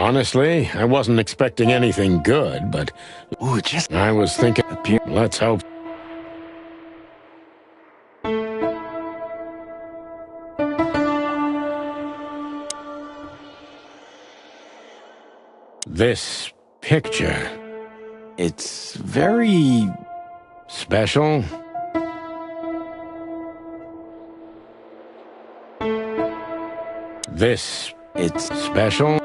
Honestly, I wasn't expecting anything good, but I was thinking, let's hope. This picture. It's very... special? It's special?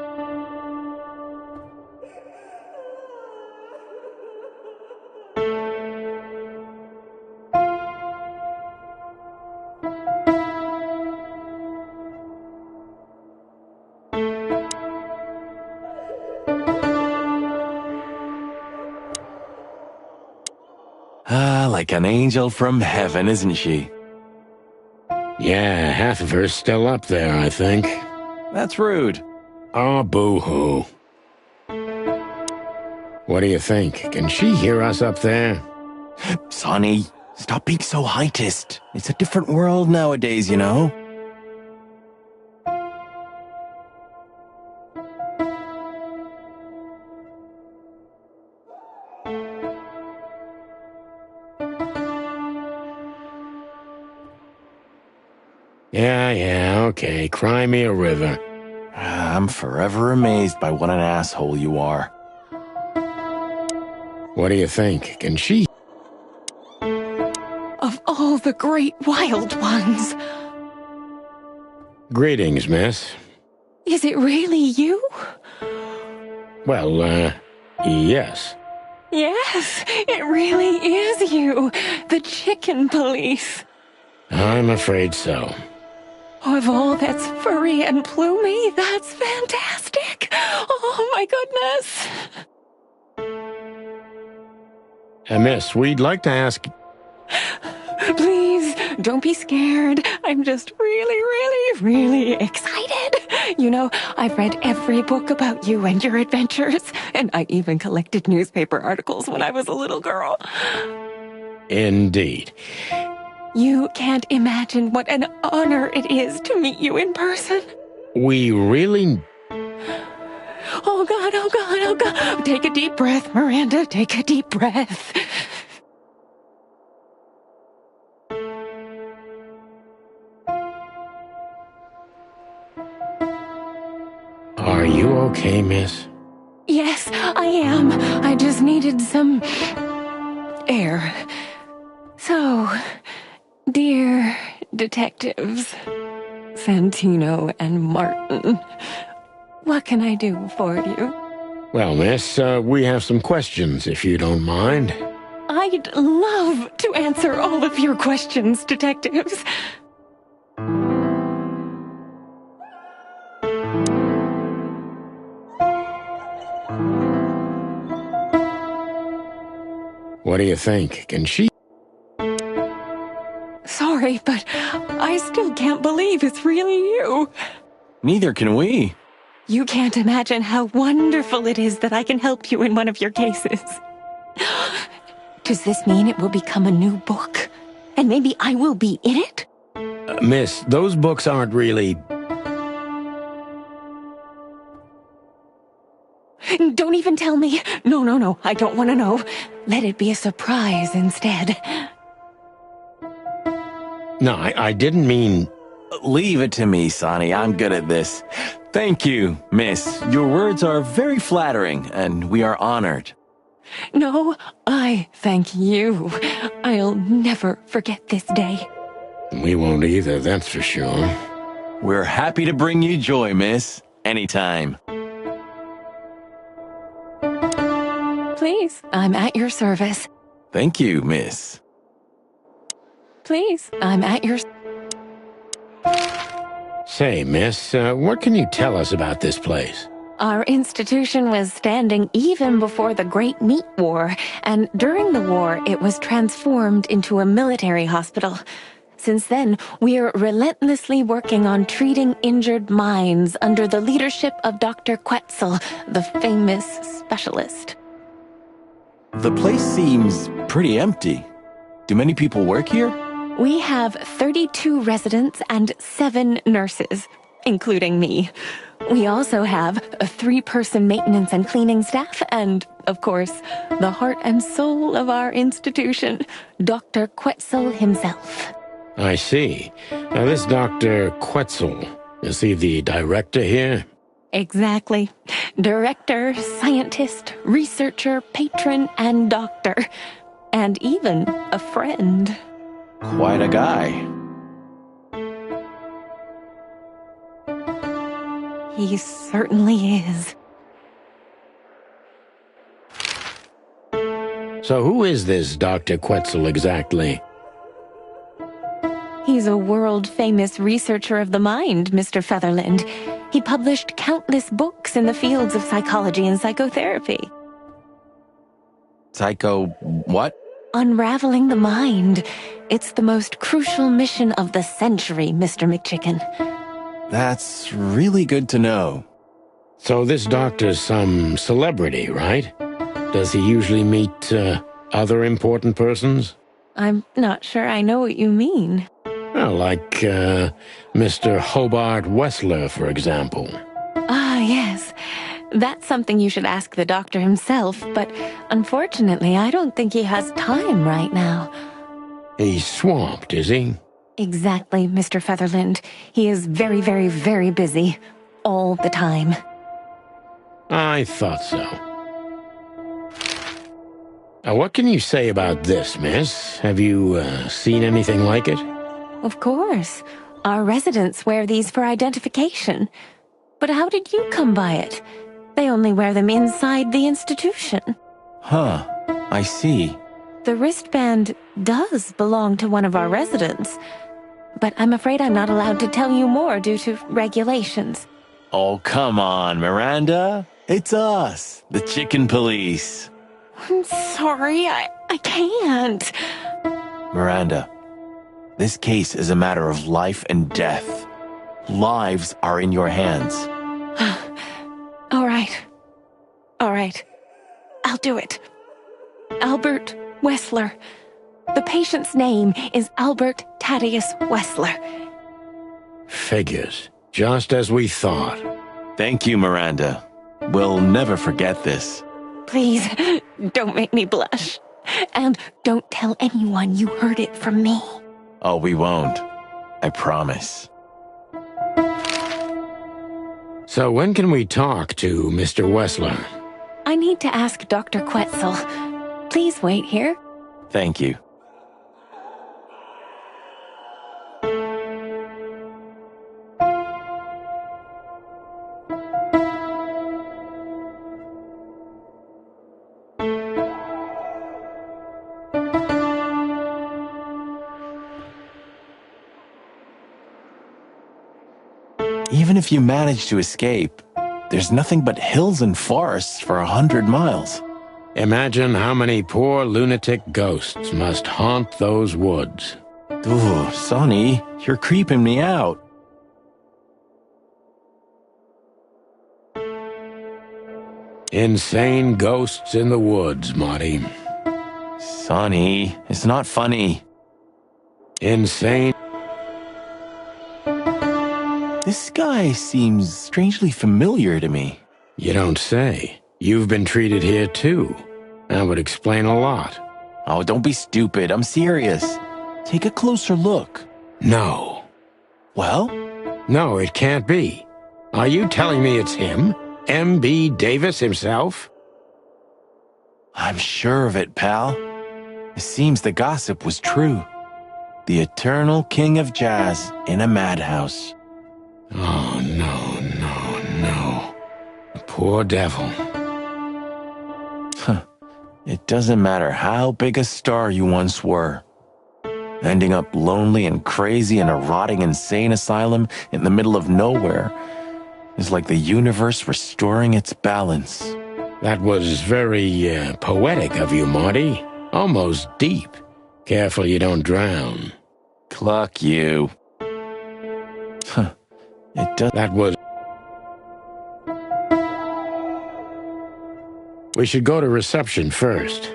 Like an angel from heaven, isn't she? Yeah, half of her's still up there, I think. That's rude. Oh, boo-hoo. What do you think? Can she hear us up there? Sonny, stop being so heightist. It's a different world nowadays, you know? Yeah, okay. Cry me a river. I'm forever amazed by what an asshole you are. What do you think? Can she... Of all the great wild ones. Greetings, miss. Is it really you? Well, yes. Yes, it really is you. The chicken police. I'm afraid so. Of all that's furry and plumey, that's fantastic. Oh, my goodness. Miss, we'd like to ask... Please, don't be scared. I'm just really excited. You know, I've read every book about you and your adventures, and I even collected newspaper articles when I was a little girl. Indeed. You can't imagine what an honor it is to meet you in person. We really... Oh, God, oh, God, oh, God. Take a deep breath, Miranda. Take a deep breath. Are you okay, miss? Yes, I am. I just needed some... air. So... Dear detectives, Santino and Martin, what can I do for you? Well, miss, we have some questions, if you don't mind. I'd love to answer all of your questions, detectives. What do you think? Can she... Sorry, but I still can't believe it's really you. Neither can we. You can't imagine how wonderful it is that I can help you in one of your cases. Does this mean it will become a new book? And maybe I will be in it? Miss, those books aren't really... Don't even tell me. No, I don't want to know. Let it be a surprise instead. No, I didn't mean... Leave it to me, Sonny. I'm good at this. Thank you, miss. Your words are very flattering, and we are honored. No, I thank you. I'll never forget this day. We won't either, that's for sure. We're happy to bring you joy, miss. Anytime. Please, I'm at your service. Thank you, miss. Please, I'm at your... Say, miss, what can you tell us about this place? Our institution was standing even before the Great Meat War, and during the war, it was transformed into a military hospital. Since then, we're relentlessly working on treating injured minds under the leadership of Dr. Quetzal, the famous specialist. The place seems pretty empty. Do many people work here? We have 32 residents and 7 nurses. including me. We also have a 3-person maintenance and cleaning staff and, of course, the heart and soul of our institution, Dr. Quetzal himself. I see. Now, this Dr. Quetzal, is he the director here? Exactly. Director, scientist, researcher, patron, and doctor. And even a friend. Quite a guy. He certainly is. So who is this Dr. Quetzal exactly? He's a world-famous researcher of the mind, Mr. Featherland. He published countless books in the fields of psychology and psychotherapy. Psycho what? Unraveling the mind. It's the most crucial mission of the century, Mr. McChicken. That's really good to know. So this doctor's some celebrity, right? Does he usually meet other important persons? I'm not sure I know what you mean. Well, like Mr. Hobart Wessler, for example. Ah, yes. That's something you should ask the doctor himself, but unfortunately, I don't think he has time right now. He's swamped, is he? Exactly, Mr. Featherland. He is very, very, very busy. All the time. I thought so. What can you say about this, miss? Have you seen anything like it? Of course. Our residents wear these for identification. But how did you come by it? They only wear them inside the institution. Huh. I see. The wristband does belong to one of our residents. But I'm afraid I'm not allowed to tell you more due to regulations. Oh, come on, Miranda. It's us, the Chicken Police. I'm sorry, I can't. Miranda, this case is a matter of life and death. Lives are in your hands. All right. I'll do it. Albert Wessler. The patient's name is Albert Thaddeus Wessler. Figures. Just as we thought. Thank you, Miranda. We'll never forget this. Please, don't make me blush. And don't tell anyone you heard it from me. Oh, we won't. I promise. So when can we talk to Mr. Wessler? I need to ask Dr. Quetzal. Please wait here. Thank you. Even if you manage to escape, there's nothing but hills and forests for 100 miles. Imagine how many poor lunatic ghosts must haunt those woods. Ooh, Sonny, you're creeping me out. Insane ghosts in the woods, Marty. Sonny, it's not funny. Insane. This guy seems strangely familiar to me. You don't say. You've been treated here too. That would explain a lot. Oh, don't be stupid. I'm serious. Take a closer look. No. Well? No, it can't be. Are you telling me it's him? M.B. Davis himself? I'm sure of it, pal. It seems the gossip was true. The eternal king of jazz in a madhouse. Oh, no, no, no. The poor devil. It doesn't matter how big a star you once were. Ending up lonely and crazy in a rotting insane asylum in the middle of nowhere is like the universe restoring its balance. That was very poetic of you, Marty. Almost deep. Careful you don't drown. Cluck you. It does. That was... We should go to reception first.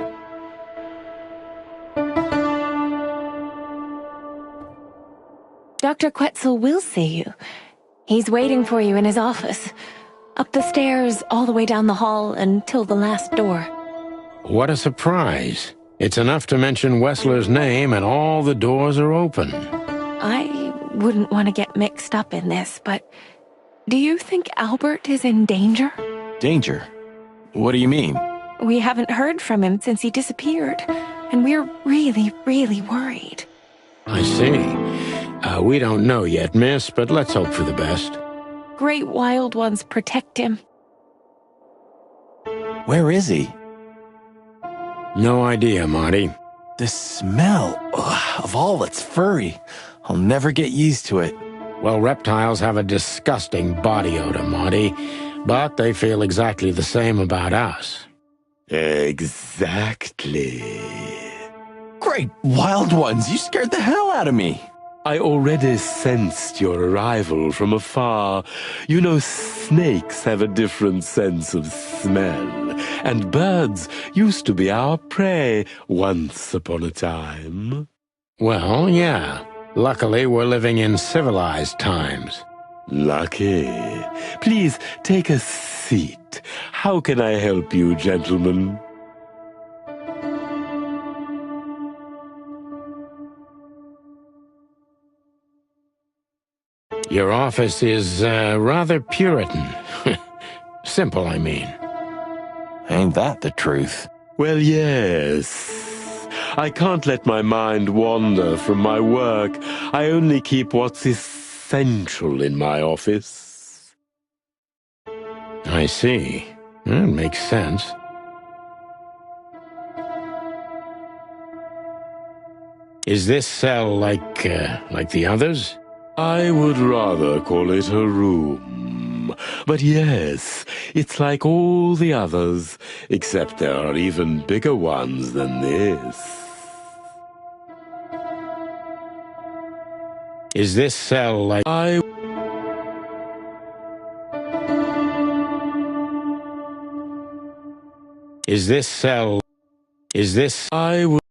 Dr. Quetzal will see you. He's waiting for you in his office. Up the stairs, all the way down the hall, until the last door. What a surprise. It's enough to mention Wessler's name and all the doors are open. I wouldn't want to get mixed up in this, but do you think Albert is in danger? Danger? What do you mean? We haven't heard from him since he disappeared, and we're really, really worried. I see. We don't know yet, miss, but let's hope for the best. Great wild ones protect him. Where is he? No idea, Marty. The smell of all that's furry. I'll never get used to it. Well, reptiles have a disgusting body odor, Marty, but they feel exactly the same about us. Exactly. Great wild ones, you scared the hell out of me. I already sensed your arrival from afar. You know, snakes have a different sense of smell, and birds used to be our prey once upon a time. Well, yeah. Luckily, we're living in civilized times. Lucky. Please take a seat. How can I help you, gentlemen? Your office is, rather Puritan. Simple, I mean. Ain't that the truth? Well, yes. I can't let my mind wander from my work. I only keep what's essential in my office. I see. That makes sense. Is this cell like the others? I would rather call it a room. But yes, it's like all the others, except there are even bigger ones than this. Is this cell like... Is this cell... Is this... I would...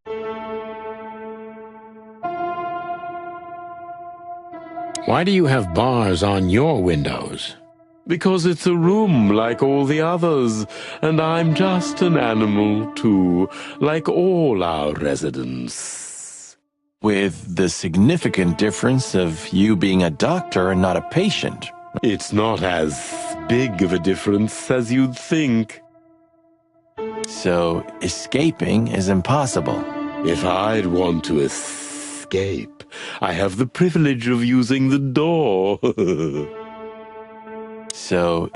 Why do you have bars on your windows? Because it's a room like all the others, and I'm just an animal too, like all our residents. With the significant difference of you being a doctor and not a patient. It's not as big of a difference as you'd think. So escaping is impossible. If I'd want to escape, I have the privilege of using the door. So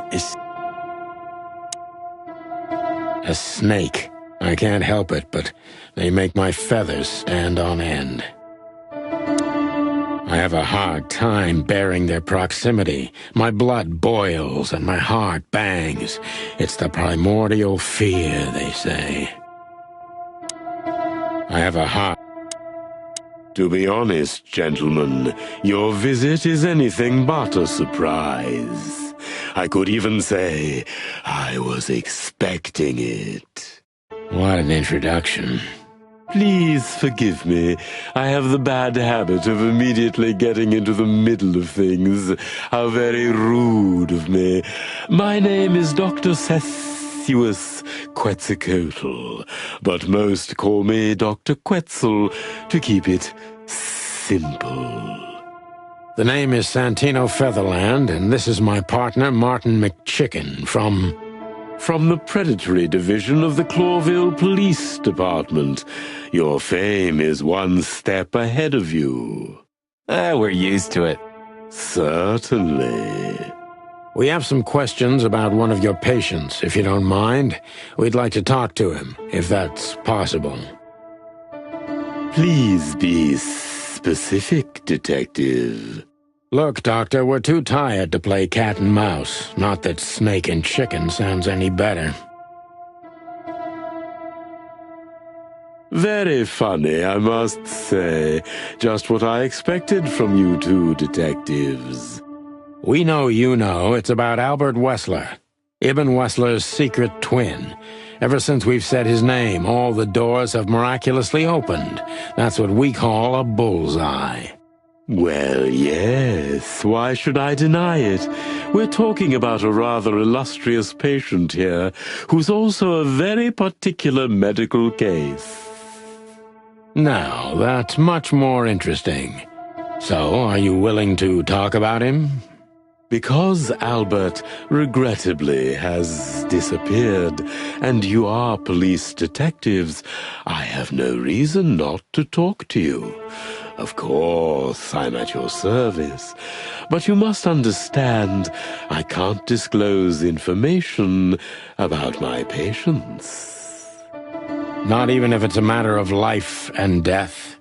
A snake. I can't help it, but they make my feathers stand on end. I have a hard time bearing their proximity. My blood boils and my heart bangs. It's the primordial fear, they say. I have a hard... To be honest, gentlemen, your visit is anything but a surprise. I could even say I was expecting it. What an introduction. Please forgive me. I have the bad habit of immediately getting into the middle of things. How very rude of me. My name is Dr. Sessuous Quetzalcoatl, but most call me Dr. Quetzal to keep it simple. The name is Santino Featherland, and this is my partner, Martin McChicken, from the Predatory Division of the Clawville Police Department. Your fame is one step ahead of you. we're used to it. Certainly. We have some questions about one of your patients, if you don't mind. We'd like to talk to him, if that's possible. Please be specific, Detective. Look, Doctor, we're too tired to play cat and mouse. Not that snake and chicken sounds any better. Very funny, I must say. Just what I expected from you two detectives. We know you know it's about Albert Wessler, Ibn Wessler's secret twin. Ever since we've said his name, all the doors have miraculously opened. That's what we call a bullseye. Well, yes, why should I deny it? We're talking about a rather illustrious patient here, who's also a very particular medical case. Now, that's much more interesting. So, are you willing to talk about him? Because Albert, regrettably, has disappeared, and you are police detectives, I have no reason not to talk to you. Of course, I'm at your service, but you must understand I can't disclose information about my patients. Not even if it's a matter of life and death?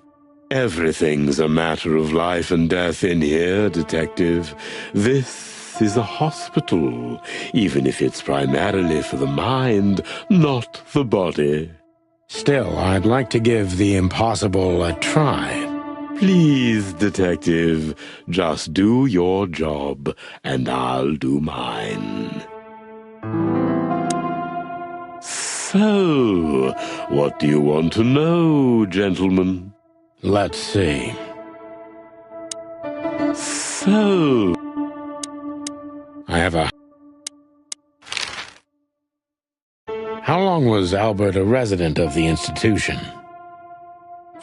Everything's a matter of life and death in here, Detective. This is a hospital, even if it's primarily for the mind, not the body. Still, I'd like to give the impossible a try. Please, Detective, just do your job, and I'll do mine. So, what do you want to know, gentlemen? Let's see. So, I have a... How long was Albert a resident of the institution?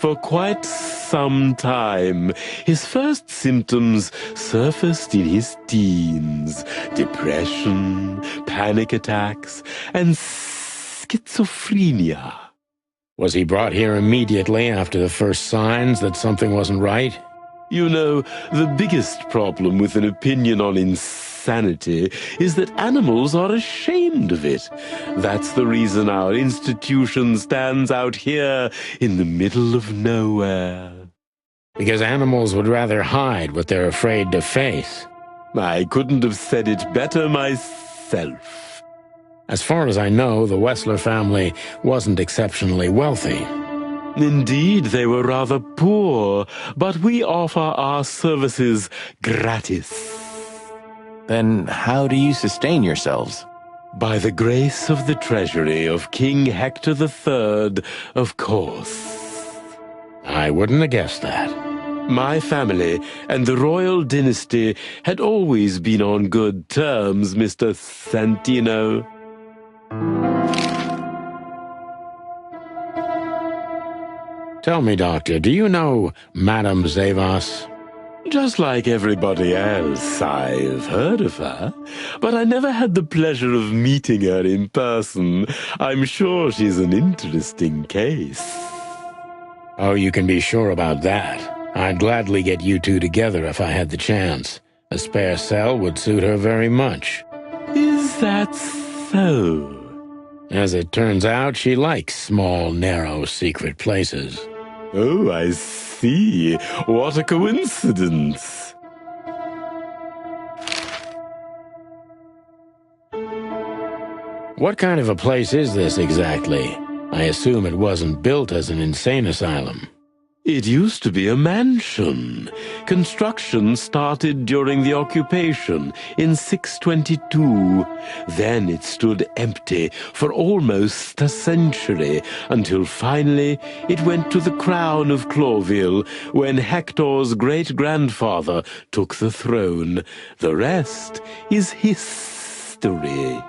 for quite some time, his first symptoms surfaced in his teens: depression, panic attacks, and schizophrenia. Was he brought here immediately after the first signs that something wasn't right? You know, the biggest problem with an opinion on insanity is that animals are ashamed of it. That's the reason our institution stands out here in the middle of nowhere. Because animals would rather hide what they're afraid to face. I couldn't have said it better myself. As far as I know, the Wessler family wasn't exceptionally wealthy. Indeed, they were rather poor, but we offer our services gratis. Then how do you sustain yourselves? By the grace of the treasury of King Hector III, of course. I wouldn't have guessed that. My family and the royal dynasty had always been on good terms, Mr. Santino. Tell me, Doctor, do you know Madame Zavas? Just like everybody else, I've heard of her, but I never had the pleasure of meeting her in person. I'm sure she's an interesting case. Oh, you can be sure about that. I'd gladly get you two together if I had the chance. A spare cell would suit her very much. Is that so? As it turns out, she likes small, narrow, secret places. Oh, I see. What a coincidence. What kind of a place is this exactly? I assume it wasn't built as an insane asylum. It used to be a mansion. Construction started during the occupation in 622. Then it stood empty for almost a century, until finally it went to the crown of Cloville when Hector's great-grandfather took the throne. The rest is history.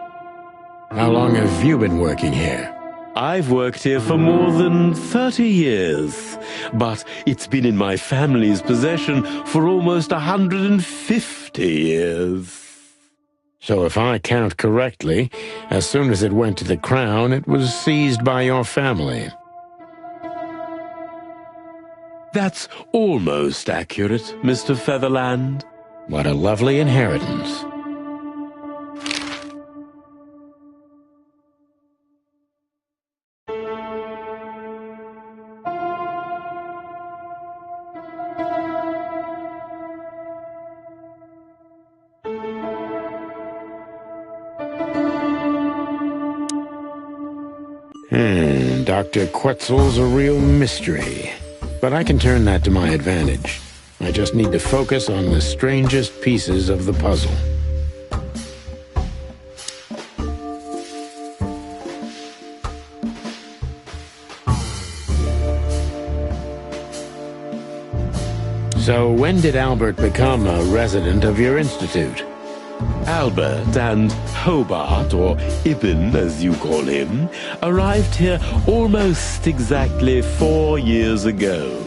How long have you been working here? I've worked here for more than 30 years, but it's been in my family's possession for almost 150 years. So if I count correctly, as soon as it went to the crown, it was seized by your family. That's almost accurate, Mr. Featherland. What a lovely inheritance. Dr. Quetzal's a real mystery. But I can turn that to my advantage. I just need to focus on the strangest pieces of the puzzle. So when did Albert become a resident of your institute? Albert and Hobart, or Ibn as you call him, arrived here almost exactly 4 years ago.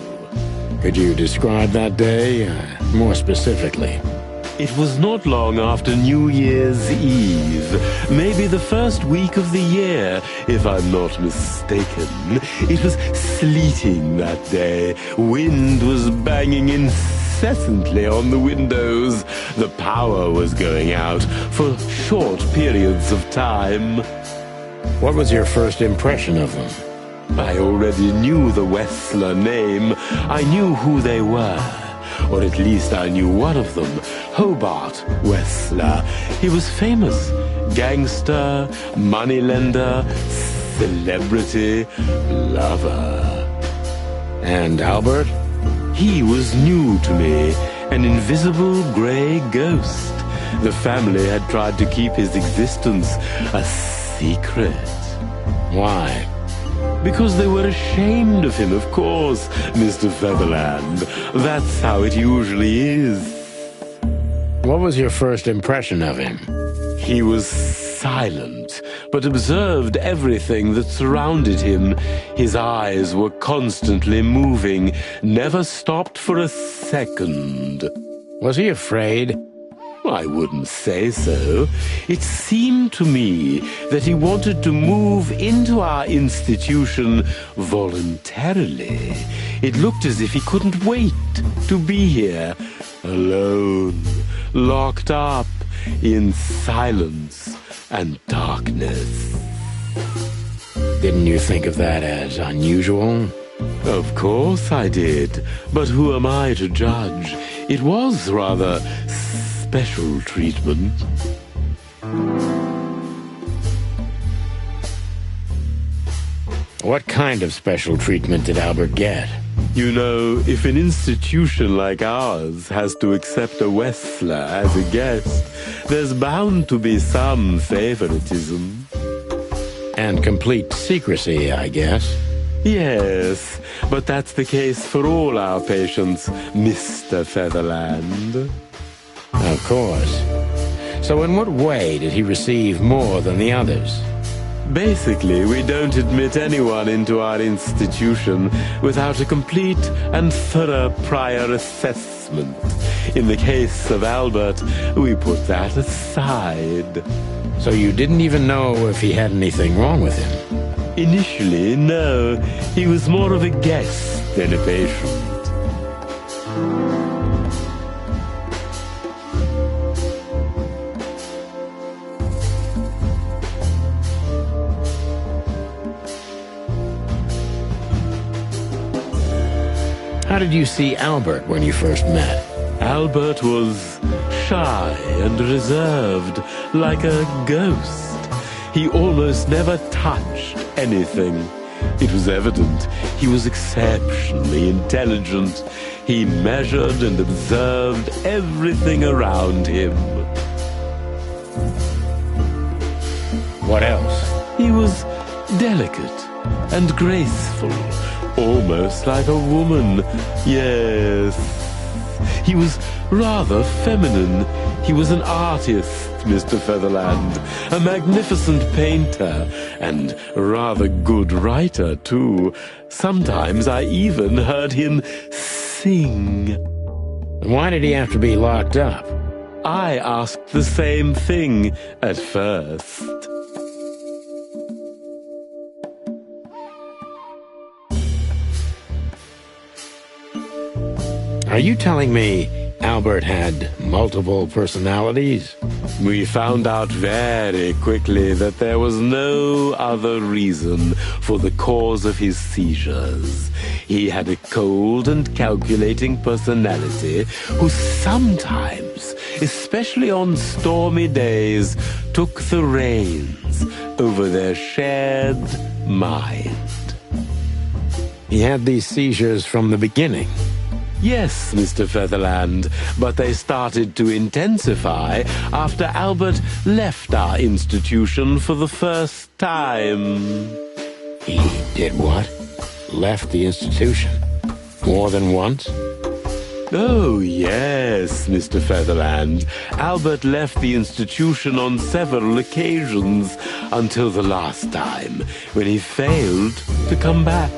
Could you describe that day more specifically? It was not long after New Year's Eve, maybe the first week of the year, if I'm not mistaken. It was sleeting that day. Wind was banging incessantly on the windows. The power was going out for short periods of time. What was your first impression of them? I already knew the Wessler name. I knew who they were. Or at least I knew one of them, Hobart Wessler. He was famous. Gangster, moneylender, celebrity, lover. And Albert? He was new to me, an invisible grey ghost. The family had tried to keep his existence a secret. Why? Because they were ashamed of him, of course, Mr. Featherland. That's how it usually is. What was your first impression of him? He was silent, but observed everything that surrounded him. His eyes were constantly moving, never stopped for a second. Was he afraid? I wouldn't say so. It seemed to me that he wanted to move into our institution voluntarily. It looked as if he couldn't wait to be here, alone, locked up in silence and darkness. Didn't you think of that as unusual? Of course I did, but who am I to judge? It was rather special treatment. What kind of special treatment did Albert get? You know, if an institution like ours has to accept a Wessler as a guest, there's bound to be some favoritism. And complete secrecy, I guess. Yes, but that's the case for all our patients, Mr. Featherland. Of course. So in what way did he receive more than the others? Basically, we don't admit anyone into our institution without a complete and thorough prior assessment. In the case of Albert, we put that aside. So you didn't even know if he had anything wrong with him? Initially, no. He was more of a guest than a patient. How did you see Albert when you first met? Albert was shy and reserved, like a ghost. He almost never touched anything. It was evident he was exceptionally intelligent. He measured and observed everything around him. What else? He was delicate and graceful, almost like a woman. Yes, he was rather feminine. He was an artist, Mr. Featherland, a magnificent painter, and rather good writer, too. Sometimes I even heard him sing. Why did he have to be locked up? I asked the same thing at first. Are you telling me Albert had multiple personalities? We found out very quickly that there was no other reason for the cause of his seizures. He had a cold and calculating personality who sometimes, especially on stormy days, took the reins over their shared mind. He had these seizures from the beginning. Yes, Mr. Featherland, but they started to intensify after Albert left our institution for the first time. He did what? Left the institution? More than once? Oh, yes, Mr. Featherland. Albert left the institution on several occasions until the last time, when he failed to come back.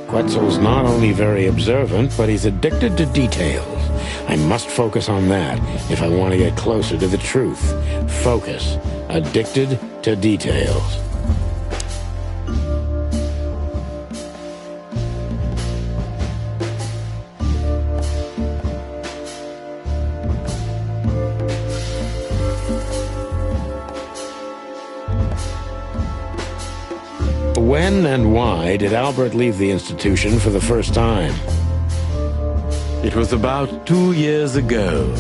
Quetzal's not only very observant, but he's addicted to details. I must focus on that if I want to get closer to the truth. Focus. Addicted to details. When and why did Albert leave the institution for the first time? It was about 2 years ago.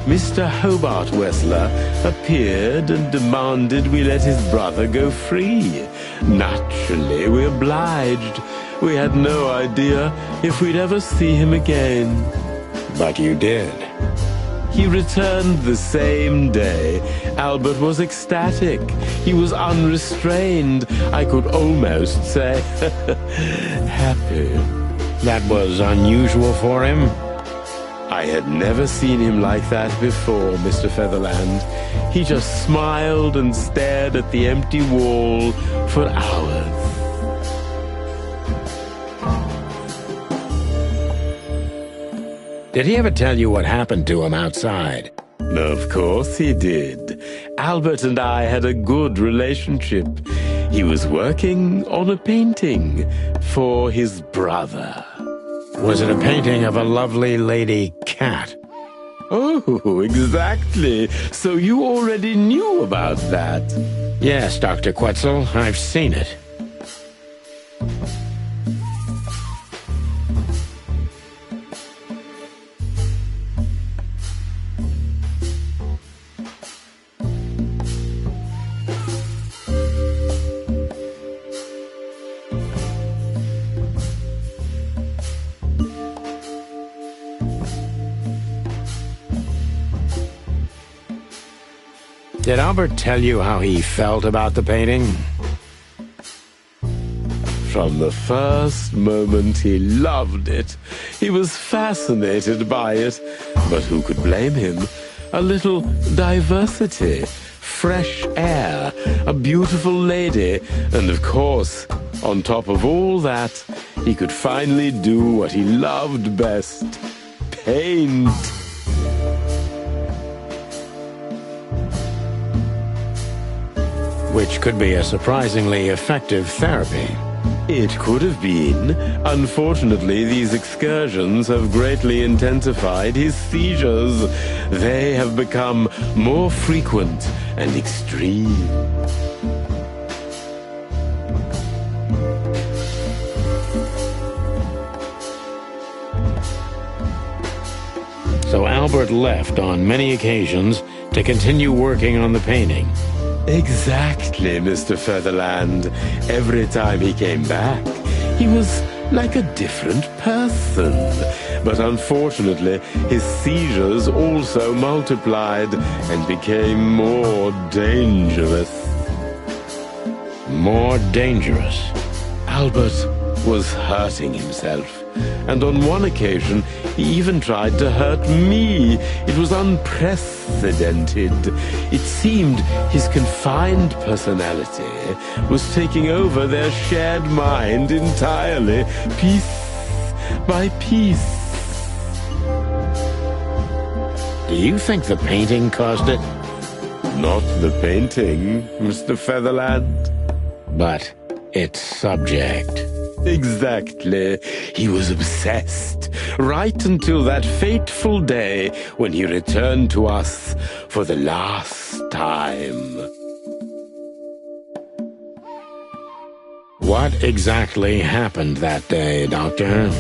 Mr. Hobart Wessler appeared and demanded we let his brother go free. Naturally, we obliged. We had no idea if we'd ever see him again. But you did. He returned the same day. Albert was ecstatic. He was unrestrained. I could almost say happy. That was unusual for him? I had never seen him like that before, Mr. Featherland. He just smiled and stared at the empty wall for hours. Did he ever tell you what happened to him outside? Of course he did. Albert and I had a good relationship. He was working on a painting for his brother. Was it a painting of a lovely lady cat? Oh, exactly. So you already knew about that. Yes, Dr. Quetzal, I've seen it. Did Albert tell you how he felt about the painting? From the first moment he loved it. He was fascinated by it. But who could blame him? A little diversity, fresh air, a beautiful lady, and of course, on top of all that, he could finally do what he loved best: paint. Which could be a surprisingly effective therapy. It could have been. Unfortunately, these excursions have greatly intensified his seizures. They have become more frequent and extreme. So Albert left on many occasions to continue working on the painting. Exactly, Mr. Featherland. Every time he came back, he was like a different person. But unfortunately, his seizures also multiplied and became more dangerous. More dangerous? Albert was hurting himself. And on one occasion, he even tried to hurt me. It was unprecedented. It seemed his confined personality was taking over their shared mind entirely, piece by piece. Do you think the painting caused it? Not the painting, Mr. Featherland. But its subject. Exactly. He was obsessed, right until that fateful day when he returned to us for the last time. What exactly happened that day, Doctor?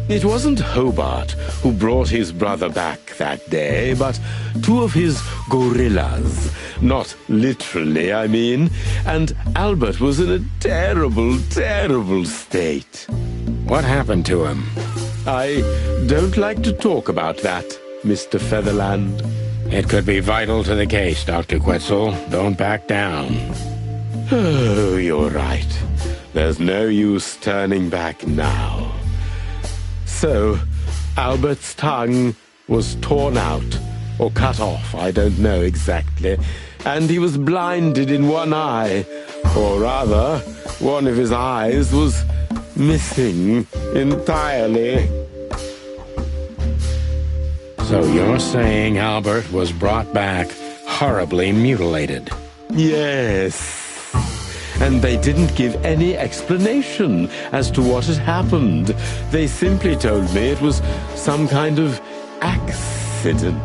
It wasn't Hobart who brought his brother back that day, but two of his gorillas. Not literally, I mean. And Albert was in a terrible, terrible state. What happened to him? I don't like to talk about that, Mr. Featherland. It could be vital to the case, Dr. Quetzal. Don't back down. Oh, you're right. There's no use turning back now. So, Albert's tongue was torn out, or cut off, I don't know exactly, and he was blinded in one eye, or rather, one of his eyes was missing entirely. So you're saying Albert was brought back horribly mutilated? Yes. And they didn't give any explanation as to what had happened. They simply told me it was some kind of accident.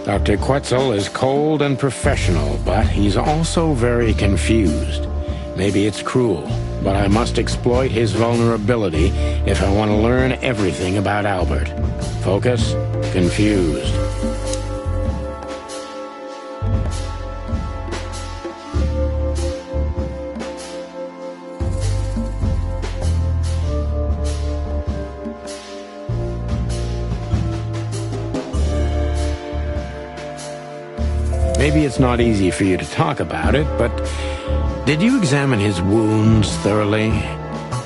Dr. Quetzal is cold and professional, but he's also very confused. Maybe it's cruel, but I must exploit his vulnerability if I want to learn everything about Albert. Focus, confused. Maybe it's not easy for you to talk about it, but did you examine his wounds thoroughly?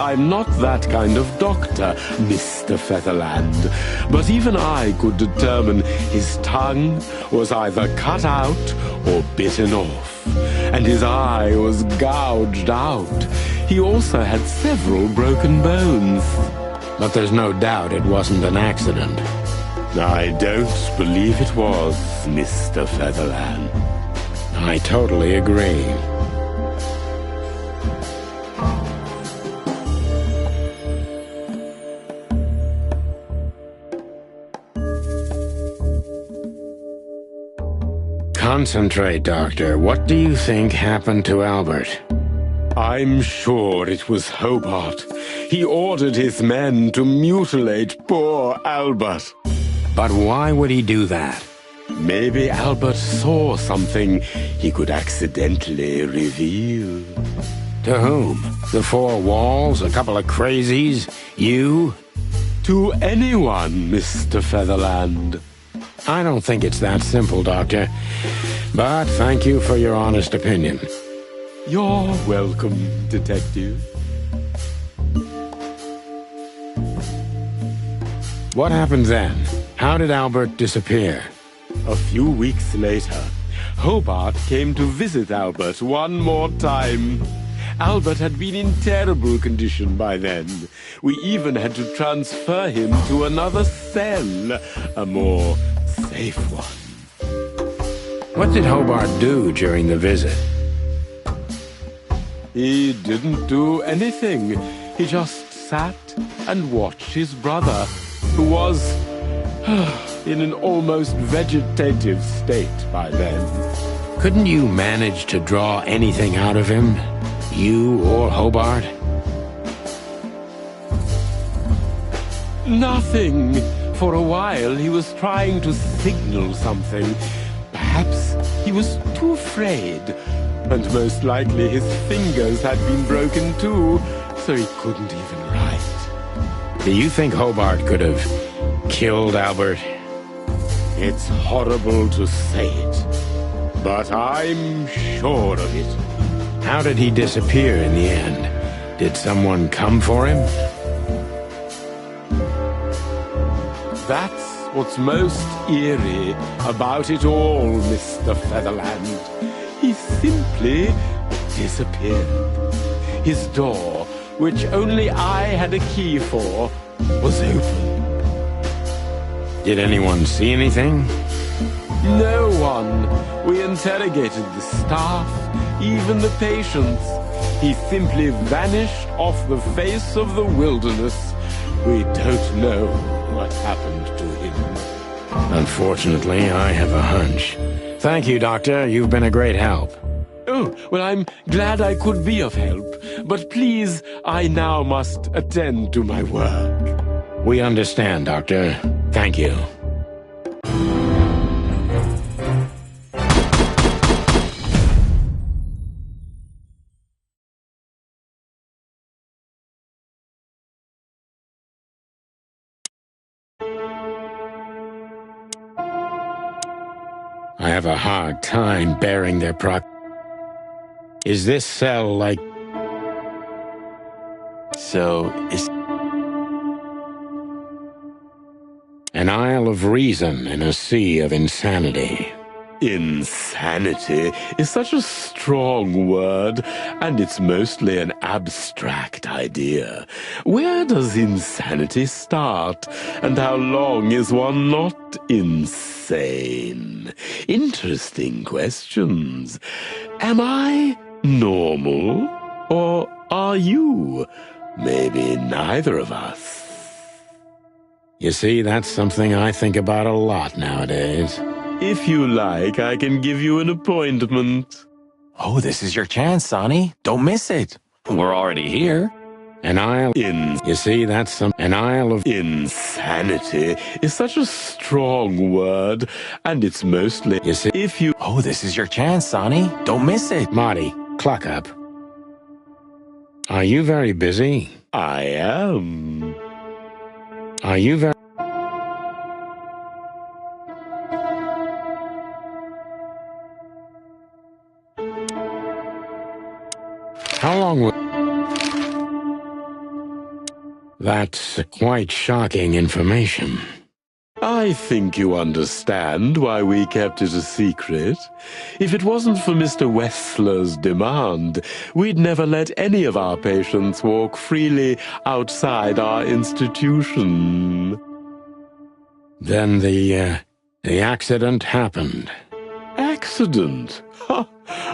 I'm not that kind of doctor, Mr. Featherland, but even I could determine his tongue was either cut out or bitten off, and his eye was gouged out. He also had several broken bones. But there's no doubt it wasn't an accident. I don't believe it was, Mr. Featherland. I totally agree. Concentrate, Doctor. What do you think happened to Albert? I'm sure it was Hobart. He ordered his men to mutilate poor Albert. But why would he do that? Maybe Albert saw something he could accidentally reveal. To whom? The four walls? A couple of crazies? You? To anyone, Mr. Featherland. I don't think it's that simple, Doctor. But thank you for your honest opinion. You're welcome, Detective. What happened then? How did Albert disappear? A few weeks later, Hobart came to visit Albert one more time. Albert had been in terrible condition by then. We even had to transfer him to another cell, a more safe one. What did Hobart do during the visit? He didn't do anything. He just sat and watched his brother, who was in an almost vegetative state by then. Couldn't you manage to draw anything out of him? You or Hobart? Nothing. For a while he was trying to signal something. Perhaps he was too afraid. And most likely his fingers had been broken too, so he couldn't even write. Do you think Hobart could have killed Albert? It's horrible to say it, but I'm sure of it. How did he disappear in the end? Did someone come for him? That's what's most eerie about it all, Mr. Featherland. He simply disappeared. His door, which only I had a key for, was open. Did anyone see anything? No one. We interrogated the staff, even the patients. He simply vanished off the face of the wilderness. We don't know what happened to him. Unfortunately, I have a hunch. Thank you, Doctor. You've been a great help. Oh, well, I'm glad I could be of help. But please, I now must attend to my work. We understand, Doctor. Thank you. I have a hard time bearing their Is this cell like... So, is... An isle of reason in a sea of insanity. Insanity is such a strong word, and it's mostly an abstract idea. Where does insanity start, and how long is one not insane? Interesting questions. Am I normal, or are you? Maybe neither of us. You see, that's something I think about a lot nowadays. If you like, I can give you an appointment. Oh, this is your chance, Sonny. Don't miss it. We're already here. An isle You see, that's an isle of Insanity is such a strong word, and it's mostly You see, if you Oh, this is your chance, Sonny. Don't miss it. Marty, clock up. Are you very busy? I am. Are you very... How long will... That's quite shocking information. I think you understand why we kept it a secret. If it wasn't for Mr. Wessler's demand, we'd never let any of our patients walk freely outside our institution. Then the accident happened. Accident? Ha!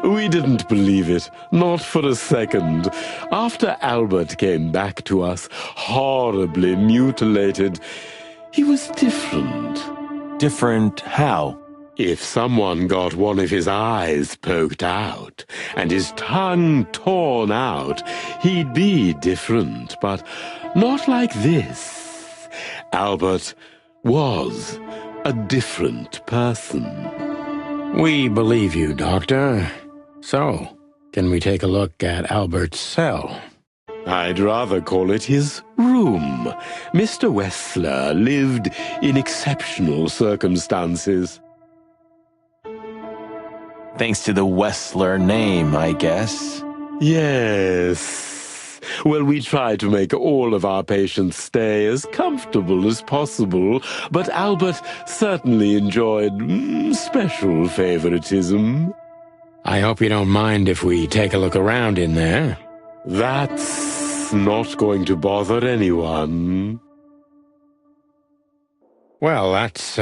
We didn't believe it, not for a second. After Albert came back to us, horribly mutilated, he was different. Different how? If someone got one of his eyes poked out and his tongue torn out, he'd be different, but not like this. Albert was a different person. We believe you, Doctor. So, can we take a look at Albert's cell? I'd rather call it his room. Mr. Wessler lived in exceptional circumstances. Thanks to the Wessler name, I guess. Yes. Well, we try to make all of our patients stay as comfortable as possible, but Albert certainly enjoyed special favoritism. I hope you don't mind if we take a look around in there. That's not going to bother anyone. Well, that's,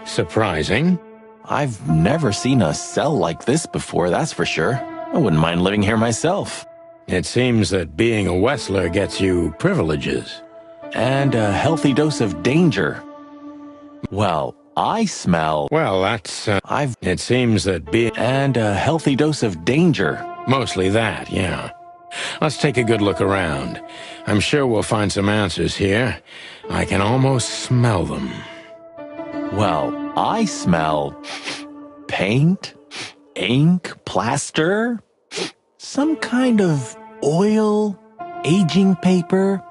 surprising. I've never seen a cell like this before, that's for sure. I wouldn't mind living here myself. It seems that being a Wessler gets you privileges. And a healthy dose of danger. Well, I smell... Well, that's, It seems that And a healthy dose of danger. Mostly that, yeah. Let's take a good look around. I'm sure we'll find some answers here. I can almost smell them. Well, I smell... paint, ink, plaster, some kind of oil, aging paper,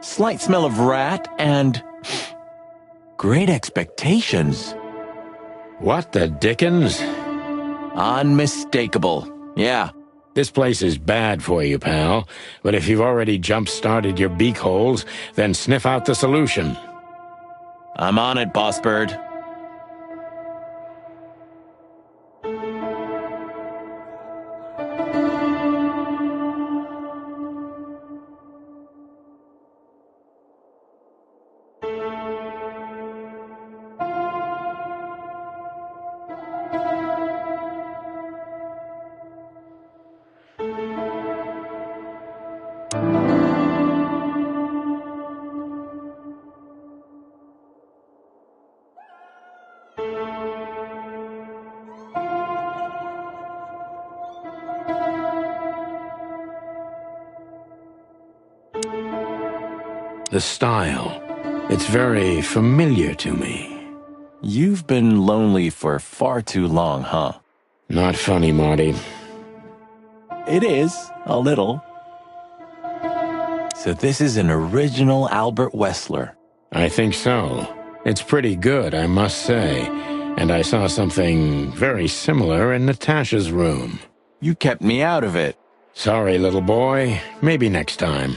slight smell of rat, and... Great Expectations. What the dickens? Unmistakable. Yeah. This place is bad for you, pal. But if you've already jump-started your beak holes, then sniff out the solution. I'm on it, Boss Bird. The style. It's very familiar to me. You've been lonely for far too long, huh? Not funny, Marty. It is, a little. So this is an original Albert Wessler. I think so. It's pretty good, I must say. And I saw something very similar in Natasha's room. You kept me out of it. Sorry, little boy. Maybe next time.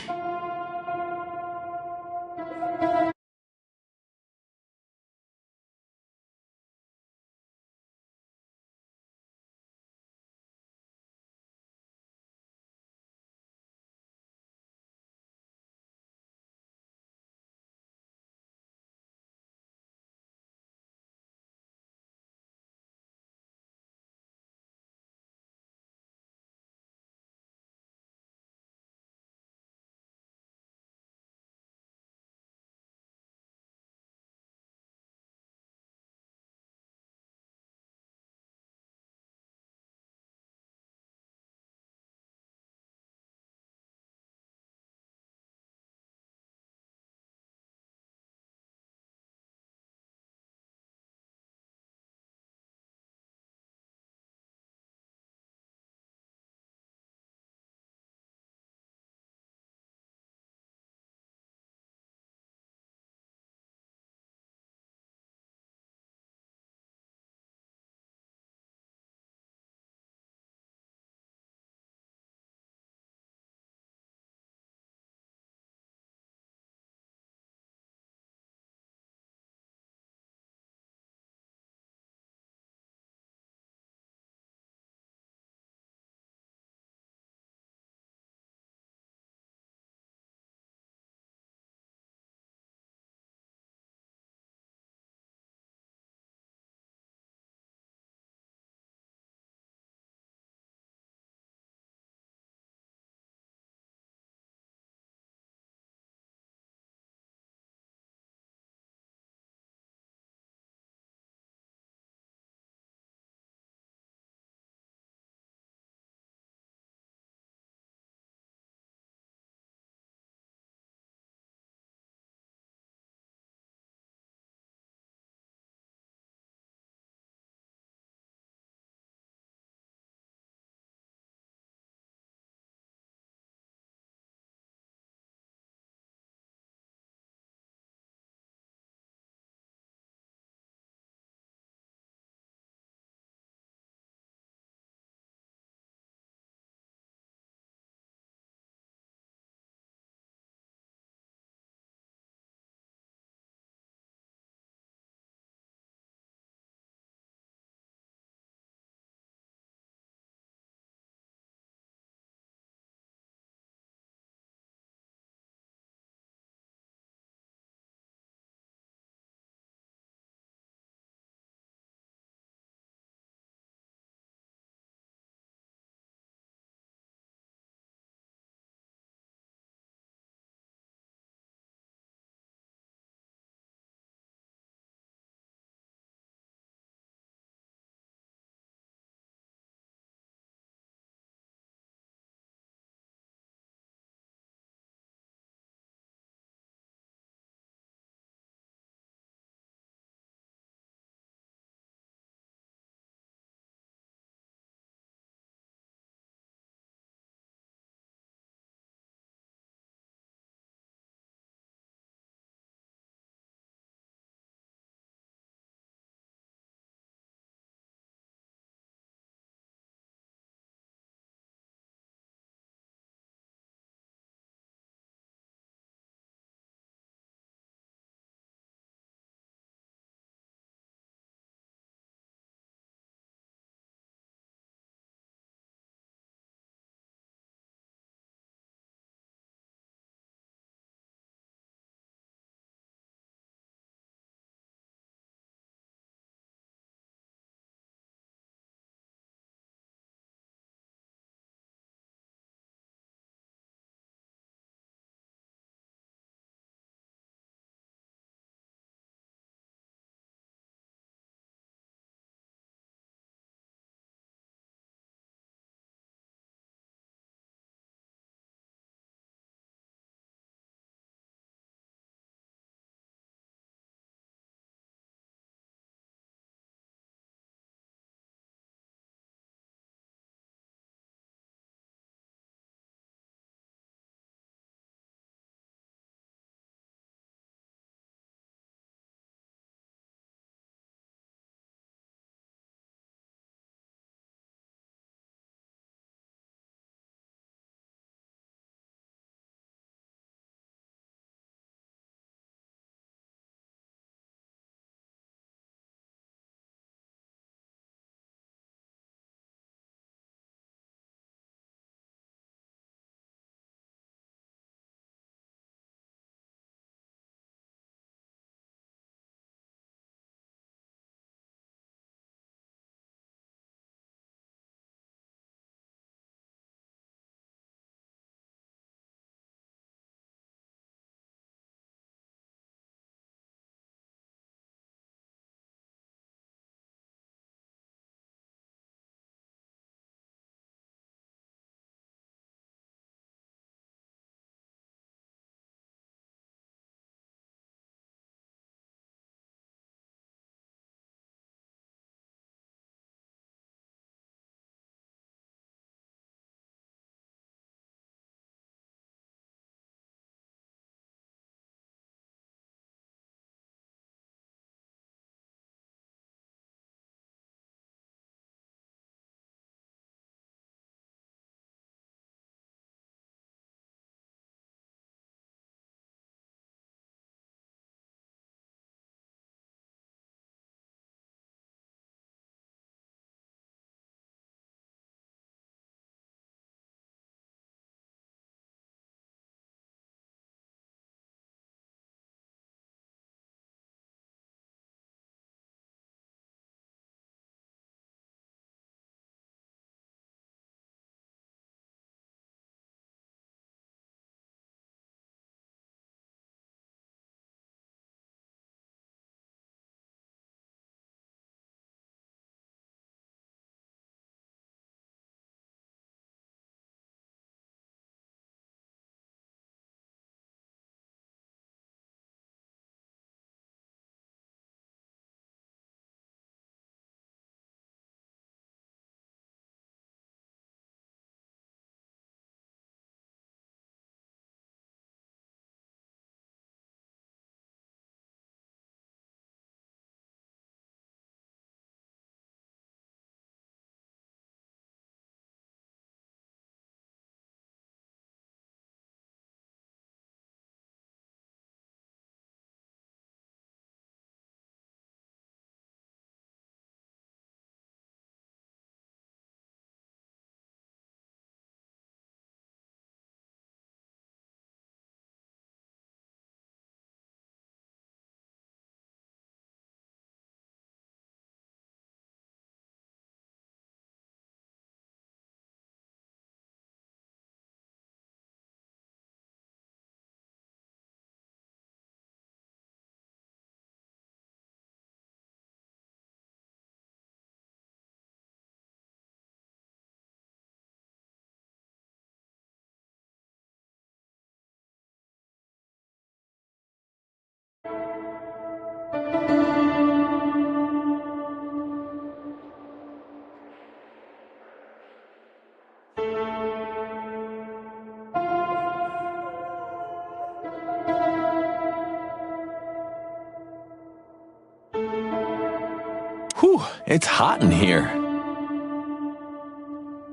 Whew, it's hot in here.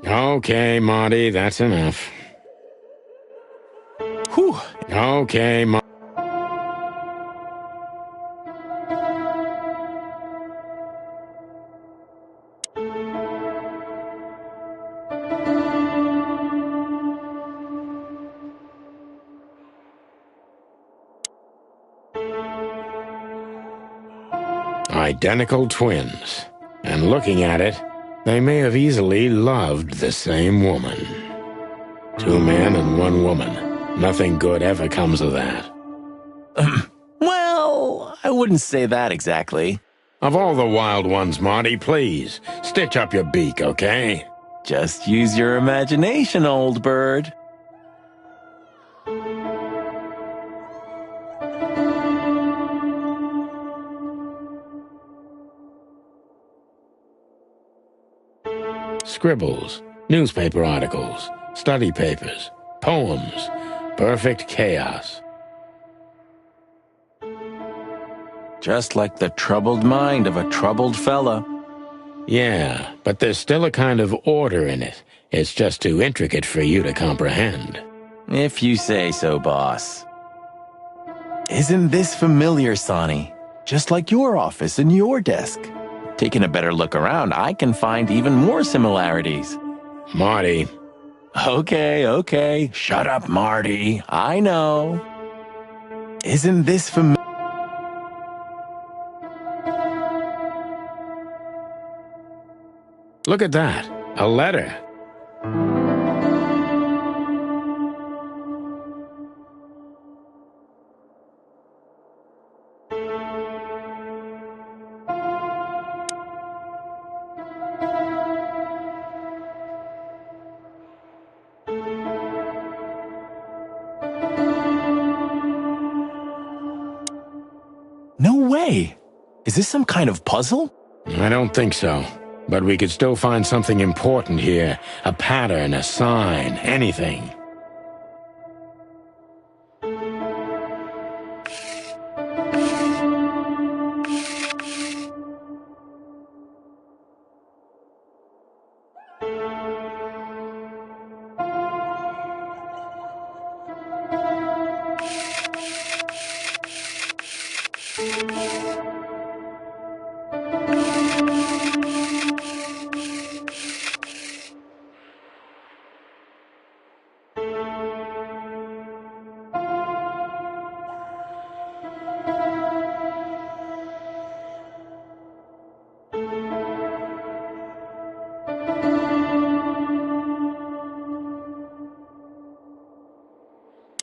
Okay, Marty, that's enough. Whew. Okay, Marty. Identical twins. And looking at it, they may have easily loved the same woman. 2 men and 1 woman. Nothing good ever comes of that. Well, I wouldn't say that exactly. Of all the wild ones, Marty, please, stitch up your beak, okay? Just use your imagination, old bird. Scribbles, newspaper articles, study papers, poems, perfect chaos. Just like the troubled mind of a troubled fella. Yeah, but there's still a kind of order in it. It's just too intricate for you to comprehend. If you say so, boss. Isn't this familiar, Sonny? Just like your office and your desk. Taking a better look around, I can find even more similarities. Marty. Okay. Shut up, Marty. I know. Isn't this familiar? Look at that. A letter. No way. Is this some kind of puzzle? I don't think so. But we could still find something important here. A pattern, a sign, anything.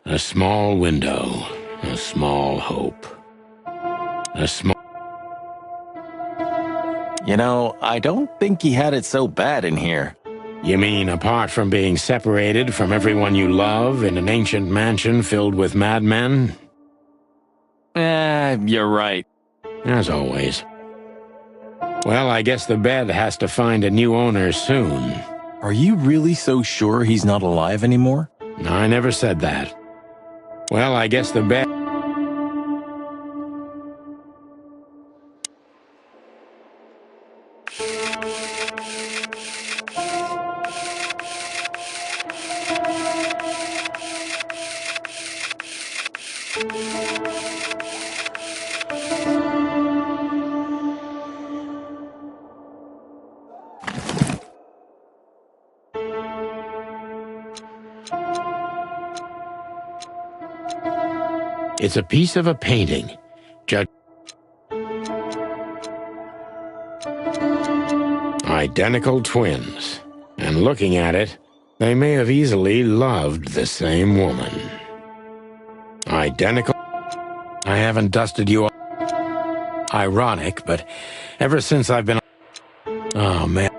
A small window, a small hope. You know, I don't think he had it so bad in here. You mean apart from being separated from everyone you love in an ancient mansion filled with madmen? You're right. As always. Well, I guess the bed has to find a new owner soon. Are you really so sure he's not alive anymore? I never said that. Well, I guess the bed... It's a piece of a painting. Identical twins. And looking at it, they may have easily loved the same woman. Identical... I haven't dusted you... Ironic, but ever since I've been... Oh, man.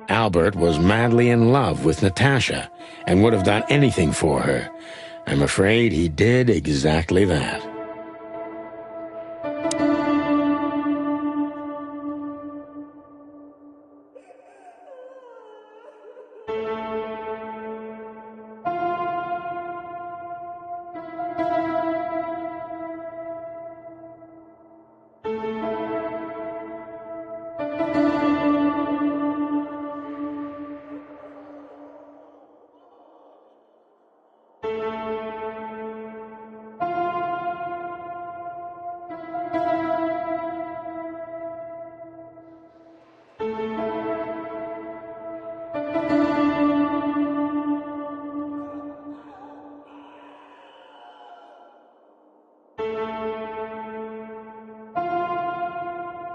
Albert was madly in love with Natasha and would have done anything for her. I'm afraid he did exactly that.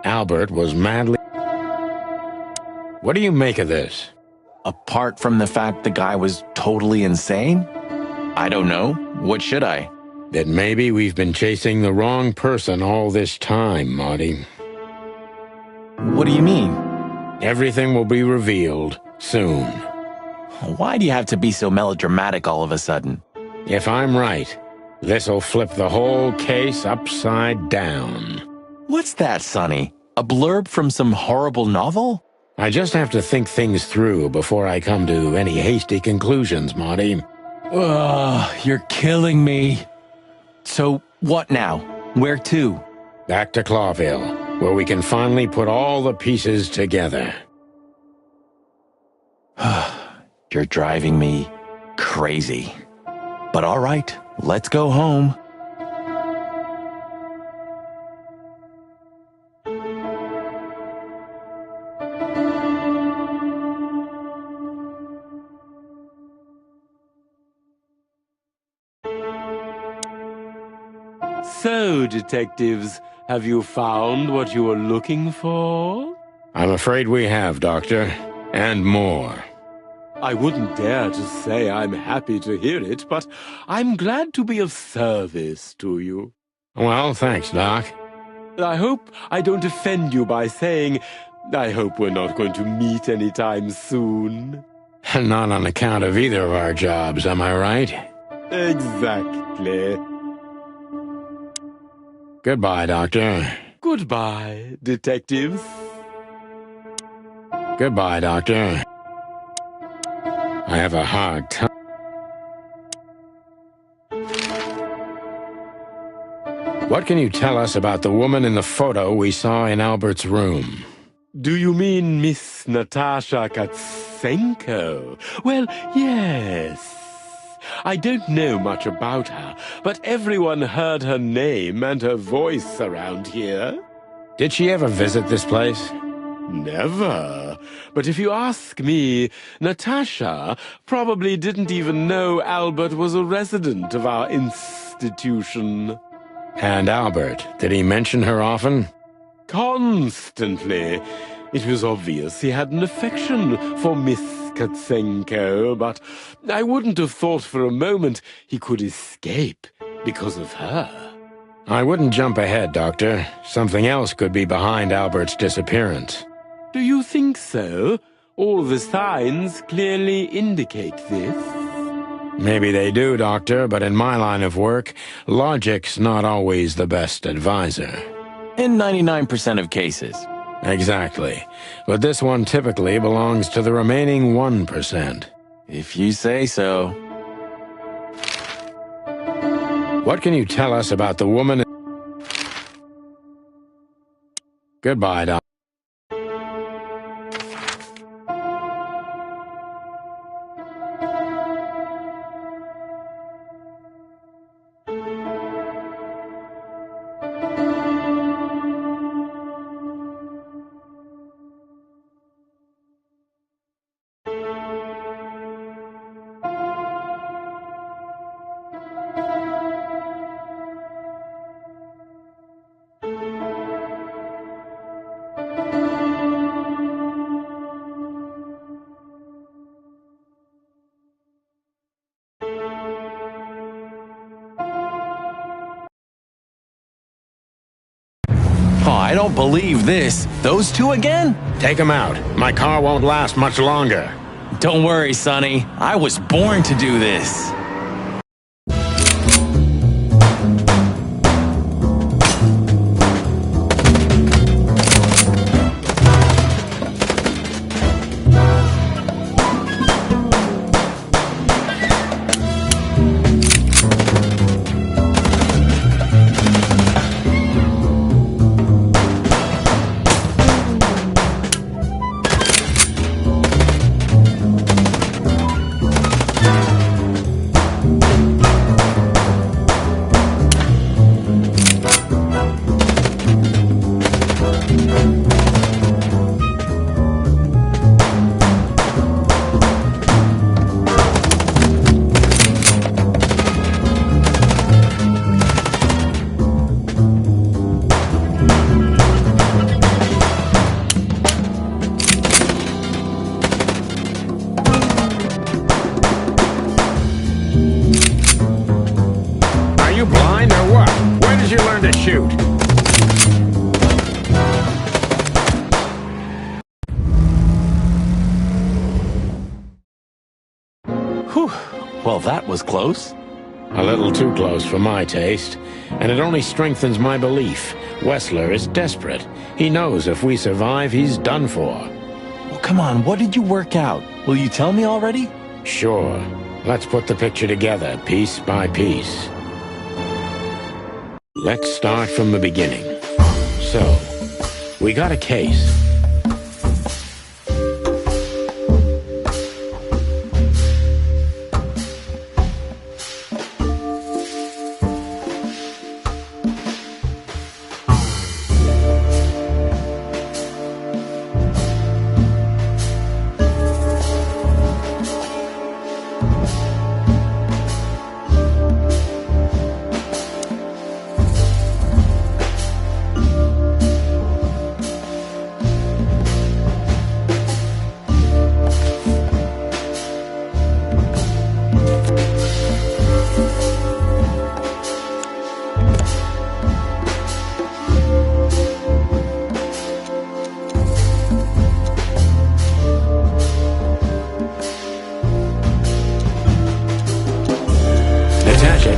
Albert was madly... What do you make of this? Apart from the fact the guy was totally insane? I don't know. What should I? That maybe we've been chasing the wrong person all this time, Marty. What do you mean? Everything will be revealed soon. Why do you have to be so melodramatic all of a sudden? If I'm right, this'll flip the whole case upside down. What's that, Sonny? A blurb from some horrible novel? I just have to think things through before I come to any hasty conclusions, Marty. Ugh, you're killing me. So, what now? Where to? Back to Clawville, where we can finally put all the pieces together. You're driving me crazy. But all right, let's go home. So, detectives, have you found what you were looking for? I'm afraid we have, Doctor. And more. I wouldn't dare to say I'm happy to hear it, but I'm glad to be of service to you. Well, thanks, Doc. I hope I don't offend you by saying I hope we're not going to meet anytime soon. Not on account of either of our jobs, am I right? Exactly. Goodbye, Doctor. Goodbye, detectives. Goodbye, Doctor. I have a hard time. What can you tell us about the woman in the photo we saw in Albert's room? Do you mean Miss Natasha Katsenko? Well, yes. I don't know much about her, but everyone heard her name and her voice around here. Did she ever visit this place? Never. But if you ask me, Natasha probably didn't even know Albert was a resident of our institution. And Albert, did he mention her often? Constantly. It was obvious he had an affection for Miss Katsenko, but I wouldn't have thought for a moment he could escape because of her. I wouldn't jump ahead, Doctor. Something else could be behind Albert's disappearance. Do you think so? All the signs clearly indicate this. Maybe they do, Doctor, but in my line of work, logic's not always the best advisor. In 99% of cases. Exactly. But this one typically belongs to the remaining 1%. If you say so. What can you tell us about the woman? Goodbye, Doc. Oh, I don't believe this. Those two again? Take them out. My car won't last much longer. Don't worry, Sonny. I was born to do this. to shoot. Whew. Well, that was close. A little too close for my taste, and it only strengthens my belief. Wessler is desperate. He knows if we survive, he's done for. Well, come on, what did you work out? Will you tell me already? Sure. Let's put the picture together, piece by piece. Let's start from the beginning. So, we got a case.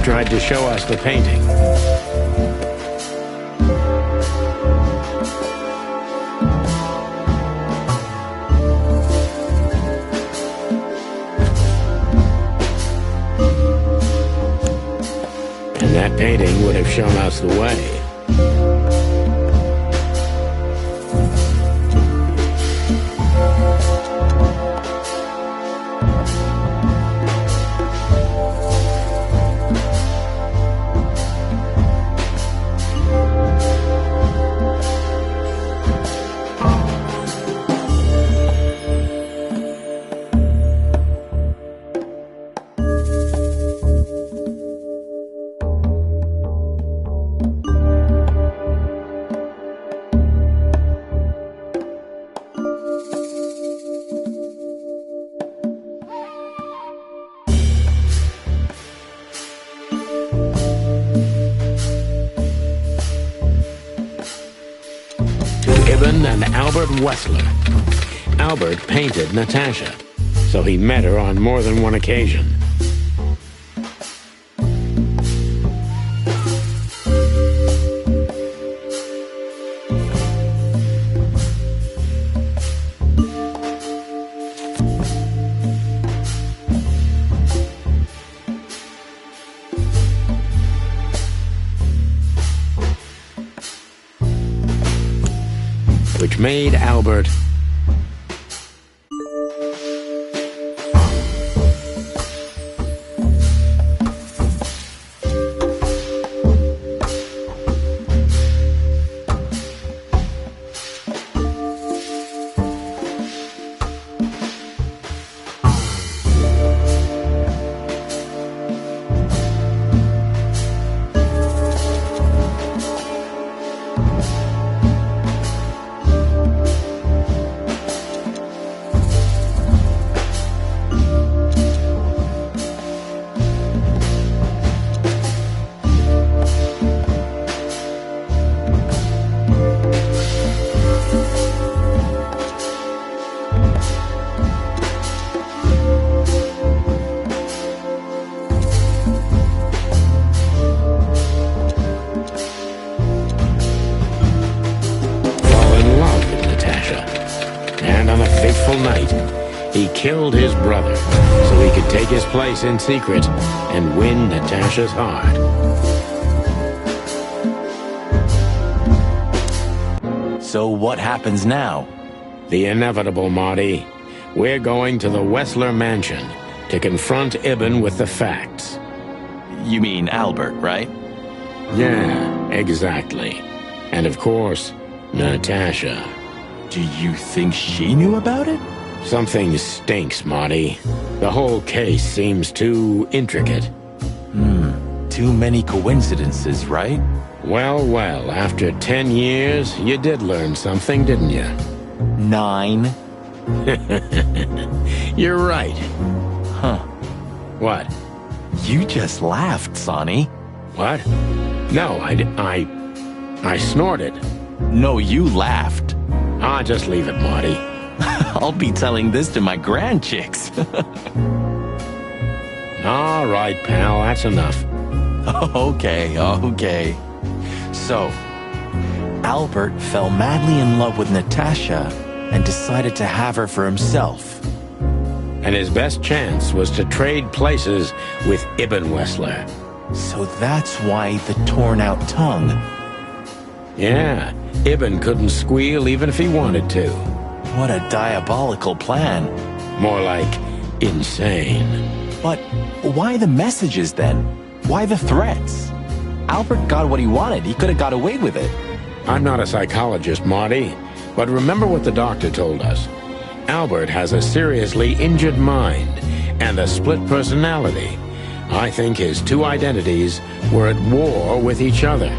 Tried to show us the painting. And that painting would have shown us the way. And Albert Wessler. Albert painted Natasha, so he met her on more than one occasion. Which made Albert night, he killed his brother so he could take his place in secret and win Natasha's heart. So what happens now? The inevitable, Marty. We're going to the Wessler mansion to confront Ibn with the facts. You mean Albert, right? Yeah, exactly. And of course, Natasha. Do you think she knew about it? Something stinks, Marty. The whole case seems too intricate. Too many coincidences, right? Well, after 10 years, you did learn something, didn't you? 9. You're right. Huh. What? You just laughed, Sonny. What? No, I I snorted. No, you laughed. Ah, just leave it, Marty. I'll be telling this to my grandchicks. All right, pal, that's enough. Okay. So, Albert fell madly in love with Natasha and decided to have her for himself. And his best chance was to trade places with Ibn Wessler. So that's why the torn-out tongue. Yeah, Ibn couldn't squeal even if he wanted to. What a diabolical plan. More like insane. But why the messages then? Why the threats? Albert got what he wanted. He could have got away with it. I'm not a psychologist, Marty, but remember what the doctor told us. Albert has a seriously injured mind and a split personality. I think his two identities were at war with each other.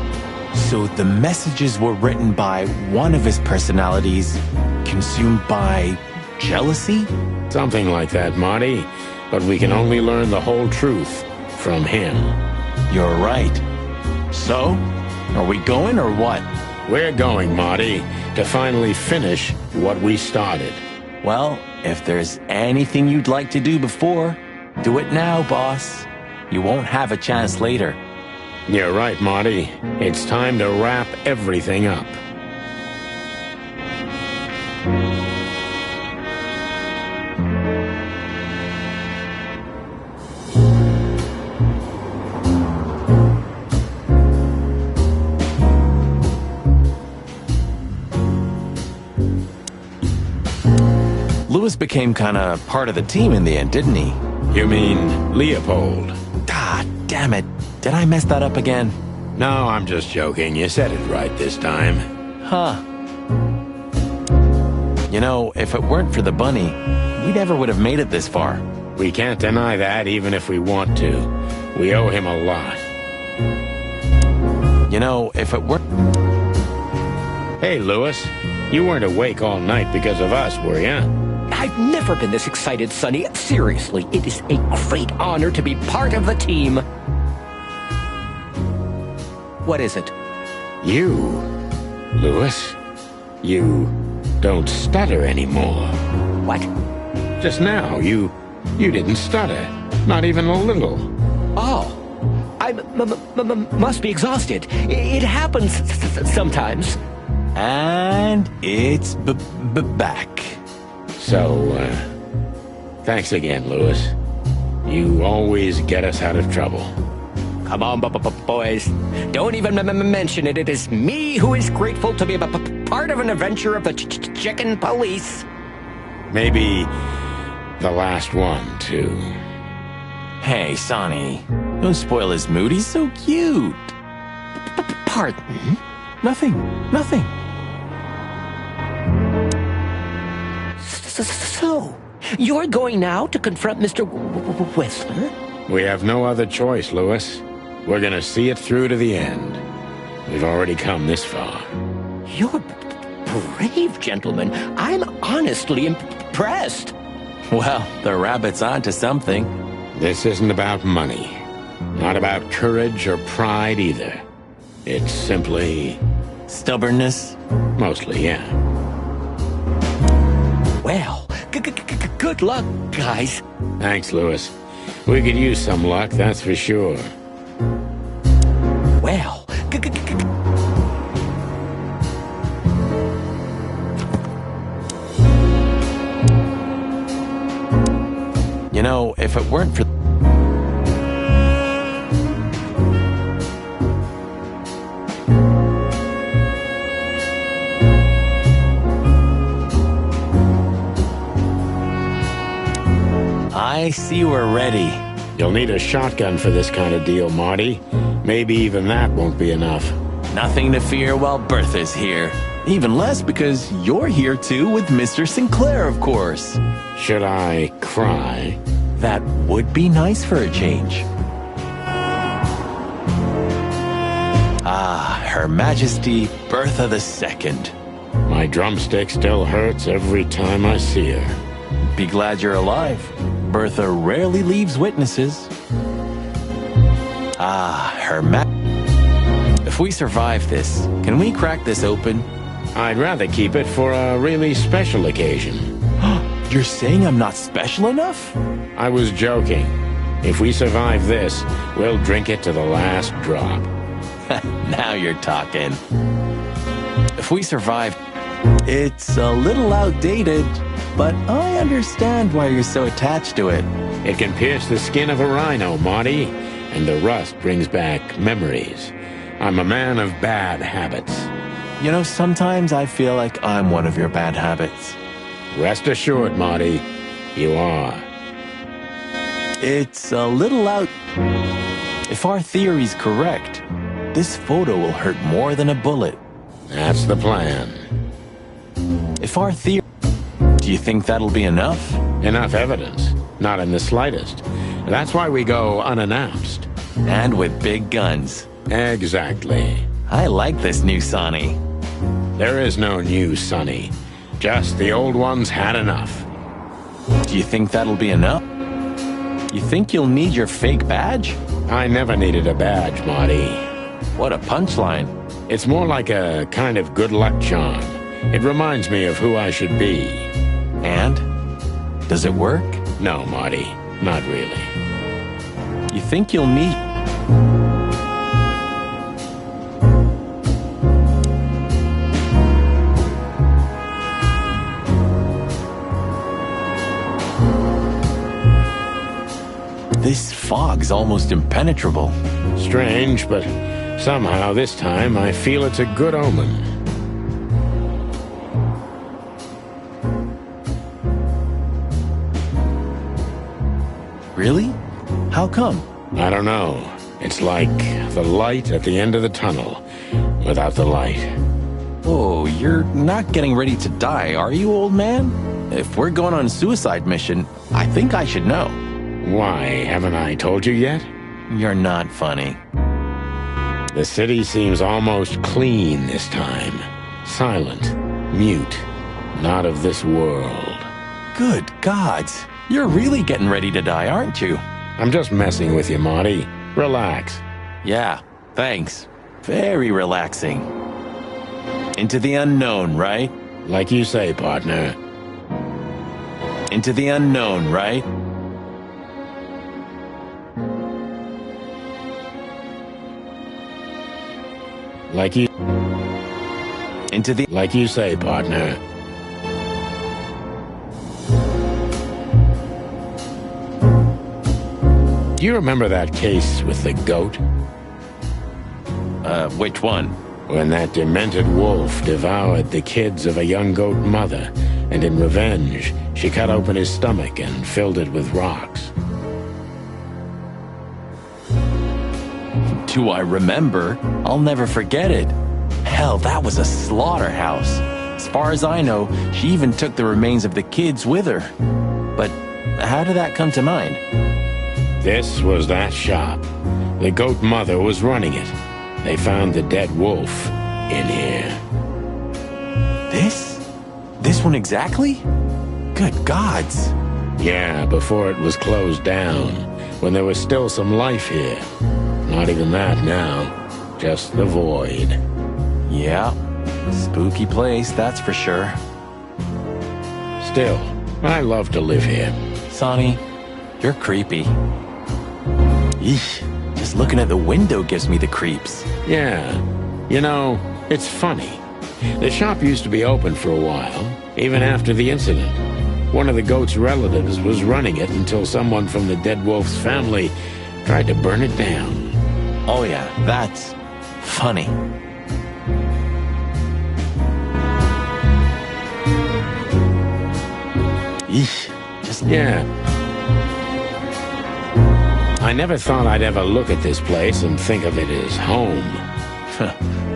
So the messages were written by one of his personalities, consumed by jealousy? Something like that, Marty. But we can only learn the whole truth from him. You're right. So, are we going or what? We're going, Marty, to finally finish what we started. Well, if there's anything you'd like to do before, do it now, boss. You won't have a chance later. You're right, Marty. It's time to wrap everything up. Lewis became kinda part of the team in the end, didn't he? You mean Leopold? Ah, damn it. Did I mess that up again? No, I'm just joking. You said it right this time. Huh. You know, if it weren't for the bunny, we never would have made it this far. We can't deny that even if we want to. We owe him a lot. You know, if it weren't... Hey, Lewis. You weren't awake all night because of us, were you? I've never been this excited, Sonny. Seriously, it is a great honor to be part of the team. What is it? You, Lewis, you don't stutter anymore. What? Just now, you didn't stutter. Not even a little. Oh, I must be exhausted. It happens sometimes. And it's back. So, thanks again, Lewis. You always get us out of trouble. Come on, boys. Don't even mention it. It is me who is grateful to be part of an adventure of the chicken police. Maybe the last one, too. Hey, Sonny. Don't spoil his mood. He's so cute. Pardon? Nothing. So, you're going now to confront Mr. Wessler? We have no other choice, Lewis. We're gonna see it through to the end. We've already come this far. You're brave, gentlemen. I'm honestly impressed. Well, the rabbit's onto something. This isn't about money. Not about courage or pride either. It's simply... stubbornness? Mostly, yeah. Well, good luck, guys. Thanks, Lewis. We could use some luck, that's for sure. Well, You know, if it weren't for... I see we're ready. You'll need a shotgun for this kind of deal, Marty. Maybe even that won't be enough. Nothing to fear while Bertha's here. Even less because you're here too with Mr. Sinclair, of course. Should I cry? That would be nice for a change. Ah, Her Majesty Bertha II. My drumstick still hurts every time I see her. Be glad you're alive. Bertha rarely leaves witnesses. Ah, Her Majesty. If we survive this, can we crack this open? I'd rather keep it for a really special occasion. You're saying I'm not special enough? I was joking. If we survive this, we'll drink it to the last drop. Now you're talking. If we survive, it's a little outdated, but I understand why you're so attached to it. It can pierce the skin of a rhino, Marty, and the rust brings back memories. I'm a man of bad habits. You know, sometimes I feel like I'm one of your bad habits. Rest assured, Marty, you are. It's a little out... If our theory's correct, this photo will hurt more than a bullet. That's the plan. If our theory... Do you think that'll be enough? Enough evidence. Not in the slightest. That's why we go unannounced. And with big guns. Exactly. I like this new Sonny. There is no new Sonny. Just the old ones had enough. Do you think that'll be enough? You think you'll need your fake badge? I never needed a badge, Marty. What a punchline. It's more like a kind of good luck charm. It reminds me of who I should be. And? Does it work? No, Marty. Not really. You think you'll need... This fog's almost impenetrable. Strange, but somehow this time I feel it's a good omen. Really? How come? I don't know. It's like the light at the end of the tunnel, without the light. Oh, you're not getting ready to die, are you, old man? If we're going on a suicide mission, I think I should know. Why, haven't I told you yet? You're not funny. The city seems almost clean this time. Silent, mute, not of this world. Good gods. You're really getting ready to die, aren't you? I'm just messing with you, Marty. Relax. Yeah, thanks. Very relaxing. Into the unknown, right? Like you say, partner. Into the unknown, right? Like you... Into the... Like you say, partner. Do you remember that case with the goat? Which one? When that demented wolf devoured the kids of a young goat mother, and in revenge, she cut open his stomach and filled it with rocks. Do I remember? I'll never forget it. Hell, that was a slaughterhouse. As far as I know, she even took the remains of the kids with her. But how did that come to mind? This was that shop. The goat mother was running it. They found the dead wolf in here. This one exactly? Good gods. Yeah, before it was closed down, when there was still some life here. Not even that now, just the void. Yeah, spooky place, that's for sure. Still, I love to live here. Sonny, you're creepy. Eesh, just looking at the window gives me the creeps. Yeah, you know, it's funny. The shop used to be open for a while, even after the incident. One of the goat's relatives was running it until someone from the dead wolf's family tried to burn it down. Oh yeah, that's funny. Eesh, just... Yeah. I never thought I'd ever look at this place and think of it as home.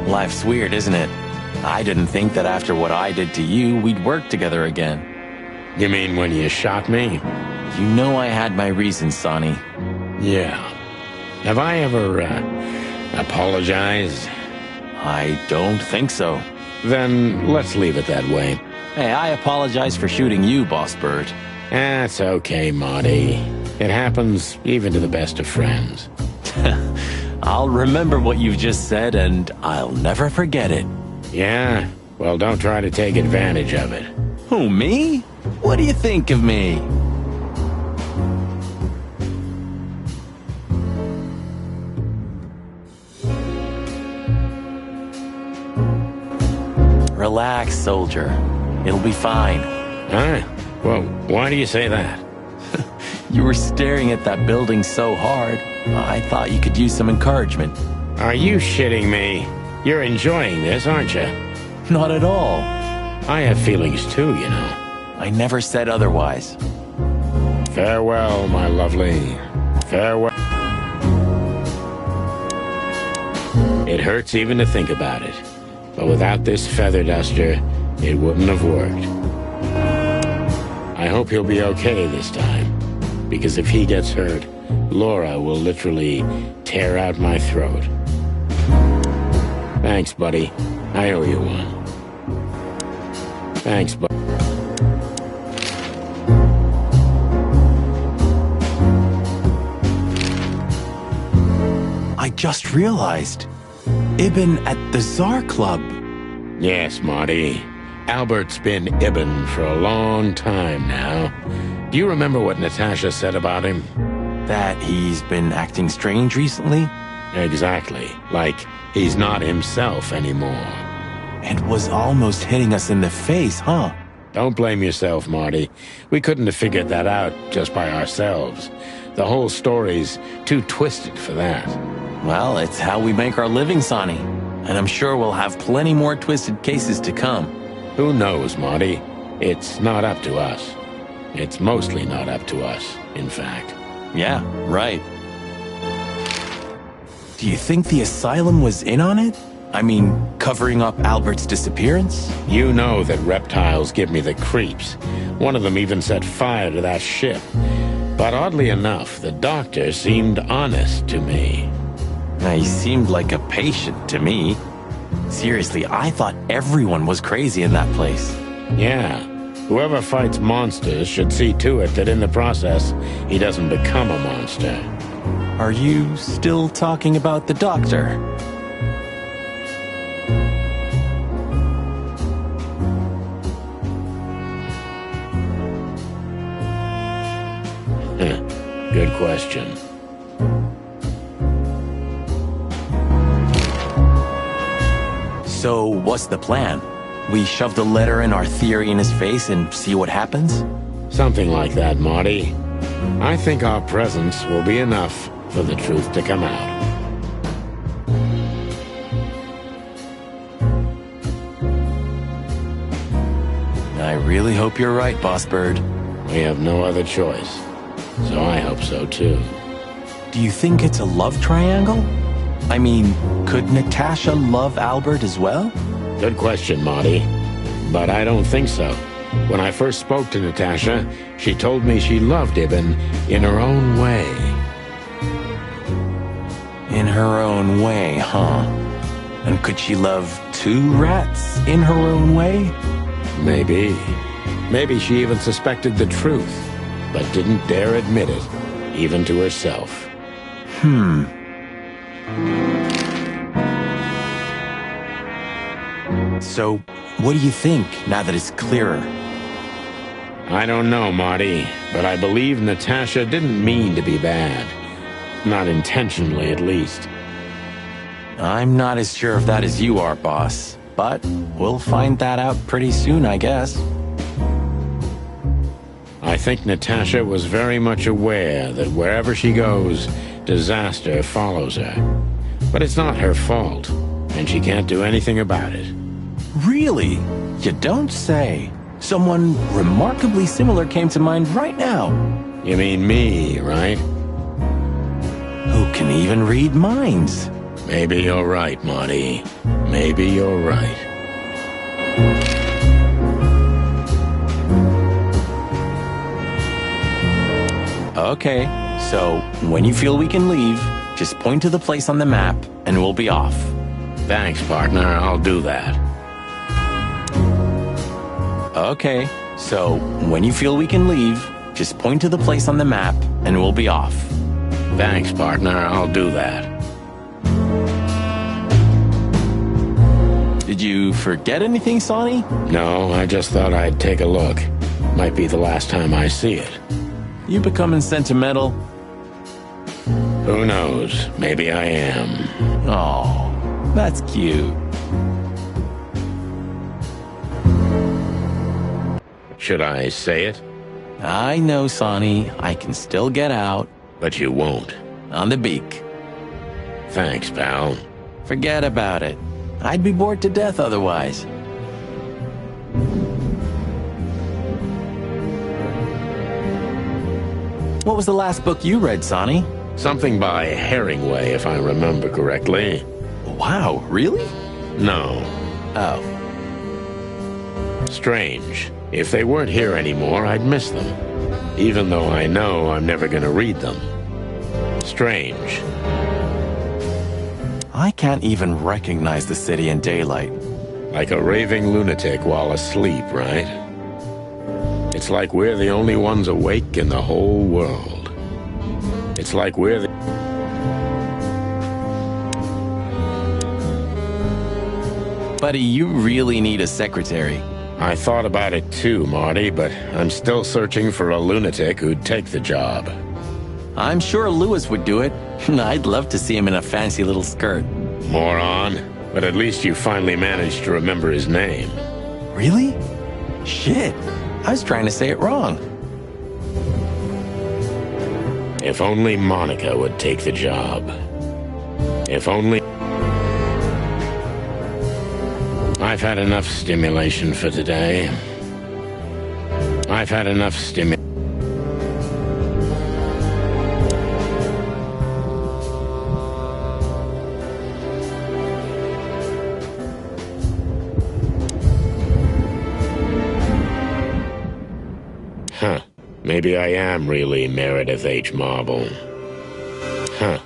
Life's weird, isn't it? I didn't think that after what I did to you, we'd work together again. You mean when you shot me? You know I had my reasons, Sonny. Yeah. Have I ever, apologized? I don't think so. Then let's leave it that way. Hey, I apologize for shooting you, Boss Bird. That's okay, Marty. It happens even to the best of friends. I'll remember what you've just said, and I'll never forget it. Yeah? Well, don't try to take advantage of it. Who, me? What do you think of me? Relax, soldier. It'll be fine. Huh? Well, why do you say that? You were staring at that building so hard, I thought you could use some encouragement. Are you shitting me? You're enjoying this, aren't you? Not at all. I have feelings too, you know. I never said otherwise. Farewell, my lovely. Farewell. It hurts even to think about it. But without this feather duster, it wouldn't have worked. I hope he'll be okay this time. Because if he gets hurt, Laura will literally tear out my throat. Thanks, buddy. I owe you one. Thanks, buddy. I just realized. Ibn at the Tsar Club. Yes, Marty. Albert's been Ibn for a long time now. Do you remember what Natasha said about him? That he's been acting strange recently? Exactly. Like he's not himself anymore. And was almost hitting us in the face, huh? Don't blame yourself, Marty. We couldn't have figured that out just by ourselves. The whole story's too twisted for that. Well, it's how we make our living, Sonny. And I'm sure we'll have plenty more twisted cases to come. Who knows, Marty? It's not up to us. It's mostly not up to us, in fact. Yeah, right. Do you think the asylum was in on it? I mean, covering up Albert's disappearance? You know that reptiles give me the creeps. One of them even set fire to that ship. But oddly enough, the doctor seemed honest to me. He seemed like a patient to me. Seriously, I thought everyone was crazy in that place. Yeah. Whoever fights monsters should see to it that in the process, he doesn't become a monster. Are you still talking about the doctor? Good question. So, what's the plan? We shove the letter in our theory in his face and see what happens? Something like that, Marty. I think our presence will be enough for the truth to come out. I really hope you're right, Boss Bird. We have no other choice. So I hope so, too. Do you think it's a love triangle? I mean, could Natasha love Albert as well? Good question, Marty. But I don't think so. When I first spoke to Natasha, she told me she loved Ibn in her own way. In her own way, huh? And could she love two rats in her own way? Maybe. Maybe she even suspected the truth, but didn't dare admit it, even to herself. So, what do you think, now that it's clearer? I don't know, Marty, but I believe Natasha didn't mean to be bad. Not intentionally, at least. I'm not as sure of that as you are, boss. But we'll find that out pretty soon, I guess. I think Natasha was very much aware that wherever she goes, disaster follows her. But it's not her fault, and she can't do anything about it. Really? You don't say. Someone remarkably similar came to mind right now. You mean me, right? Who can even read minds? Maybe you're right, Marty. Maybe you're right. Okay, so when you feel we can leave, just point to the place on the map and we'll be off. Thanks, partner. I'll do that. Okay, so when you feel we can leave, just point to the place on the map and we'll be off. Thanks, partner. I'll do that. Did you forget anything, Sonny? No, I just thought I'd take a look. Might be the last time I see it. You becoming sentimental? Who knows? Maybe I am. Oh, that's cute. Should I say it? I know, Sonny. I can still get out. But you won't. On the beak. Thanks, pal. Forget about it. I'd be bored to death otherwise. What was the last book you read, Sonny? Something by Herringway, if I remember correctly. Wow, really? No. Oh. Strange. If they weren't here anymore, I'd miss them. Even though I know I'm never gonna read them. Strange. I can't even recognize the city in daylight. Like a raving lunatic while asleep, right? It's like we're the only ones awake in the whole world. It's like we're the... Buddy, you really need a secretary. I thought about it too, Marty, but I'm still searching for a lunatic who'd take the job. I'm sure Lewis would do it. I'd love to see him in a fancy little skirt. Moron. But at least you finally managed to remember his name. Really? Shit. I was trying to say it wrong. If only Monica would take the job. If only... I've had enough stimulation for today. I've had enough stimulation. Huh. Maybe I am really Meredith H. Marble. Huh.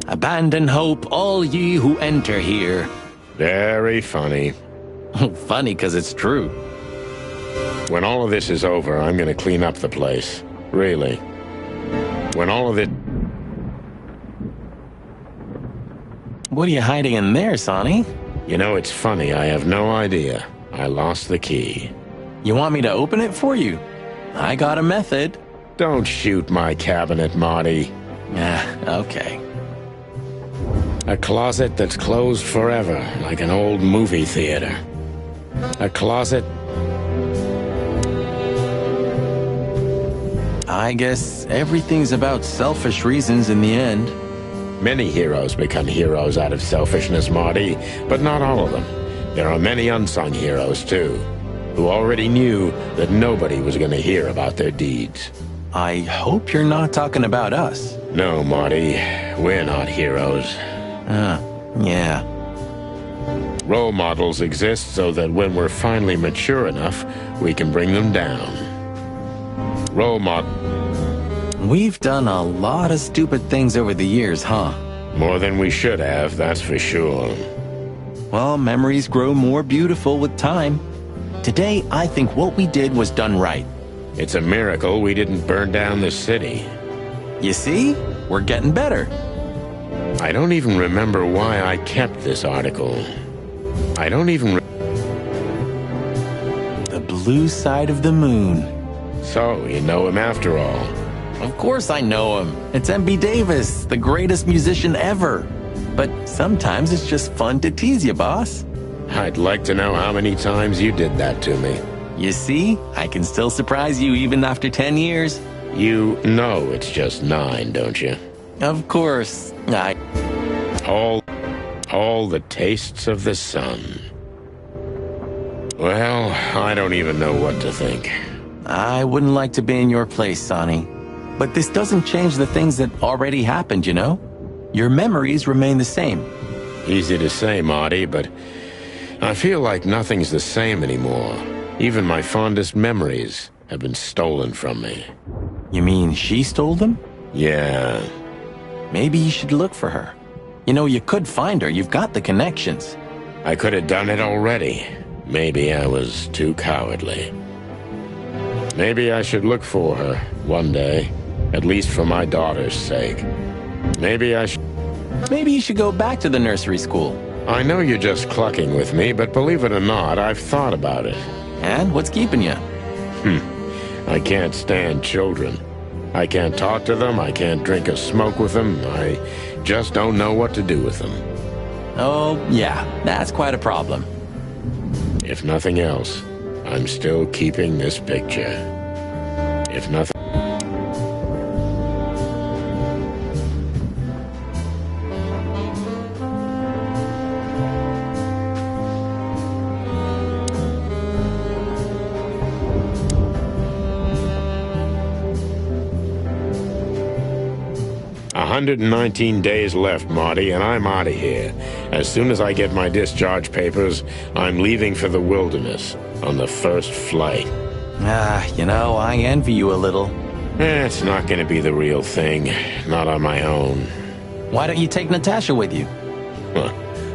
Abandon hope, all ye who enter here. Very funny. Funny because it's true. When all of this is over, I'm gonna clean up the place. Really. When all of it... What are you hiding in there, Sonny? You know, it's funny, I have no idea. I lost the key. You want me to open it for you? I got a method. Don't shoot my cabinet, Marty. Okay. A closet that's closed forever, like an old movie theater. A closet... I guess everything's about selfish reasons in the end. Many heroes become heroes out of selfishness, Marty, but not all of them. There are many unsung heroes, too, who already knew that nobody was going to hear about their deeds. I hope you're not talking about us. No, Marty, we're not heroes. Yeah. Role models exist so that when we're finally mature enough, we can bring them down. Role model... We've done a lot of stupid things over the years, huh? More than we should have, that's for sure. Well, memories grow more beautiful with time. Today, I think what we did was done right. It's a miracle we didn't burn down the city. You see? We're getting better. I don't even remember why I kept this article. I don't even... The blue side of the moon. So, you know him after all. Of course I know him. It's M.B. Davis, the greatest musician ever. But sometimes it's just fun to tease you, boss. I'd like to know how many times you did that to me. You see? I can still surprise you even after 10 years. You know it's just 9, don't you? Of course. All the tastes of the sun. Well, I don't even know what to think. I wouldn't like to be in your place, Sonny. But this doesn't change the things that already happened, you know? Your memories remain the same. Easy to say, Marty, but I feel like nothing's the same anymore. Even my fondest memories have been stolen from me. You mean she stole them? Yeah. Maybe you should look for her. You know, you could find her. You've got the connections. I could have done it already. Maybe I was too cowardly. Maybe I should look for her one day, at least for my daughter's sake. Maybe you should go back to the nursery school. I know you're just clucking with me, but believe it or not, I've thought about it. And what's keeping you? I can't stand children. I can't talk to them, I can't drink or smoke with them, I just don't know what to do with them. Oh, yeah, that's quite a problem. If nothing else, I'm still keeping this picture. If nothing... 119 days left, Marty, and I'm out of here. As soon as I get my discharge papers, I'm leaving for the wilderness on the first flight. You know, I envy you a little. It's not going to be the real thing. Not on my own. Why don't you take Natasha with you? Huh.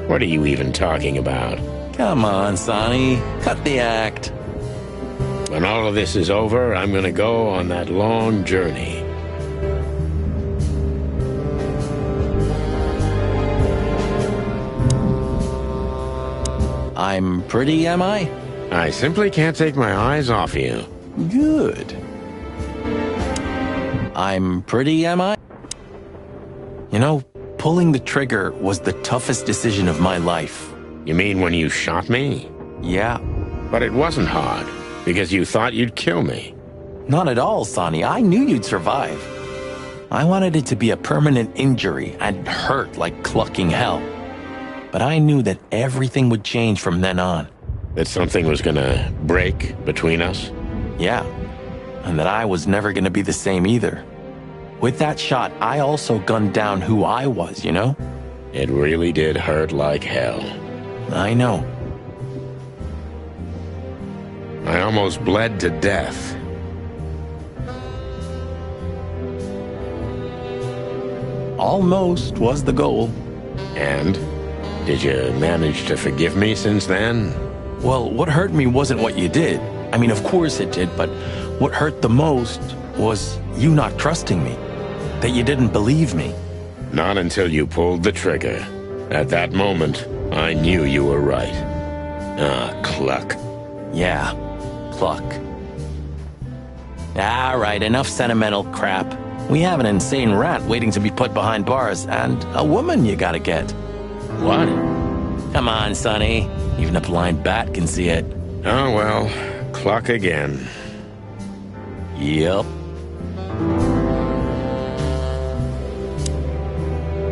What are you even talking about? Come on, Sonny. Cut the act. When all of this is over, I'm going to go on that long journey. I'm pretty, am I? I simply can't take my eyes off you. Good. I'm pretty, am I? You know, pulling the trigger was the toughest decision of my life. You mean when you shot me? Yeah. But it wasn't hard, because you thought you'd kill me. Not at all, Sonny. I knew you'd survive. I wanted it to be a permanent injury and hurt like clucking hell. But I knew that everything would change from then on. That something was gonna break between us? Yeah. And that I was never gonna be the same either. With that shot, I also gunned down who I was, you know? It really did hurt like hell. I know. I almost bled to death. Almost was the goal. And? Did you manage to forgive me since then? Well, what hurt me wasn't what you did. I mean, of course it did, but what hurt the most was you not trusting me. That you didn't believe me. Not until you pulled the trigger. At that moment, I knew you were right. Ah, cluck. Yeah, cluck. All right, enough sentimental crap. We have an insane rat waiting to be put behind bars, and a woman you gotta get. What? Come on, Sonny. Even a blind bat can see it. Oh, well, cluck again. Yep.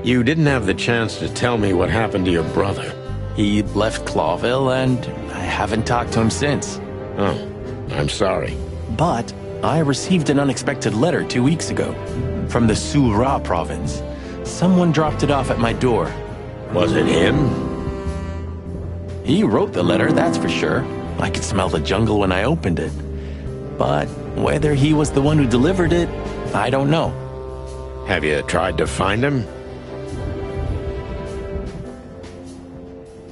You didn't have the chance to tell me what happened to your brother. He left Clawville, and I haven't talked to him since. Oh, I'm sorry. But I received an unexpected letter 2 weeks ago from the Sura province. Someone dropped it off at my door. Was it him? He wrote the letter, that's for sure. I could smell the jungle when I opened it. But whether he was the one who delivered it, I don't know. Have you tried to find him?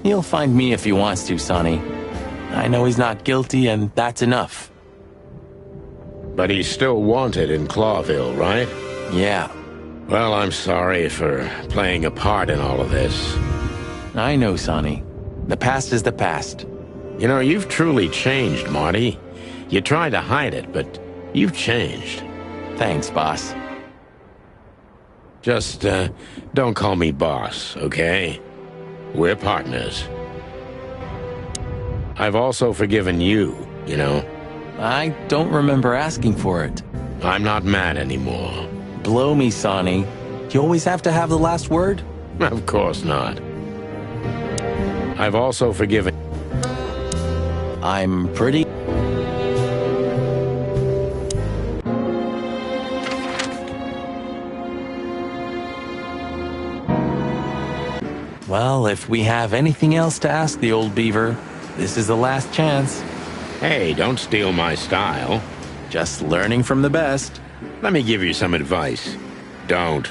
He'll find me if he wants to, Sonny. I know he's not guilty, and that's enough. But he's still wanted in Clawville, right? Yeah. Well, I'm sorry for playing a part in all of this. I know, Sonny. The past is the past. You know, you've truly changed, Marty. You tried to hide it, but you've changed. Thanks, boss. Just, don't call me boss, okay? We're partners. I've also forgiven you, you know? I don't remember asking for it. I'm not mad anymore. Blow me, Sonny. You always have to have the last word? Of course not. I've also forgiven... I'm pretty... Well, if we have anything else to ask the old beaver, this is the last chance. Hey, don't steal my style. Just learning from the best. Let me give you some advice. Don't.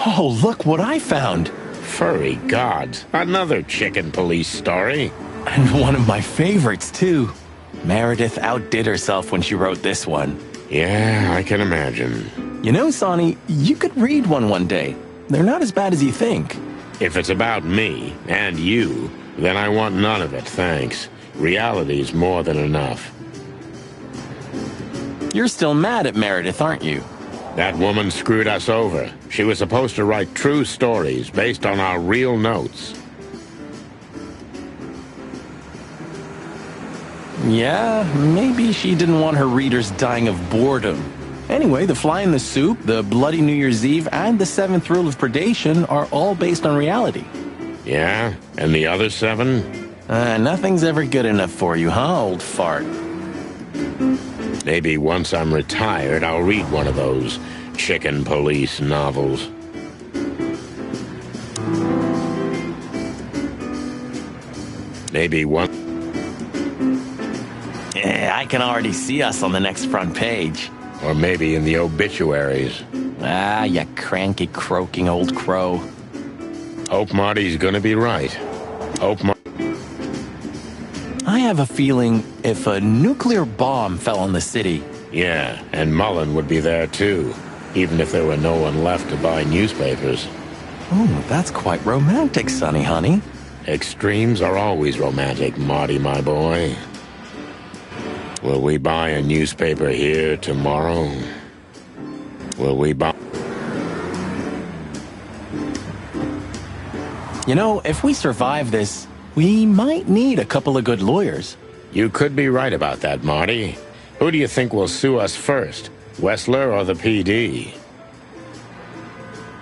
Oh, look what I found. Furry gods. Another chicken police story. And one of my favorites, too. Meredith outdid herself when she wrote this one. Yeah, I can imagine. You know, Sonny, you could read one day. They're not as bad as you think. If it's about me and you, then I want none of it, thanks. Reality's more than enough. You're still mad at Meredith, aren't you? That woman screwed us over. She was supposed to write true stories based on our real notes. Yeah, maybe she didn't want her readers dying of boredom. Anyway, The Fly in the Soup, The Bloody New Year's Eve, and The Seventh Rule of Predation are all based on reality. Yeah? And the other 7? Nothing's ever good enough for you, huh, old fart? Maybe once I'm retired, I'll read one of those chicken police novels. Maybe one... Yeah, I can already see us on the next front page. Or maybe in the obituaries. Ah, you cranky, croaking old crow. Hope Marty's gonna be right. I have a feeling if a nuclear bomb fell on the city... Yeah, and Mullen would be there too, even if there were no one left to buy newspapers. Oh, that's quite romantic, Sonny, honey. Extremes are always romantic, Marty, my boy. Will we buy a newspaper here tomorrow? Will we buy... You know, if we survive this, we might need a couple of good lawyers. You could be right about that, Marty. Who do you think will sue us first, Wessler or the PD?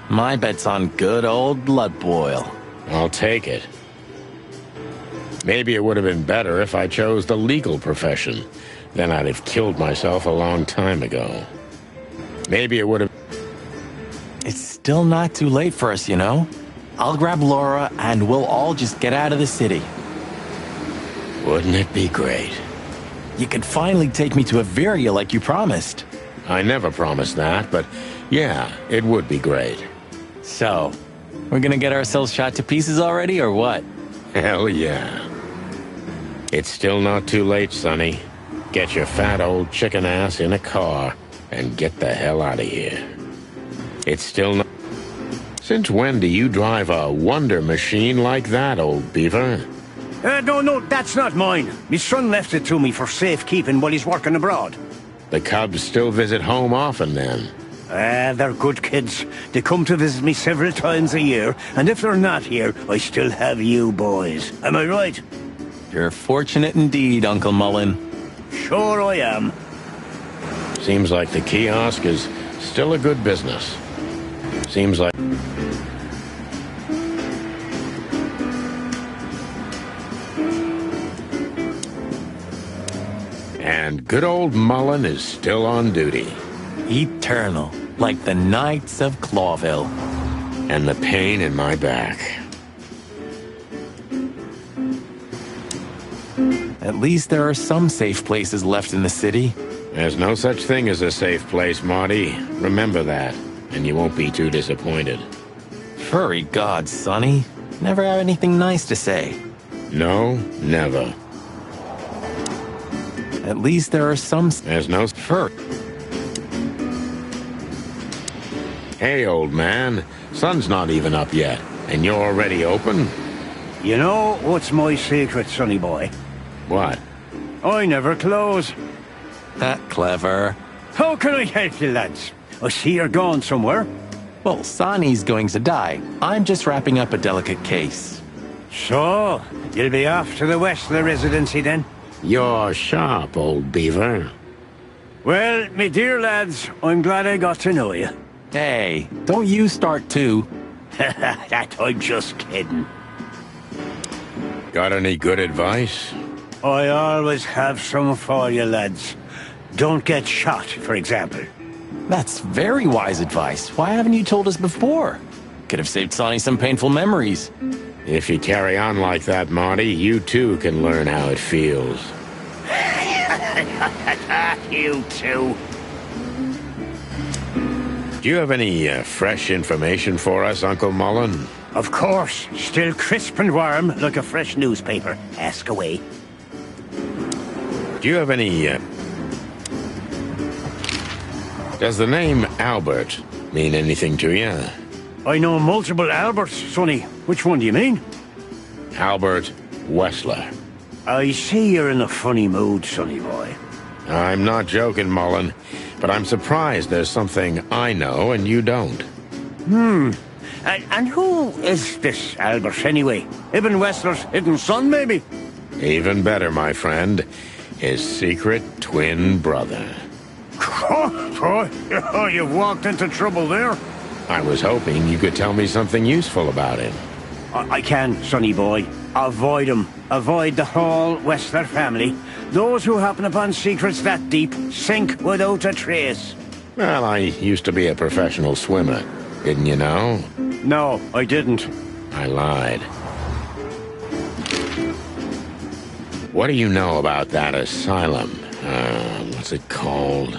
My bet's on good old Blood Boil. I'll take it. Maybe it would have been better if I chose the legal profession. Then I'd have killed myself a long time ago. Maybe it would have... It's still not too late for us, you know? I'll grab Laura and we'll all just get out of the city. Wouldn't it be great? You could finally take me to Averia like you promised. I never promised that, but yeah, it would be great. So, we're gonna get ourselves shot to pieces already, or what? Hell yeah. It's still not too late, Sonny. Get your fat old chicken ass in a car and get the hell out of here. It's still not... Since when do you drive a wonder machine like that, old beaver? No, that's not mine. My son left it to me for safekeeping while he's working abroad. The Cubs still visit home often, then? They're good kids. They come to visit me several times a year, and if they're not here, I still have you boys. Am I right? You're fortunate indeed, Uncle Mullen. Sure I am. Seems like the kiosk is still a good business. Seems like... And good old Mullen is still on duty. Eternal, like the Knights of Clawville. And the pain in my back. At least there are some safe places left in the city. There's no such thing as a safe place, Marty. Remember that, and you won't be too disappointed. Furry gods, Sonny. Never have anything nice to say. No, never. At least there are some... There's no... Fur... Hey, old man. Sun's not even up yet, and you're already open? You know what's my secret, sonny boy? What? I never close. That clever. How can I help you, lads? I see you're going somewhere. Well, Sonny's going to die. I'm just wrapping up a delicate case. So, you'll be off to the Wessler residency then? You're sharp, old beaver. Well, me dear lads, I'm glad I got to know you. Hey, don't you start too. That I'm just kidding. Got any good advice? I always have some for you, lads. Don't get shot, for example. That's very wise advice. Why haven't you told us before? Could have saved Sonny some painful memories. If you carry on like that, Marty, you too can learn how it feels. You too. Do you have any fresh information for us, Uncle Mullen? Of course. Still crisp and warm, like a fresh newspaper. Ask away. Do you have any... Does the name Albert mean anything to you? I know multiple Alberts, Sonny. Which one do you mean? Albert Wessler. I see you're in a funny mood, Sonny boy. I'm not joking, Mullen, but I'm surprised there's something I know and you don't. And who is this Albert, anyway? Ibn Wessler's hidden son, maybe? Even better, my friend. His secret twin brother. Oh, you've walked into trouble there. I was hoping you could tell me something useful about him. I can, Sonny boy. Avoid him. Avoid the whole Wessler family. Those who happen upon secrets that deep sink without a trace. Well, I used to be a professional swimmer. Didn't you know? No, I didn't. I lied. What do you know about that asylum? What's it called?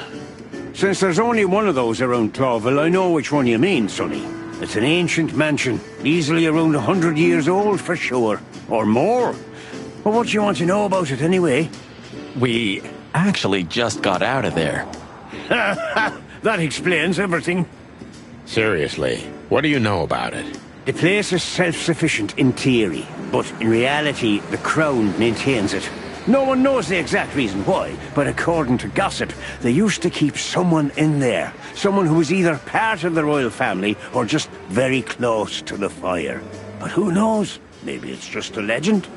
Since there's only one of those around Clawville, I know which one you mean, Sonny. It's an ancient mansion, easily around 100 years old for sure. Or more. But what do you want to know about it anyway? We actually just got out of there. That explains everything. Seriously, what do you know about it? The place is self-sufficient in theory, but in reality, the Crown maintains it. No one knows the exact reason why, but according to gossip, they used to keep someone in there. Someone who was either part of the royal family or just very close to the fire. But who knows? Maybe it's just a legend.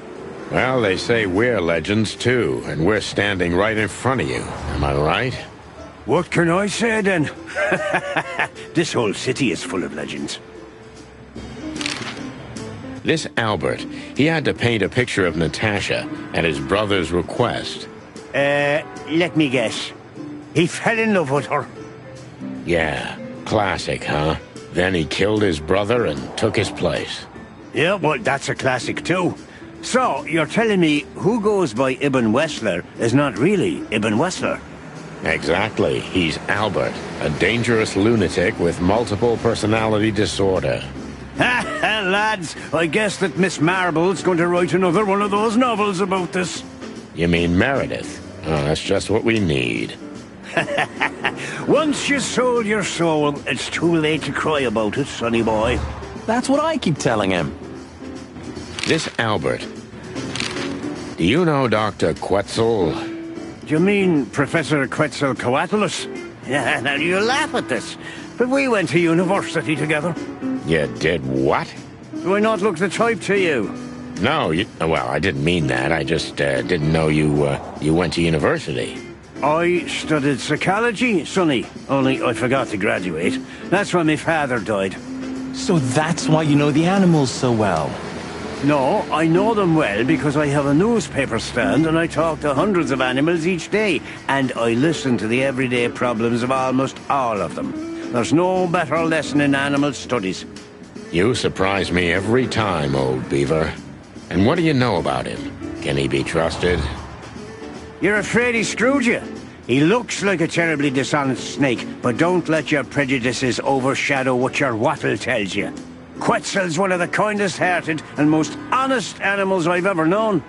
Well, they say we're legends too, and we're standing right in front of you. Am I right? What can I say then? This whole city is full of legends. This Albert, he had to paint a picture of Natasha at his brother's request. Let me guess. He fell in love with her. Yeah, classic, huh? Then he killed his brother and took his place. Yeah, well, that's a classic too. So, you're telling me who goes by Ibn Wessler is not really Ibn Wessler? Exactly. He's Albert, a dangerous lunatic with multiple personality disorder. Ha, lads, I guess that Miss Marble's going to write another one of those novels about this. You mean Meredith? Oh, that's just what we need. Once you sold your soul, it's too late to cry about it, sonny boy. That's what I keep telling him. This Albert. Do you know Dr. Quetzal? Do you mean Professor Quetzalcoatlus? Yeah, now you laugh at this, but we went to university together. You did what? Do I not look the type to you? No, well, I didn't mean that. I just didn't know you went to university. I studied psychology, sonny, only I forgot to graduate. That's when my father died. So that's why you know the animals so well. No, I know them well because I have a newspaper stand and I talk to hundreds of animals each day, and I listen to the everyday problems of almost all of them. There's no better lesson in animal studies. You surprise me every time, old beaver. And what do you know about him? Can he be trusted? You're afraid he screwed you? He looks like a terribly dishonest snake, but don't let your prejudices overshadow what your wattle tells you. Quetzal's one of the kindest-hearted and most honest animals I've ever known.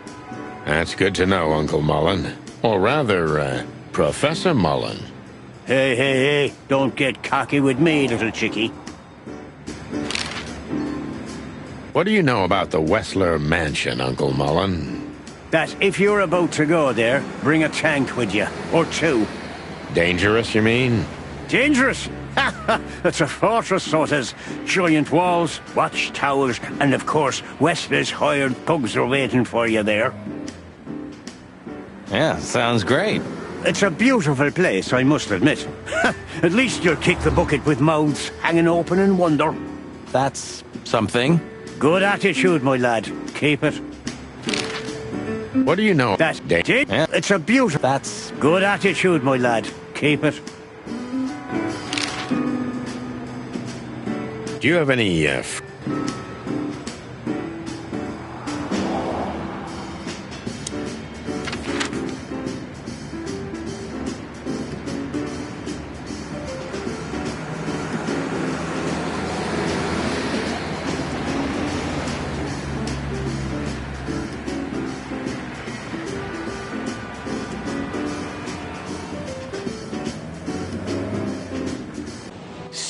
That's good to know, Uncle Mullen. Or rather, Professor Mullen. Hey, don't get cocky with me, little chickie. What do you know about the Wessler Mansion, Uncle Mullen? That if you're about to go there, bring a tank with you, or two. Dangerous, you mean? Dangerous? It's a fortress, so it is. Giant walls, watchtowers, and of course, Wessler's hired thugs are waiting for you there. Yeah, sounds great. It's a beautiful place, I must admit. At least you'll kick the bucket with mouths hanging open in wonder. That's something. Good attitude, my lad. Keep it. What do you know? That's it. Yeah. It's a beautiful... That's... Good attitude, my lad. Keep it. Do you have any,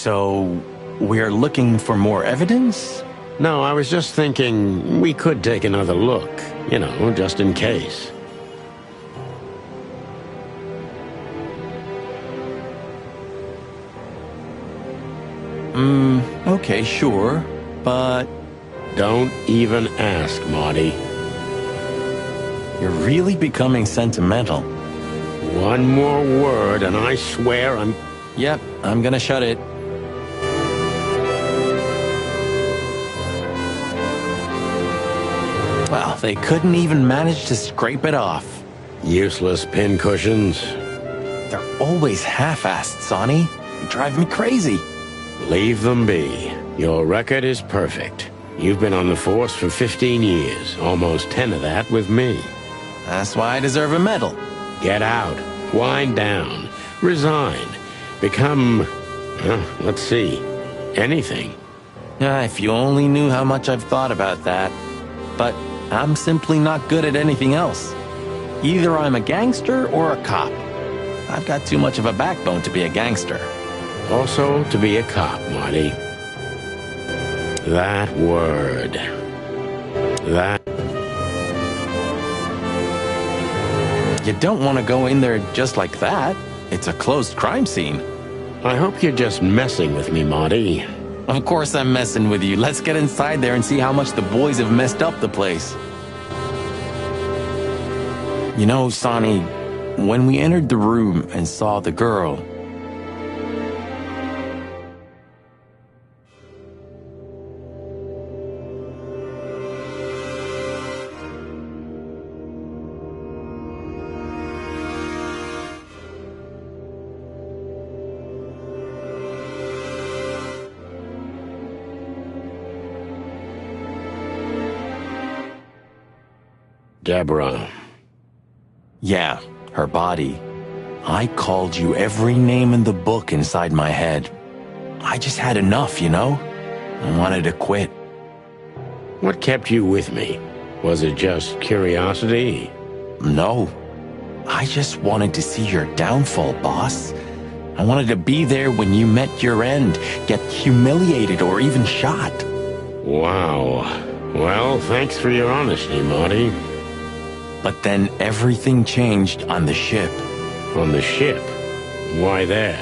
So, we're looking for more evidence? No, I was just thinking we could take another look. You know, just in case. Okay, sure, but... Don't even ask, Marty. You're really becoming sentimental. One more word and I swear I'm... Yep, I'm gonna shut it. Well, they couldn't even manage to scrape it off. Useless pincushions. They're always half-assed, Sonny. You drive me crazy. Leave them be. Your record is perfect. You've been on the force for 15 years, almost 10 of that with me. That's why I deserve a medal. Get out. Wind down. Resign. Become... let's see. Anything. If you only knew how much I've thought about that. But I'm simply not good at anything else. Either I'm a gangster or a cop. I've got too much of a backbone to be a gangster. Also to be a cop, Marty. That word. That... You don't want to go in there just like that. It's a closed crime scene. I hope you're just messing with me, Marty. Of course I'm messing with you. Let's get inside there and see how much the boys have messed up the place. You know, Sonny, when we entered the room and saw the girl... Deborah. Yeah, her body. I called you every name in the book inside my head. I just had enough, you know? I wanted to quit. What kept you with me? Was it just curiosity? No. I just wanted to see your downfall, boss. I wanted to be there when you met your end, get humiliated or even shot. Wow. Well, thanks for your honesty, Marty. But then everything changed on the ship. On the ship? Why there?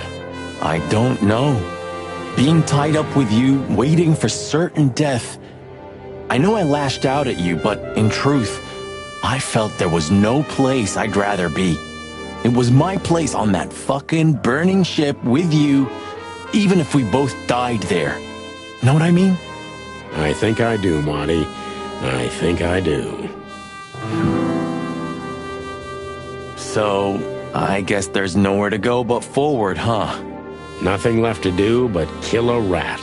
I don't know. Being tied up with you, waiting for certain death. I know I lashed out at you, but in truth, I felt there was no place I'd rather be. It was my place on that fucking burning ship with you, even if we both died there. Know what I mean? I think I do, Marty. I think I do. So, I guess there's nowhere to go but forward, huh? Nothing left to do but kill a rat.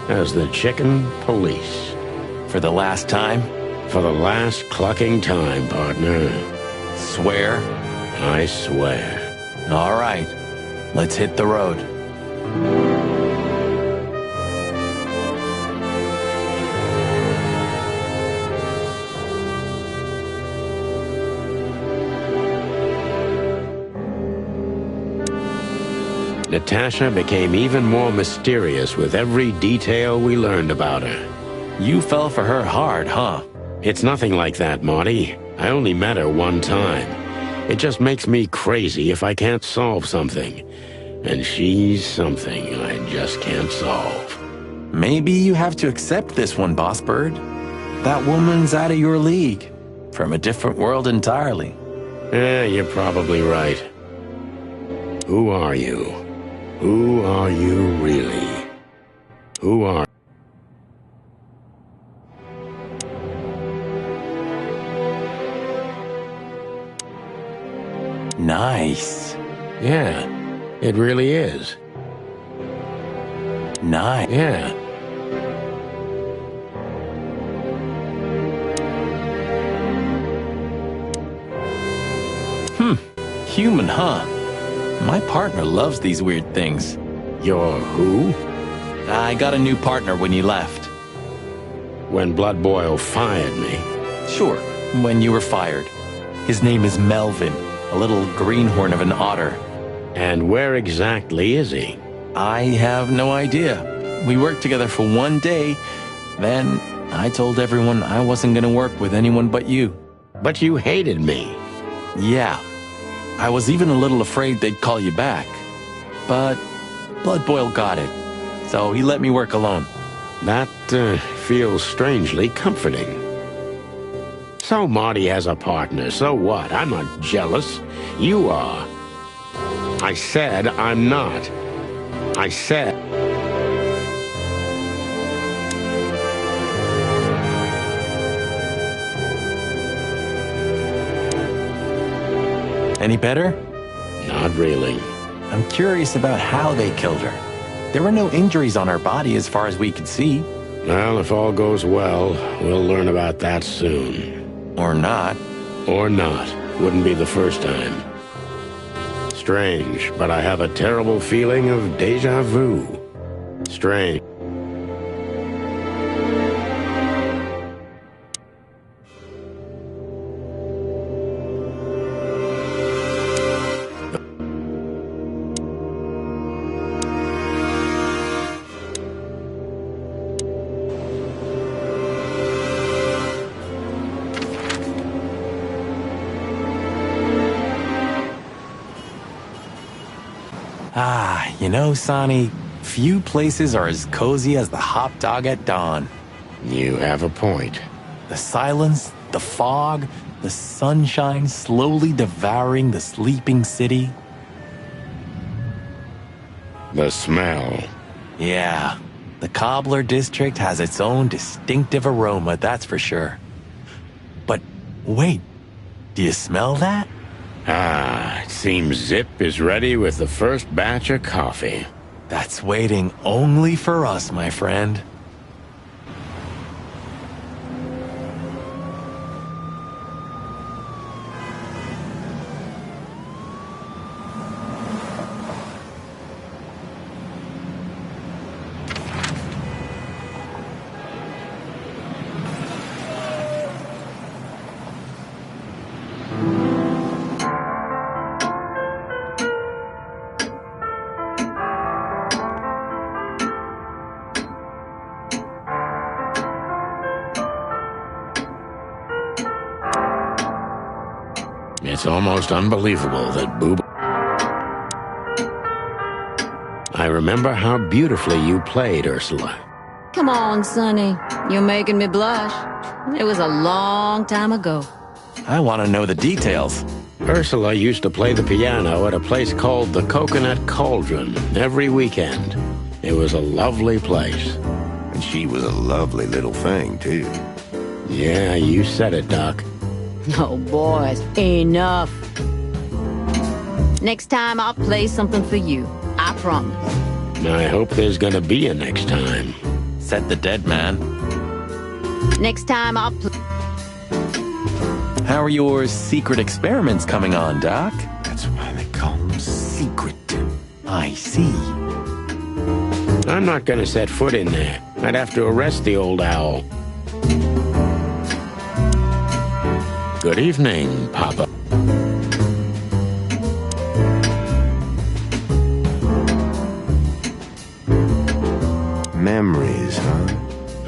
As the chicken police. For the last time? For the last clucking time, partner. Swear? I swear. All right. Let's hit the road. Natasha became even more mysterious with every detail we learned about her. You fell for her hard, huh? It's nothing like that, Marty. I only met her one time. It just makes me crazy if I can't solve something. And she's something I just can't solve. Maybe you have to accept this one, Boss Bird. That woman's out of your league. From a different world entirely. You're probably right. Who are you? Who are you really? Who are... Nice. Yeah, it really is. Nice. Yeah. Human, huh? My partner loves these weird things. You're who? I got a new partner when you left. When Blood Boil fired me. Sure, when you were fired. His name is Melvin, a little greenhorn of an otter. And where exactly is he? I have no idea. We worked together for one day. Then I told everyone I wasn't gonna work with anyone but you. But you hated me. Yeah. I was even a little afraid they'd call you back. But Blood Boil got it. So he let me work alone. That feels strangely comforting. So Marty has a partner, so what? I'm not jealous. You are. I said I'm not. I said... Any better? Not really. I'm curious about how they killed her. There were no injuries on her body as far as we could see. Well, if all goes well, we'll learn about that soon. Or not. Or not. Wouldn't be the first time. Strange, but I have a terrible feeling of deja vu. Strange. You know, Sonny, few places are as cozy as the hot dog at dawn. You have a point. The silence, the fog, the sunshine slowly devouring the sleeping city. The smell. Yeah, the Cobbler District has its own distinctive aroma, that's for sure. But wait, do you smell that? It seems Zip is ready with the first batch of coffee. That's waiting only for us, my friend. It's almost unbelievable that Boob... I remember how beautifully you played, Ursula. Come on, Sonny. You're making me blush. It was a long time ago. I want to know the details. Ursula used to play the piano at a place called the Coconut Cauldron every weekend. It was a lovely place. And she was a lovely little thing, too. Yeah, you said it, Doc. Oh, boys, enough. Next time I'll play something for you. I promise. I hope there's gonna be a next time. Said the dead man. Next time I'll play... How are your secret experiments coming on, Doc? That's why they call them secret. I see. I'm not gonna set foot in there. I'd have to arrest the old owl. Good evening, Papa. Memories, huh?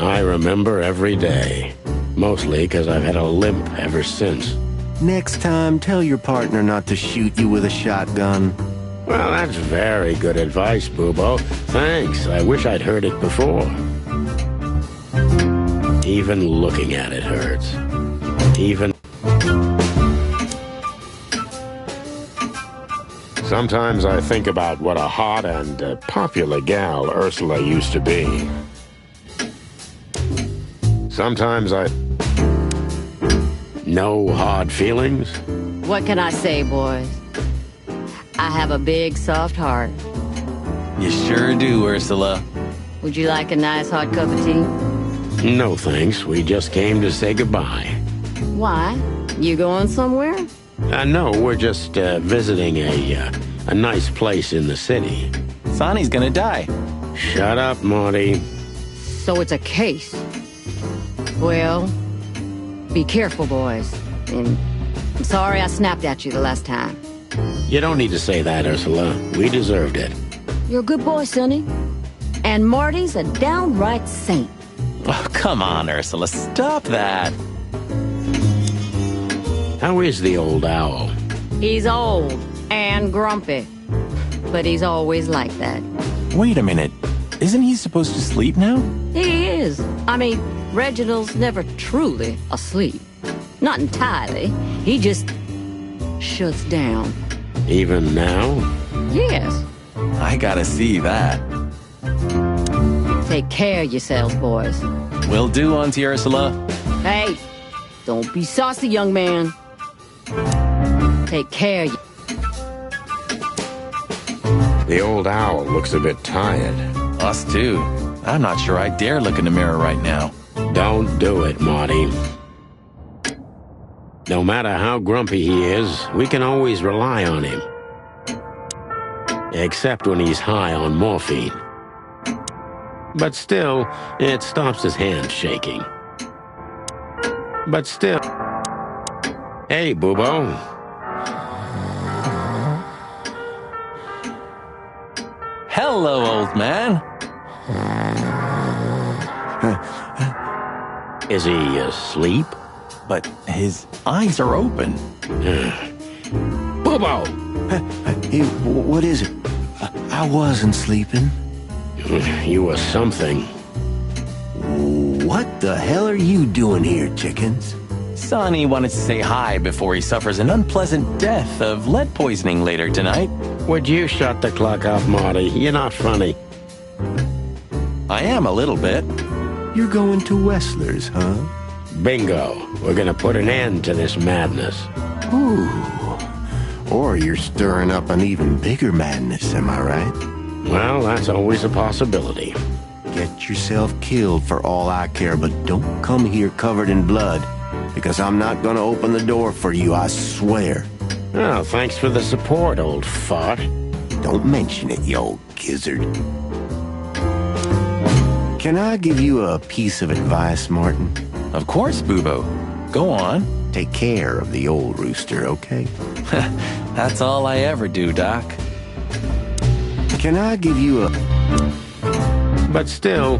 I remember every day. Mostly because I've had a limp ever since. Next time, tell your partner not to shoot you with a shotgun. Well, that's very good advice, Boobo. Thanks. I wish I'd heard it before. Even looking at it hurts. Even... Sometimes I think about what a hot and popular gal Ursula used to be. Sometimes I... No hard feelings? What can I say, boys? I have a big, soft heart. You sure do, Ursula. Would you like a nice hot cup of tea? No, thanks. We just came to say goodbye. Why? You going somewhere? No, we're just visiting a nice place in the city. Sonny's gonna die. Shut up, Marty. So it's a case. Well, be careful, boys. And I'm sorry I snapped at you the last time. You don't need to say that, Ursula. We deserved it. You're a good boy, Sonny. And Marty's a downright saint. Oh, come on, Ursula, stop that. How is the old owl? He's old and grumpy. But he's always like that. Wait a minute. Isn't he supposed to sleep now? He is. I mean, Reginald's never truly asleep. Not entirely. He just shuts down. Even now? Yes. I gotta see that. Take care of yourselves, boys. Will do, Auntie Ursula. Hey, don't be saucy, young man. Take care of you. The old owl looks a bit tired. Us too. I'm not sure I dare look in the mirror right now. Don't do it, Marty. No matter how grumpy he is, we can always rely on him. Except when he's high on morphine. But still, it stops his hand shaking. But still... Hey, Boobo. Hello, old man. Is he asleep? But his eyes are open. Boobo! Hey, what is it? I wasn't sleeping. You were something. What the hell are you doing here, chickens? Sonny wanted to say hi before he suffers an unpleasant death of lead poisoning later tonight. Would you shut the clock off, Marty? You're not funny. I am a little bit. You're going to Wessler's, huh? Bingo. We're gonna put an end to this madness. Ooh. Or you're stirring up an even bigger madness, am I right? Well, that's always a possibility. Get yourself killed for all I care, but don't come here covered in blood, because I'm not gonna open the door for you, I swear. Oh, thanks for the support, old fart. Don't mention it, you old gizzard. Can I give you a piece of advice, Martin? Of course, Boobo. Go on. Take care of the old rooster, okay? That's all I ever do, Doc. Can I give you a... But still...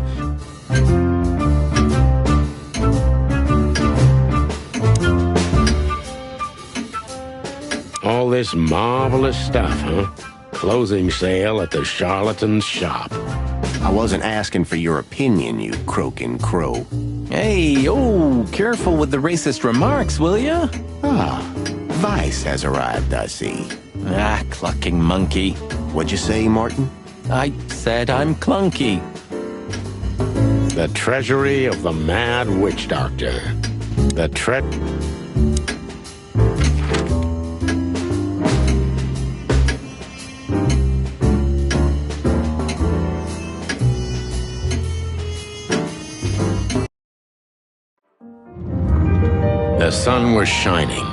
All this marvelous stuff, huh? Closing sale at the charlatan's shop. I wasn't asking for your opinion, you croaking crow. Hey, oh, careful with the racist remarks, will ya? Ah, Vice has arrived, I see. Ah, clucking monkey. What'd you say, Martin? I said I'm clunky. The treasury of the mad witch doctor. The The sun was shining,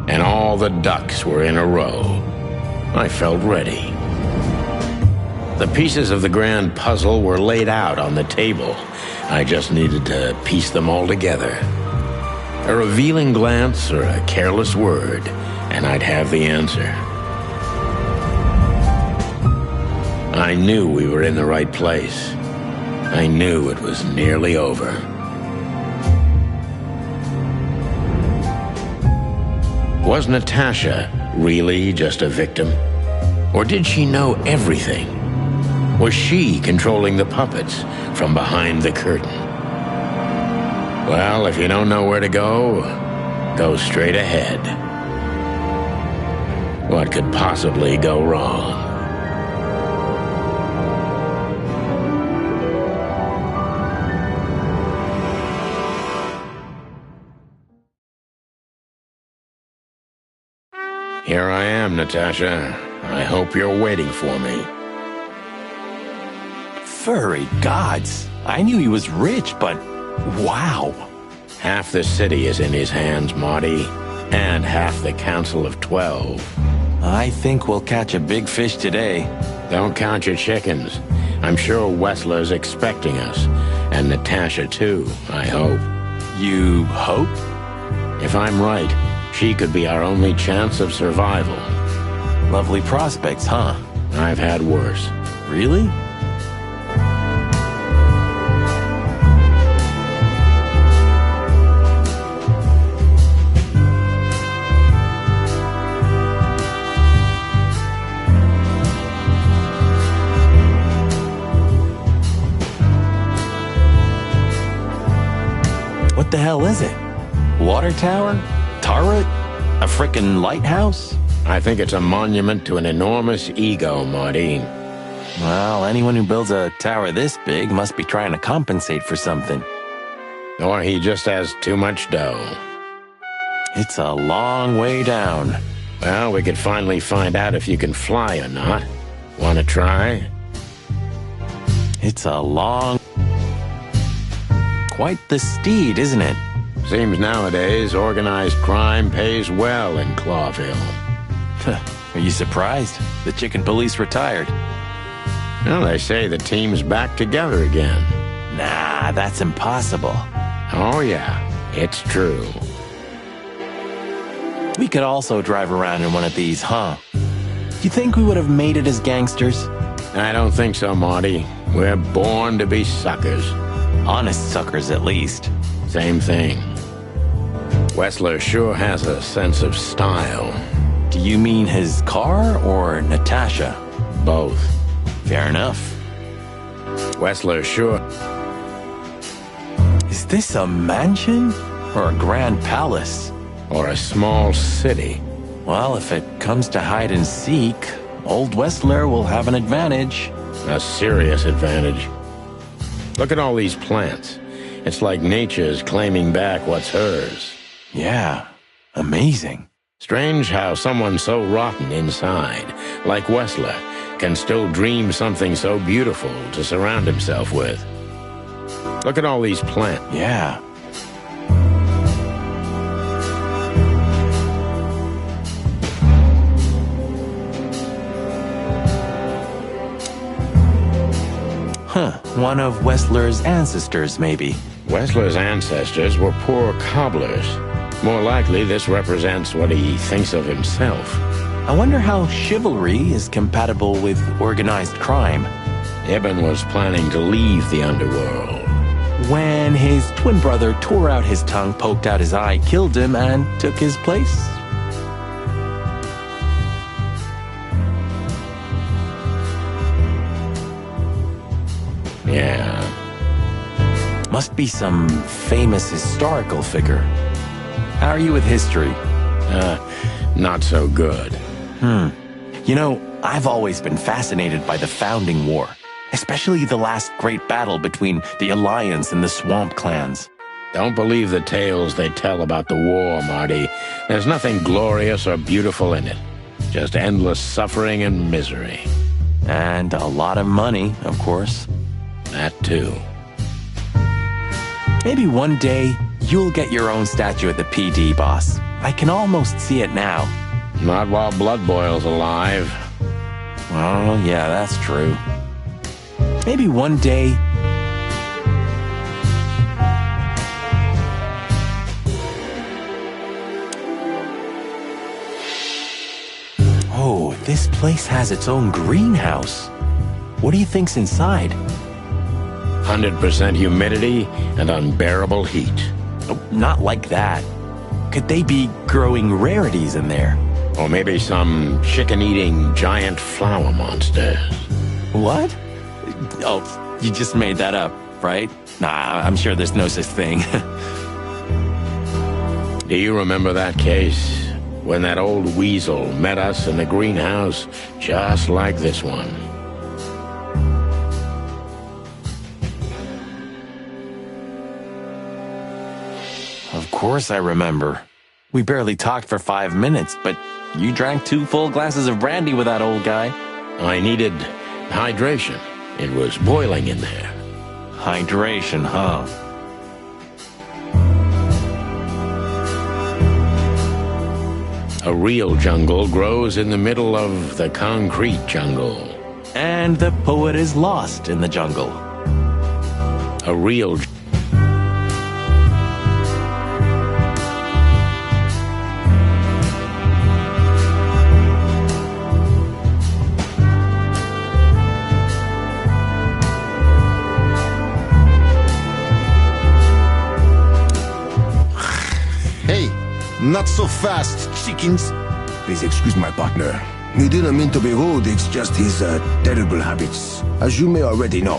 and all the ducks were in a row. I felt ready. The pieces of the grand puzzle were laid out on the table. I just needed to piece them all together. A revealing glance or a careless word, and I'd have the answer. I knew we were in the right place. I knew it was nearly over. Was Natasha really just a victim? Or did she know everything? Was she controlling the puppets from behind the curtain? Well, if you don't know where to go, go straight ahead. What could possibly go wrong? Here I am, Natasha. I hope you're waiting for me. Furry gods. I knew he was rich, but wow. Half the city is in his hands, Marty, and half the Council of 12. I think we'll catch a big fish today. Don't count your chickens. I'm sure Wessler's expecting us, and Natasha too, I hope. You hope? If I'm right, she could be our only chance of survival. Lovely prospects, huh? I've had worse. Really? What the hell is it? Water tower? Turret? A frickin' lighthouse? I think it's a monument to an enormous ego, Marty. Well, anyone who builds a tower this big must be trying to compensate for something. Or he just has too much dough. It's a long way down. Well, we could finally find out if you can fly or not. Want to try? It's a long... Quite the steed, isn't it? Seems nowadays organized crime pays well in Clawville. Are you surprised? The chicken police retired. Well, they say the team's back together again. Nah, that's impossible. Oh, yeah, it's true. We could also drive around in one of these, huh? You think we would have made it as gangsters? I don't think so, Marty. We're born to be suckers. Honest suckers, at least. Same thing. Wessler sure has a sense of style. Do you mean his car or Natasha? Both. Fair enough. Wessler sure... Is this a mansion or a grand palace? Or a small city. Well, if it comes to hide and seek, old Wessler will have an advantage. A serious advantage. Look at all these plants. It's like nature's claiming back what's hers. Yeah, amazing. Strange how someone so rotten inside, like Wessler, can still dream something so beautiful to surround himself with. Look at all these plants. Yeah. Huh, one of Wessler's ancestors, maybe. Wessler's ancestors were poor cobblers. More likely, this represents what he thinks of himself. I wonder how chivalry is compatible with organized crime. Ibn was planning to leave the underworld. When his twin brother tore out his tongue, poked out his eye, killed him, and took his place. Yeah. Must be some famous historical figure. How are you with history? Not so good. You know, I've always been fascinated by the Founding War, especially the last great battle between the Alliance and the Swamp Clans. Don't believe the tales they tell about the war, Marty. There's nothing glorious or beautiful in it. Just endless suffering and misery. And a lot of money, of course. That too. Maybe one day, you'll get your own statue at the PD, boss. I can almost see it now. Not while Blood Boil's alive. Oh, yeah, that's true. Maybe one day... Oh, this place has its own greenhouse. What do you think's inside? 100% humidity and unbearable heat. Oh, not like that. Could they be growing rarities in there? Or maybe some chicken-eating giant flower monsters. What? Oh, you just made that up, right? Nah, I'm sure there's no such thing. Do you remember that case? When that old weasel met us in the greenhouse, just like this one. Of course I remember. We barely talked for 5 minutes, but you drank 2 full glasses of brandy with that old guy. I needed hydration. It was boiling in there. Hydration, huh? A real jungle grows in the middle of the concrete jungle. And the poet is lost in the jungle. A real... Not so fast, chickens. Please excuse my partner. He didn't mean to be rude, it's just his terrible habits, as you may already know.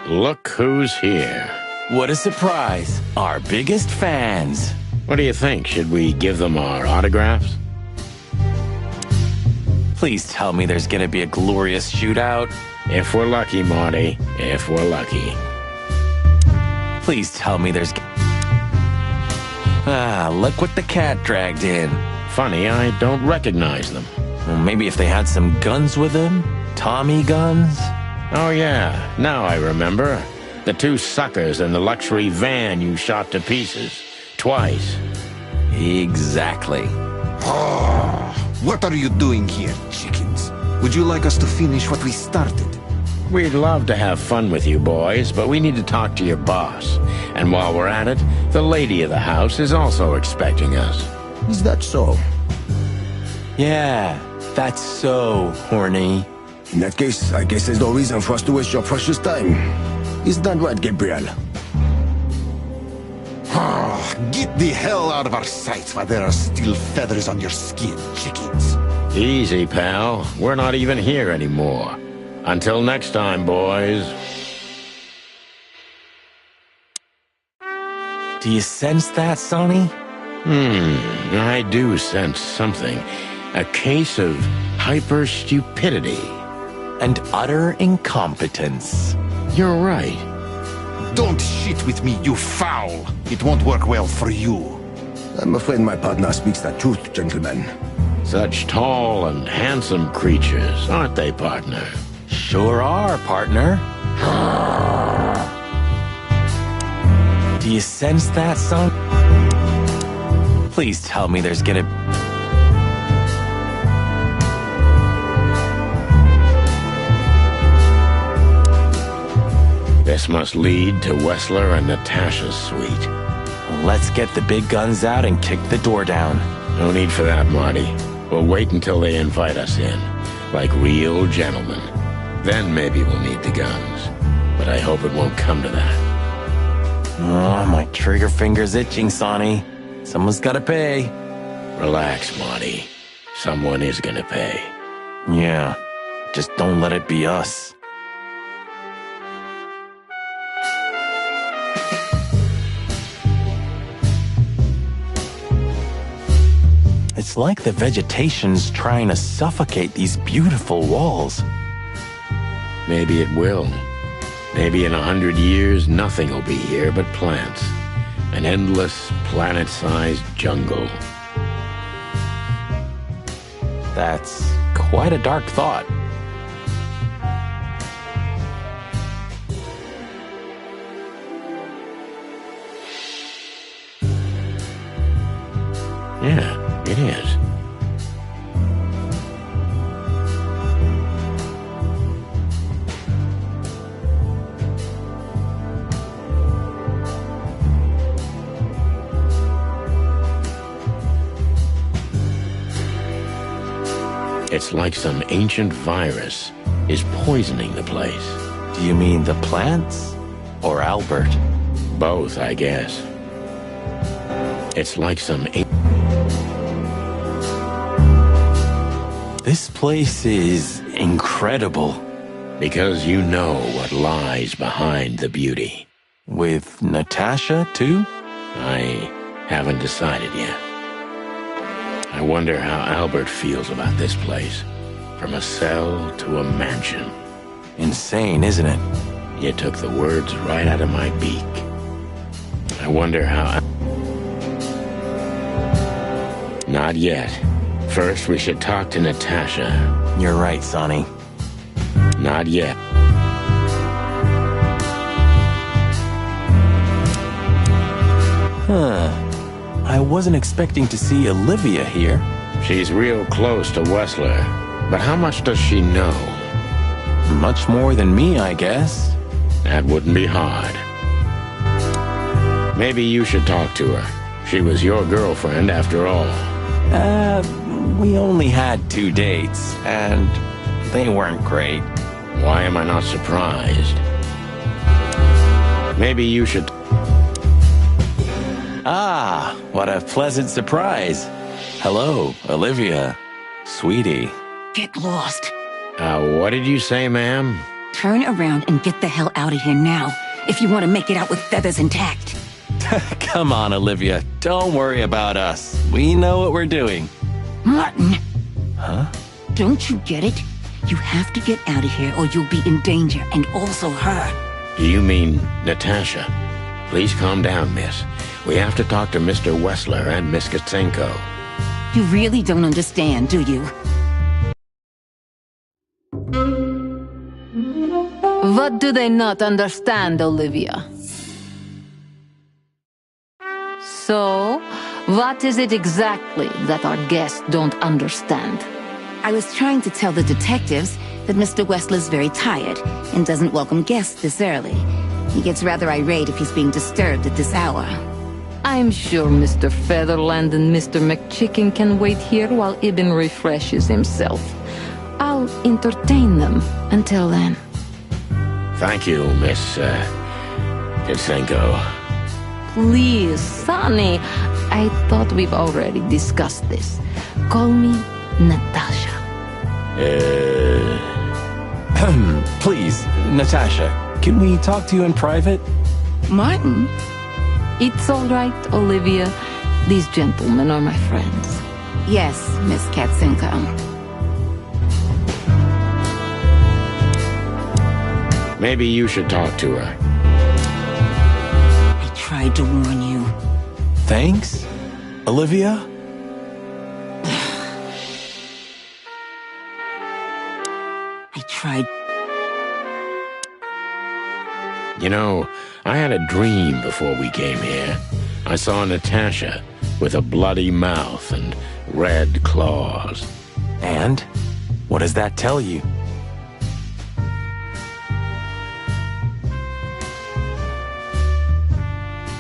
Look who's here. What a surprise. Our biggest fans. What do you think? Should we give them our autographs? Please tell me there's gonna be a glorious shootout. If we're lucky, Marty. If we're lucky. Please tell me there's... Ah, look what the cat dragged in. Funny, I don't recognize them. Well, maybe if they had some guns with them? Tommy guns? Oh yeah, now I remember. The two suckers in the luxury van you shot to pieces. Twice. Exactly. Oh, what are you doing here, chickens? Would you like us to finish what we started? We'd love to have fun with you boys, but we need to talk to your boss. And while we're at it, the lady of the house is also expecting us. Is that so? Yeah, that's so horny. In that case, I guess there's no reason for us to waste your precious time. Isn't that right, Gabriel? Get the hell out of our sight while there are still feathers on your skin, chickens. Easy, pal. We're not even here anymore. Until next time, boys. Do you sense that, Sonny? I do sense something. A case of hyper-stupidity. And utter incompetence. You're right. Don't shit with me, you foul. It won't work well for you. I'm afraid my partner speaks the truth, gentlemen. Such tall and handsome creatures, aren't they, partner? Sure are, partner. Do you sense that, son? Please tell me there's gonna... This must lead to Wessler and Natasha's suite. Let's get the big guns out and kick the door down. No need for that, Marty. We'll wait until they invite us in, like real gentlemen. Then maybe we'll need the guns. But I hope it won't come to that. Oh, my trigger finger's itching, Sonny. Someone's gotta pay. Relax, Marty. Someone is gonna pay. Yeah, just don't let it be us. It's like the vegetation's trying to suffocate these beautiful walls. Maybe it will. Maybe in 100 years, nothing will be here but plants. An endless, planet-sized jungle. That's quite a dark thought. Yeah. It is. It's like some ancient virus is poisoning the place. Do you mean the plants or Albert? Both, I guess. It's like some... This place is incredible. Because you know what lies behind the beauty. With Natasha, too? I haven't decided yet. I wonder how Albert feels about this place. From a cell to a mansion. Insane, isn't it? You took the words right out of my beak. I wonder how... Not yet. First, we should talk to Natasha. You're right, Sonny. Not yet. I wasn't expecting to see Olivia here. She's real close to Wessler. But how much does she know? Much more than me, I guess. That wouldn't be hard. Maybe you should talk to her. She was your girlfriend after all. We only had 2 dates, and they weren't great. Why am I not surprised? Maybe you should... Ah, what a pleasant surprise. Hello, Olivia. Sweetie. Get lost. What did you say, ma'am? Turn around and get the hell out of here now, if you want to make it out with feathers intact. Come on, Olivia. Don't worry about us. We know what we're doing. Martin. Huh? Don't you get it? You have to get out of here or you'll be in danger, and also her. Do you mean Natasha? Please calm down, miss. We have to talk to Mr. Wessler and Miss Katsenko. You really don't understand, do you? What do they not understand, Olivia? So, what is it exactly that our guests don't understand? I was trying to tell the detectives that Mr. Wessler's very tired and doesn't welcome guests this early. He gets rather irate if he's being disturbed at this hour. I'm sure Mr. Featherland and Mr. McChicken can wait here while Ibn refreshes himself. I'll entertain them until then. Thank you, Miss, Katsenko. Please, Sonny. I thought we've already discussed this. Call me Natasha. Please, Natasha, can we talk to you in private? Martin? It's all right, Olivia. These gentlemen are my friends. Yes, Miss Katsenko. Maybe you should talk to her. I tried to warn you. Thanks, Olivia? I tried. You know, I had a dream before we came here. I saw Natasha with a bloody mouth and red claws. And? What does that tell you?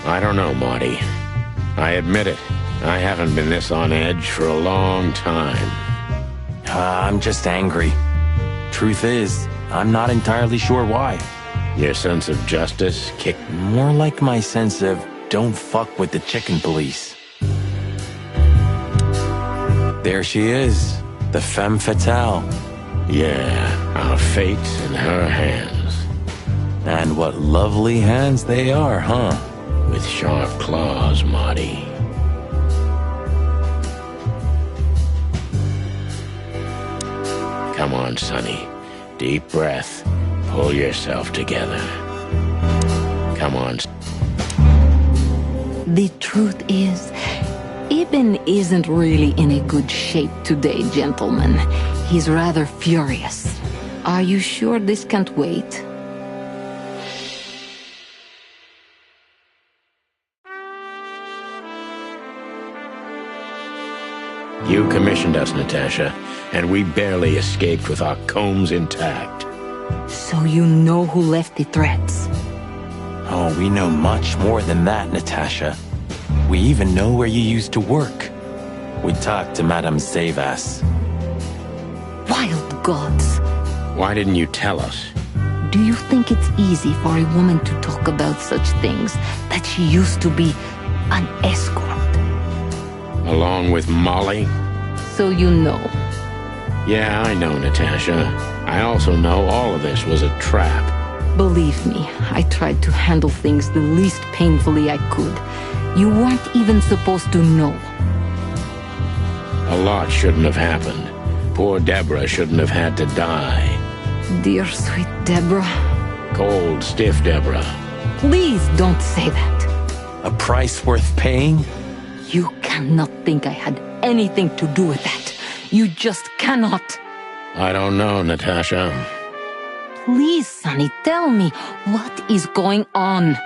I don't know, Marty. I admit it. I haven't been this on edge for a long time. I'm just angry. Truth is, I'm not entirely sure why. Your sense of justice kicked... More like my sense of don't fuck with the chicken police. There she is, the femme fatale. Yeah, our fate's in her hands. And what lovely hands they are, huh? With sharp claws, Marty. Come on, Sonny. Deep breath. Pull yourself together. Come on. The truth is, Ibn isn't really in a good shape today, gentlemen. He's rather furious. Are you sure this can't wait? You commissioned us, Natasha, and we barely escaped with our combs intact. So you know who left the threats? Oh, we know much more than that, Natasha. We even know where you used to work. We talked to Madame Savas. Wild gods! Why didn't you tell us? Do you think it's easy for a woman to talk about such things, that she used to be an escort? Along with Molly? So you know. Yeah, I know, Natasha. I also know all of this was a trap. Believe me, I tried to handle things the least painfully I could. You weren't even supposed to know. A lot shouldn't have happened. Poor Deborah shouldn't have had to die. Dear sweet Deborah. Cold, stiff Deborah. Please don't say that. A price worth paying? You cannot think I had anything to do with that. You just cannot. I don't know, Natasha. Please, Sonny, tell me, what is going on?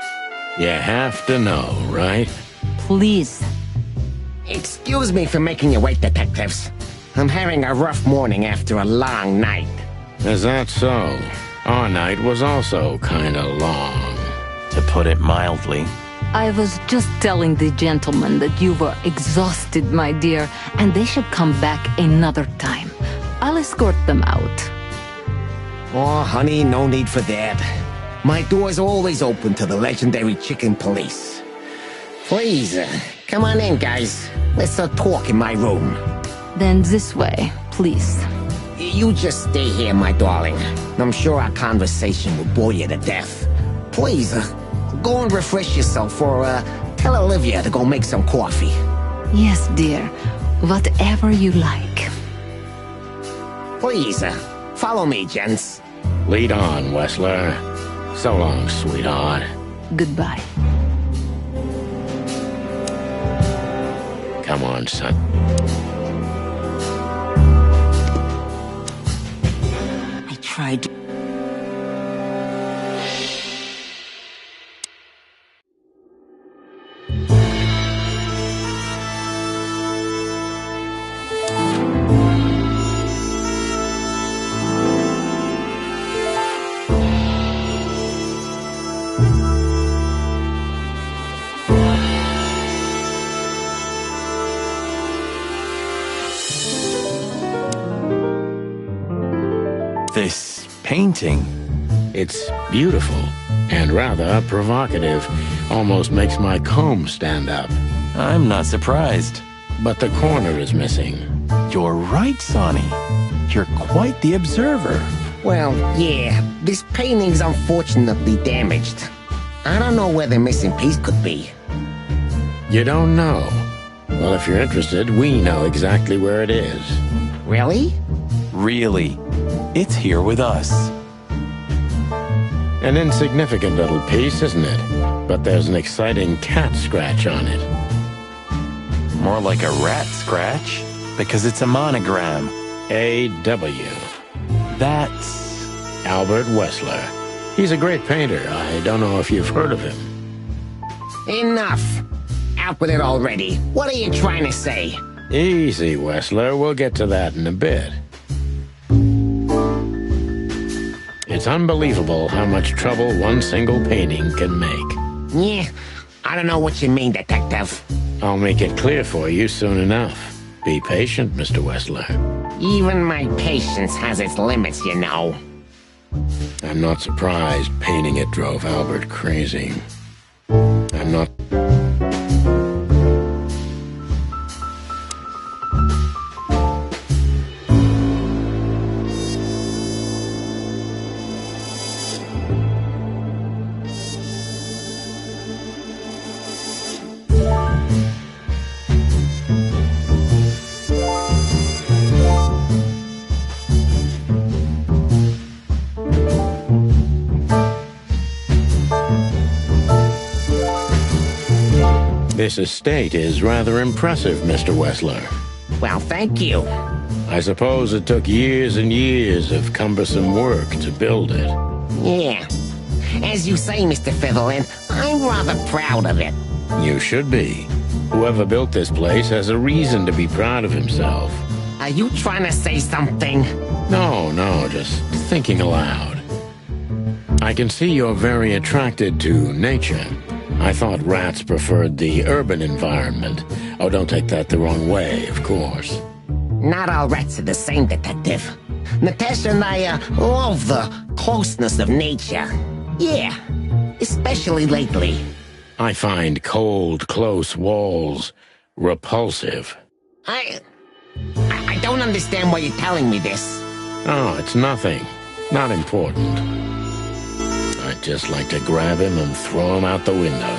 You have to know, right? Please. Excuse me for making you wait, detectives. I'm having a rough morning after a long night. Is that so? Our night was also kinda long. To put it mildly. I was just telling the gentlemen that you were exhausted, my dear, and they should come back another time. I'll escort them out. Oh, honey, no need for that. My door's always open to the legendary chicken police. Please, come on in, guys. Let's talk in my room. Then this way, please. You just stay here, my darling. I'm sure our conversation will bore you to death. Please, go and refresh yourself, or tell Olivia to go make some coffee. Yes, dear. Whatever you like. Please, follow me, gents. Lead on, Wessler. So long, sweetheart. Goodbye. Come on, son. I tried to... This painting. It's beautiful and rather provocative. Almost makes my comb stand up. I'm not surprised. But the corner is missing. You're right, Sonny. You're quite the observer. Well, yeah, this painting's unfortunately damaged. I don't know where the missing piece could be. You don't know? Well, if you're interested, we know exactly where it is. Really? Really. It's here with us. An insignificant little piece, isn't it? But there's an exciting cat scratch on it. More like a rat scratch, because it's a monogram. A.W. That's... Albert Wessler. He's a great painter. I don't know if you've heard of him. Enough! Out with it already. What are you trying to say? Easy, Wessler. We'll get to that in a bit. It's unbelievable how much trouble one single painting can make. Yeah, I don't know what you mean, Detective. I'll make it clear for you soon enough. Be patient, Mr. Wessler. Even my patience has its limits, you know. I'm not surprised painting it drove Albert crazy. I'm not... This estate is rather impressive, Mr. Wessler. Well, thank you. I suppose it took years and years of cumbersome work to build it. Yeah. As you say, Mr. Fiddlein, I'm rather proud of it. You should be. Whoever built this place has a reason to be proud of himself. Are you trying to say something? No, just thinking aloud. I can see you're very attracted to nature. I thought rats preferred the urban environment. Oh, don't take that the wrong way, of course. Not all rats are the same, Detective. Natasha and I love the closeness of nature. Yeah, especially lately. I find cold, close walls repulsive. I don't understand why you're telling me this. Oh, it's nothing. Not important. I'd just like to grab him and throw him out the window.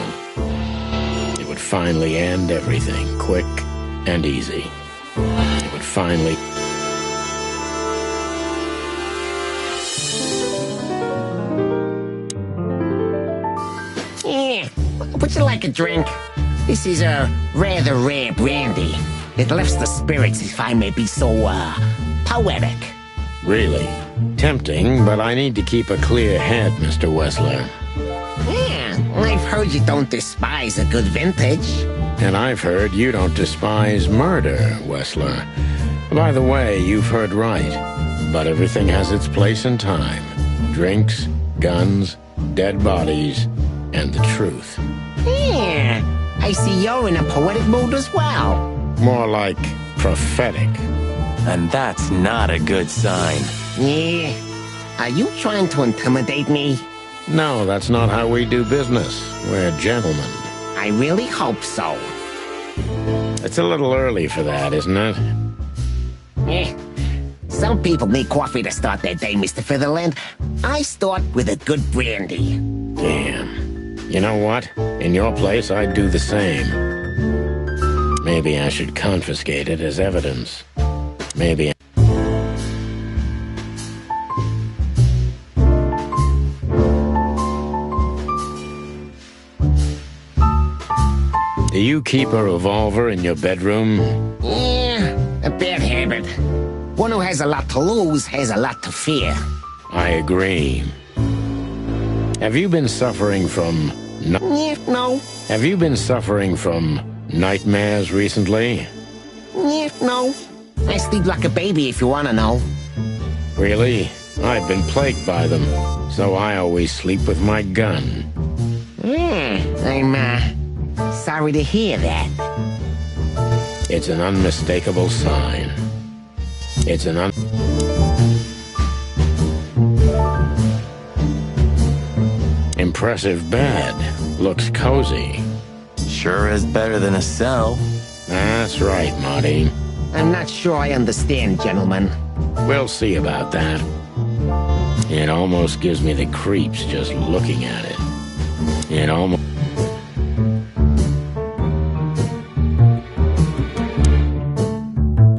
It would finally end everything, quick and easy. It would finally... Yeah, would you like a drink? This is a rather rare brandy. It lifts the spirits, if I may be so, poetic. Really? Tempting, but I need to keep a clear head, Mr. Wessler. Yeah, I've heard you don't despise a good vintage. And I've heard you don't despise murder, Wessler. By the way, you've heard right. But everything has its place and time. Drinks, guns, dead bodies, and the truth. Yeah, Yeah, I see you're in a poetic mood as well. More like prophetic. And that's not a good sign. Yeah, are you trying to intimidate me? No, that's not how we do business. We're gentlemen. I really hope so. It's a little early for that, isn't it? Some people need coffee to start their day, Mr. Featherland. I start with a good brandy. Damn. You know what? In your place, I'd do the same. Maybe I should confiscate it as evidence. Maybe... Do you keep a revolver in your bedroom? Yeah, a bad habit. One who has a lot to lose has a lot to fear. I agree. Have you been suffering from... No. Have you been suffering from nightmares recently? No. I sleep like a baby if you want to know. Really? I've been plagued by them, so I always sleep with my gun. I'm sorry to hear that. It's an unmistakable sign. It's an impressive bed. Looks cozy. Sure is better than a cell. That's right, Marty. I'm not sure I understand, gentlemen. We'll see about that. It almost gives me the creeps just looking at it. It almost...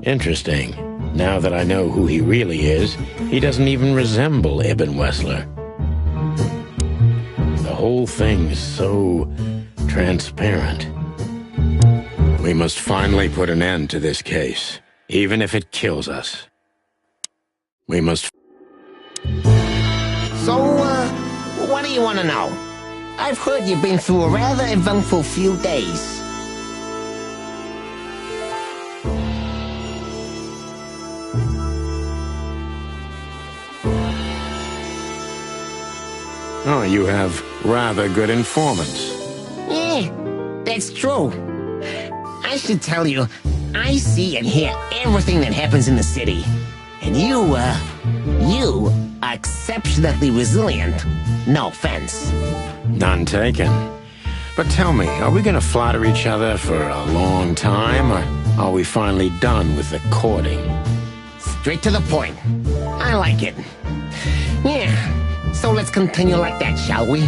Interesting. Now that I know who he really is, he doesn't even resemble Ibn Wessler. The whole thing's so transparent. We must finally put an end to this case, even if it kills us. We must... So, what do you want to know? I've heard you've been through a rather eventful few days. Oh, you have rather good informants. Yeah, that's true. I should tell you, I see and hear everything that happens in the city. And you are exceptionally resilient. No offense. None taken. But tell me, are we gonna flatter each other for a long time, or are we finally done with the courting? Straight to the point. I like it. Yeah, so let's continue like that, shall we?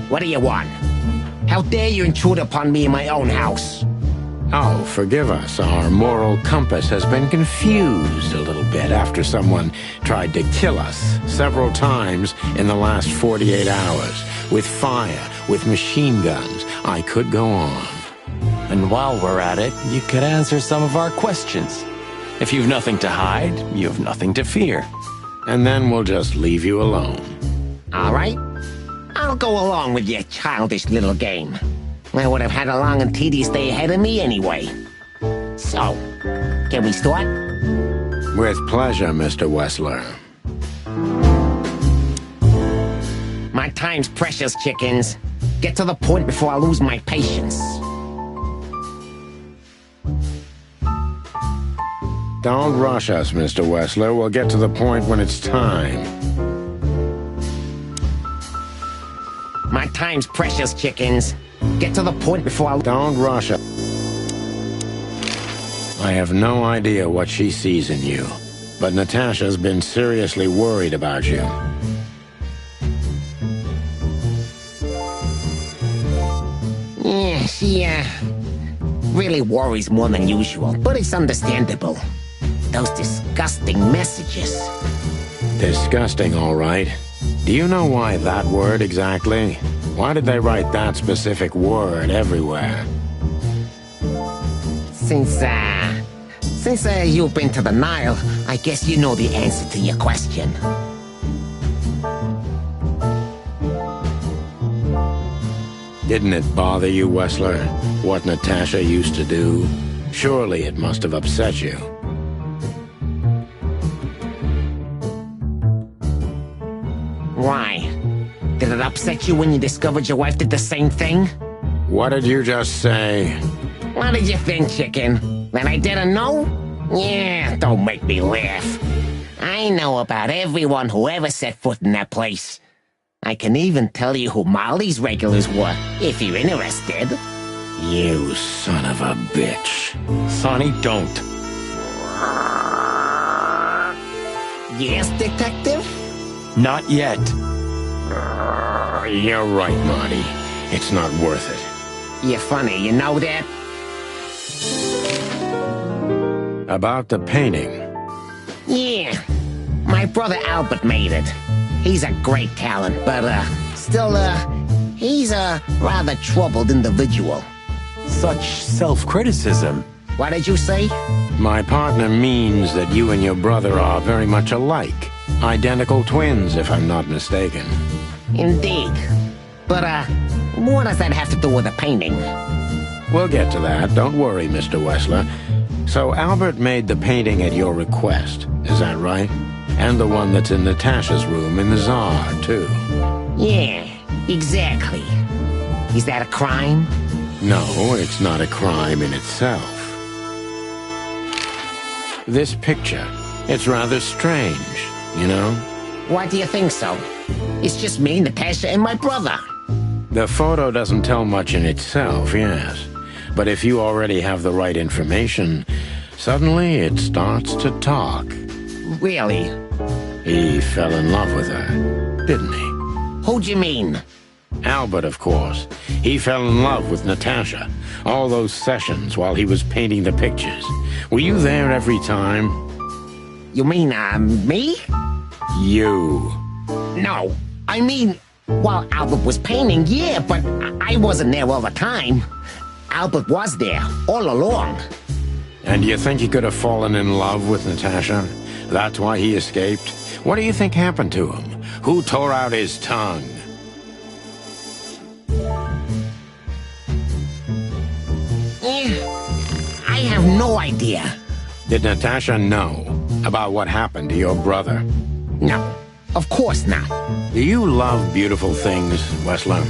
What do you want? How dare you intrude upon me in my own house? Oh, forgive us. Our moral compass has been confused a little bit after someone tried to kill us several times in the last 48 hours. With fire, with machine guns. I could go on. And while we're at it, you could answer some of our questions. If you've nothing to hide, you have nothing to fear. And then we'll just leave you alone. All right. I'll go along with your childish little game. I would have had a long and tedious day ahead of me anyway. So, can we start? With pleasure, Mr. Wessler. My time's precious, chickens. Get to the point before I lose my patience. Don't rush us, Mr. Wessler. We'll get to the point when it's time. My time's precious, chickens. Get to the point before I... Don't rush us. I have no idea what she sees in you, but Natasha's been seriously worried about you. Yeah, she, really worries more than usual, but it's understandable. Those disgusting messages. Disgusting, all right. Do you know why that word exactly? Why did they write that specific word everywhere? Since you've been to the Nile, I guess you know the answer to your question. Didn't it bother you, Wessler, what Natasha used to do? Surely it must have upset you. Why? Did it upset you when you discovered your wife did the same thing? What did you just say? What did you think, chicken? That I didn't know? Yeah, don't make me laugh. I know about everyone who ever set foot in that place. I can even tell you who Molly's regulars were, if you're interested. You son of a bitch. Sonny, don't. Yes, detective? Not yet. You're right, Marty. It's not worth it. You're funny, you know that? About the painting. Yeah. My brother Albert made it. He's a great talent, but, still, he's a rather troubled individual. Such self-criticism. What did you say? My partner means that you and your brother are very much alike. Identical twins, if I'm not mistaken. Indeed. But, what does that have to do with the painting? We'll get to that. Don't worry, Mr. Wessler. So Albert made the painting at your request, is that right? And the one that's in Natasha's room in the Tsar, too. Yeah, exactly. Is that a crime? No, it's not a crime in itself. This picture, it's rather strange, you know? Why do you think so? It's just me, Natasha, and my brother. The photo doesn't tell much in itself, yes. But if you already have the right information, suddenly it starts to talk. Really? He fell in love with her, didn't he? Who'd you mean? Albert, of course. He fell in love with Natasha. All those sessions while he was painting the pictures. Were you there every time? You mean, me? You. No, I mean, while Albert was painting, yeah, but I wasn't there all the time. Albert was there, all along. And you think he could have fallen in love with Natasha? That's why he escaped? What do you think happened to him? Who tore out his tongue? I have no idea. Did Natasha know about what happened to your brother? No, of course not. Do you love beautiful things, Wessler?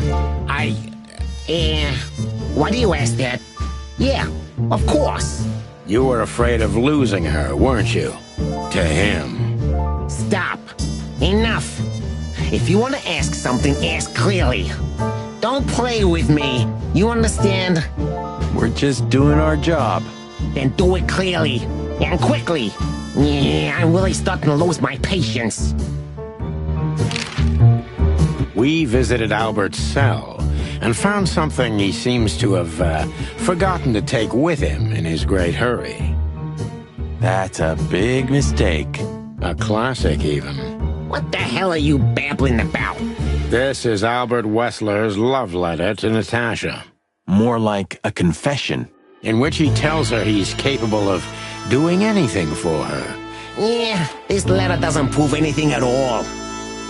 Why do you ask that? Yeah, of course. You were afraid of losing her, weren't you? To him. Stop. Enough. If you want to ask something, ask clearly. Don't play with me. You understand? We're just doing our job. Then do it clearly. And quickly. Yeah, I'm really starting to lose my patience. We visited Albert's cell and found something he seems to have forgotten to take with him in his great hurry. That's a big mistake. A classic, even. What the hell are you babbling about? This is Albert Wessler's love letter to Natasha. More like a confession. In which he tells her he's capable of doing anything for her. Yeah, this letter doesn't prove anything at all.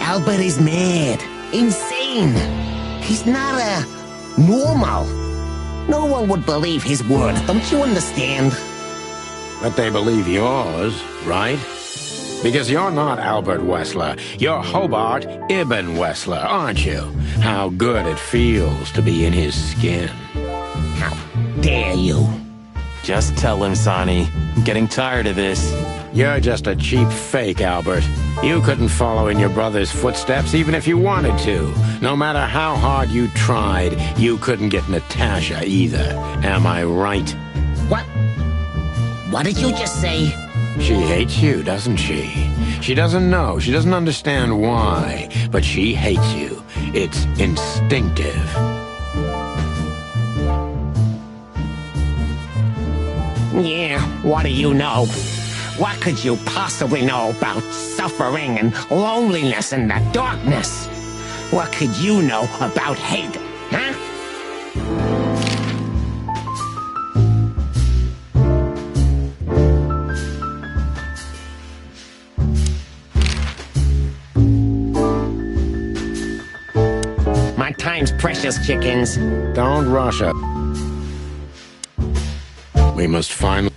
Albert is mad. Insane. He's not normal. No one would believe his word, don't you understand? But they believe yours, right? Because you're not Albert Wessler. You're Hobart Ibn Wessler, aren't you? How good it feels to be in his skin. How dare you? Just tell him, Sonny. I'm getting tired of this. You're just a cheap fake, Albert. You couldn't follow in your brother's footsteps even if you wanted to. No matter how hard you tried, you couldn't get Natasha either. Am I right? What? What did you just say? She hates you, doesn't she? She doesn't know. She doesn't understand why. But she hates you. It's instinctive. Yeah, what do you know? What could you possibly know about suffering and loneliness and the darkness? What could you know about hate, huh? My time's precious, chickens. Don't rush it. We must finally...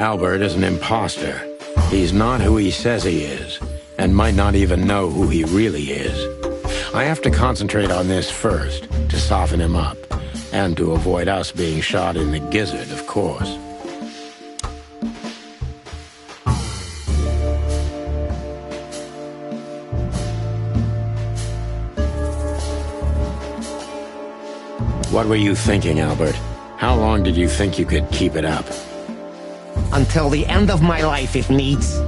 Albert is an imposter. He's not who he says he is, and might not even know who he really is. I have to concentrate on this first, to soften him up, and to avoid us being shot in the gizzard, of course. What were you thinking, Albert? How long did you think you could keep it up? Until the end of my life, if needs.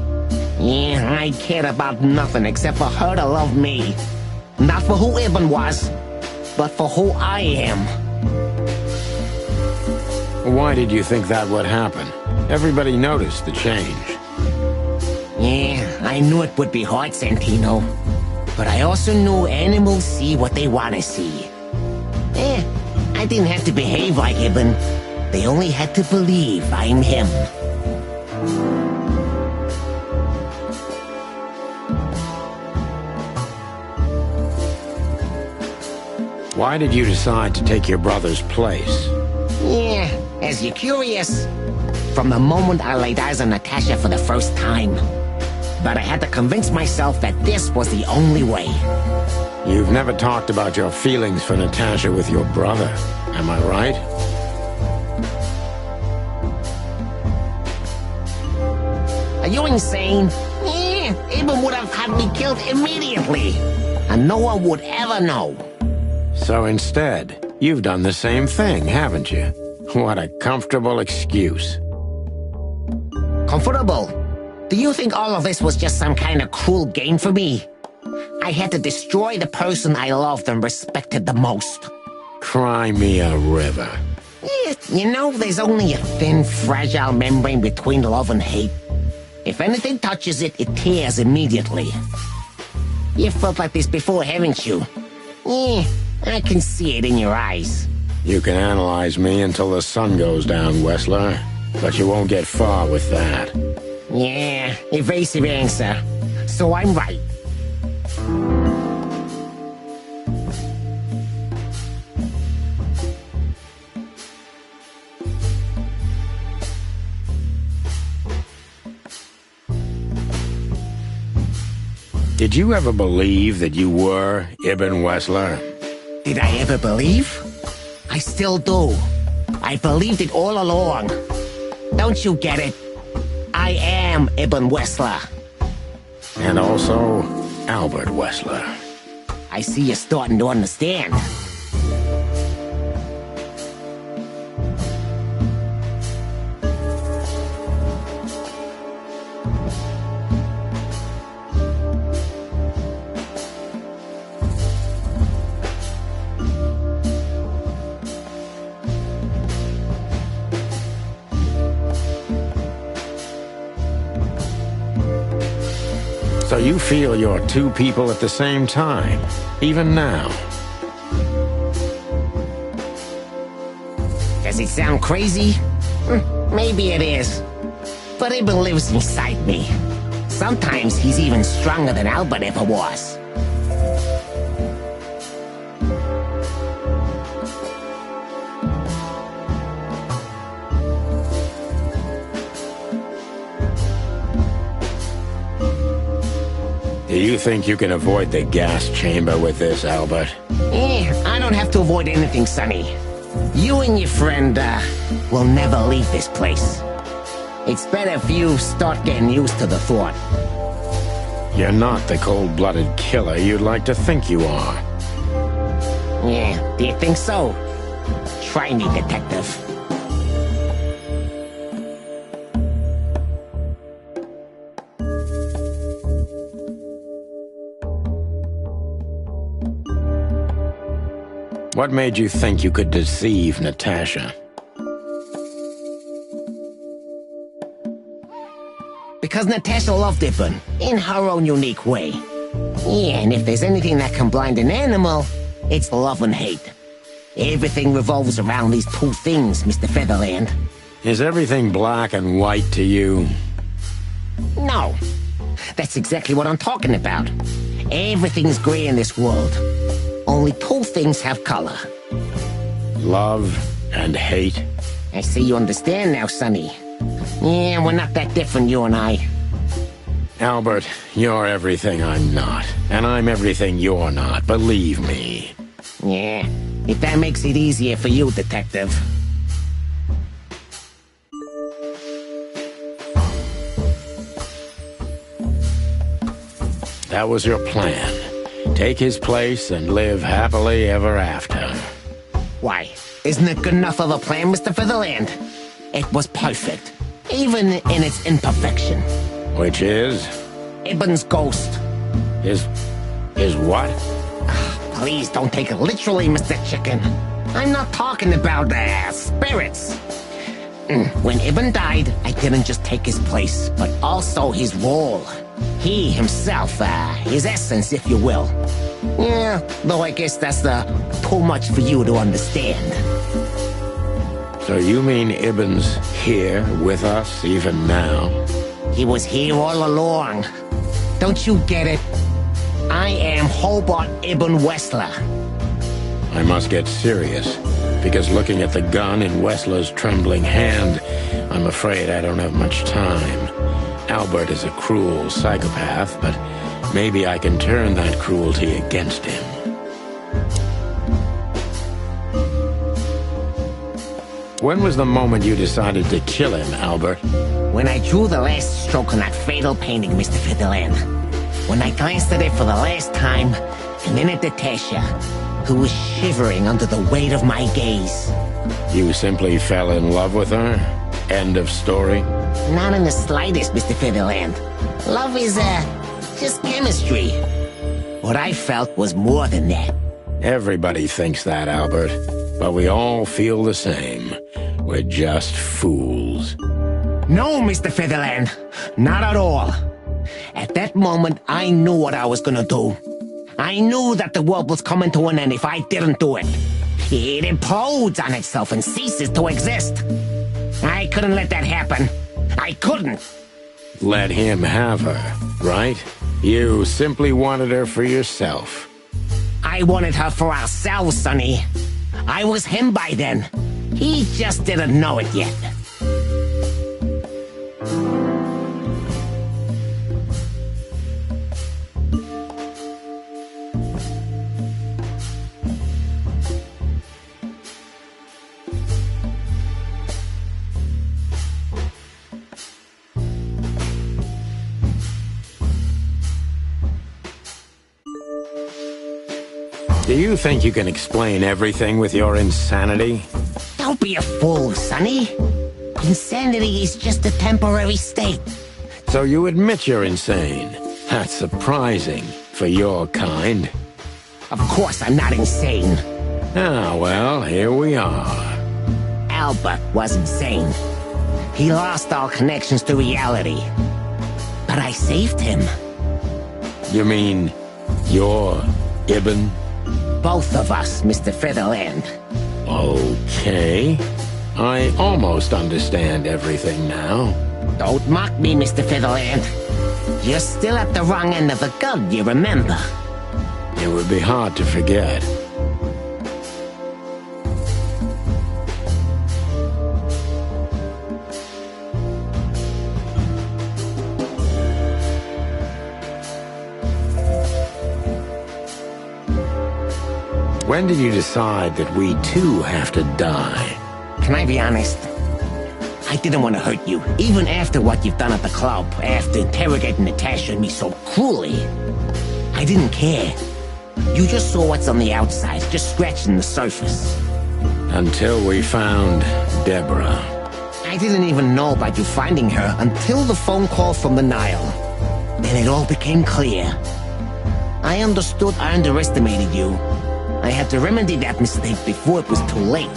Yeah, I cared about nothing except for her to love me. Not for who Ibn was, but for who I am. Why did you think that would happen? Everybody noticed the change. Yeah, I knew it would be hard, Santino. But I also knew animals see what they want to see. I didn't have to behave like Ibn. They only had to believe I'm him. Why did you decide to take your brother's place? Yeah, as you're curious, from the moment I laid eyes on Natasha for the first time. But I had to convince myself that this was the only way. You've never talked about your feelings for Natasha with your brother, am I right? Are you insane? Yeah, Ibn would have had me killed immediately. And no one would ever know. So instead, you've done the same thing, haven't you? What a comfortable excuse. Comfortable? Do you think all of this was just some kind of cruel game for me? I had to destroy the person I loved and respected the most. Cry me a river. Yeah, you know, there's only a thin, fragile membrane between love and hate. If anything touches it, it tears immediately. You've felt like this before, haven't you? Yeah, I can see it in your eyes. You can analyze me until the sun goes down, Wessler. But you won't get far with that. Yeah, evasive answer. So I'm right. Did you ever believe that you were Ibn Wessler? Did I ever believe? I still do. I believed it all along. Don't you get it? I am Ibn Wessler. And also, Albert Wessler. I see you're starting to understand. So you feel you're two people at the same time, even now? Does it sound crazy? Maybe it is. But Ibn lives inside me. Sometimes he's even stronger than Albert ever was. Do you think you can avoid the gas chamber with this, Albert? I don't have to avoid anything, Sonny. You and your friend, will never leave this place. It's better if you start getting used to the thought. You're not the cold-blooded killer you'd like to think you are. Yeah, do you think so? Try me, detective. What made you think you could deceive Natasha? Because Natasha loved Ibn, in her own unique way. Yeah, and if there's anything that can blind an animal, it's love and hate. Everything revolves around these two things, Mr. Featherland. Is everything black and white to you? No. That's exactly what I'm talking about. Everything's gray in this world. Only two things have color. Love and hate. I see you understand now, Sonny. Yeah, we're not that different, you and I. Albert, you're everything I'm not, and I'm everything you're not, believe me. Yeah, if that makes it easier for you, Detective. That was your plan. Take his place and live happily ever after. Why, isn't it good enough of a plan, Mr. Featherland? It was perfect, even in its imperfection. Which is? Ibn's ghost. His what? Please don't take it literally, Mr. Chicken. I'm not talking about spirits. When Ibn died, I didn't just take his place, but also his role. He himself, his essence, if you will. Yeah, though I guess that's too much for you to understand. So you mean Ibn's here with us even now? He was here all along. Don't you get it? I am Hobart Ibn Wessler. I must get serious, because looking at the gun in Wessler's trembling hand, I'm afraid I don't have much time. Albert is a cruel psychopath, but maybe I can turn that cruelty against him. When was the moment you decided to kill him, Albert? When I drew the last stroke on that fatal painting, Mr. Fiddleland. When I glanced at it for the last time, and then at Natasha, who was shivering under the weight of my gaze. You simply fell in love with her? End of story? Not in the slightest, Mr. Featherland. Love is, just chemistry. What I felt was more than that. Everybody thinks that, Albert. But we all feel the same. We're just fools. No, Mr. Featherland. Not at all. At that moment, I knew what I was gonna do. I knew that the world was coming to an end if I didn't do it. It implodes on itself and ceases to exist. I couldn't let that happen. I couldn't. Let him have her, right? You simply wanted her for yourself. I wanted her for ourselves, Sonny. I was him by then. He just didn't know it yet. Do you think you can explain everything with your insanity? Don't be a fool, Sonny. Insanity is just a temporary state. So you admit you're insane. That's surprising for your kind. Of course I'm not insane. Ah, well, here we are. Albert was insane. He lost all connections to reality. But I saved him. You mean you're Ibn? Both of us, Mr. Featherland. Okay. I almost understand everything now. Don't mock me, Mr. Featherland. You're still at the wrong end of the gun, you remember? It would be hard to forget. When did you decide that we too have to die? Can I be honest? I didn't want to hurt you, even after what you've done at the club, after interrogating Natasha and me so cruelly. I didn't care. You just saw what's on the outside, just scratching the surface. Until we found Deborah. I didn't even know about you finding her until the phone call from the Nile. Then it all became clear. I understood I underestimated you. I had to remedy that mistake before it was too late.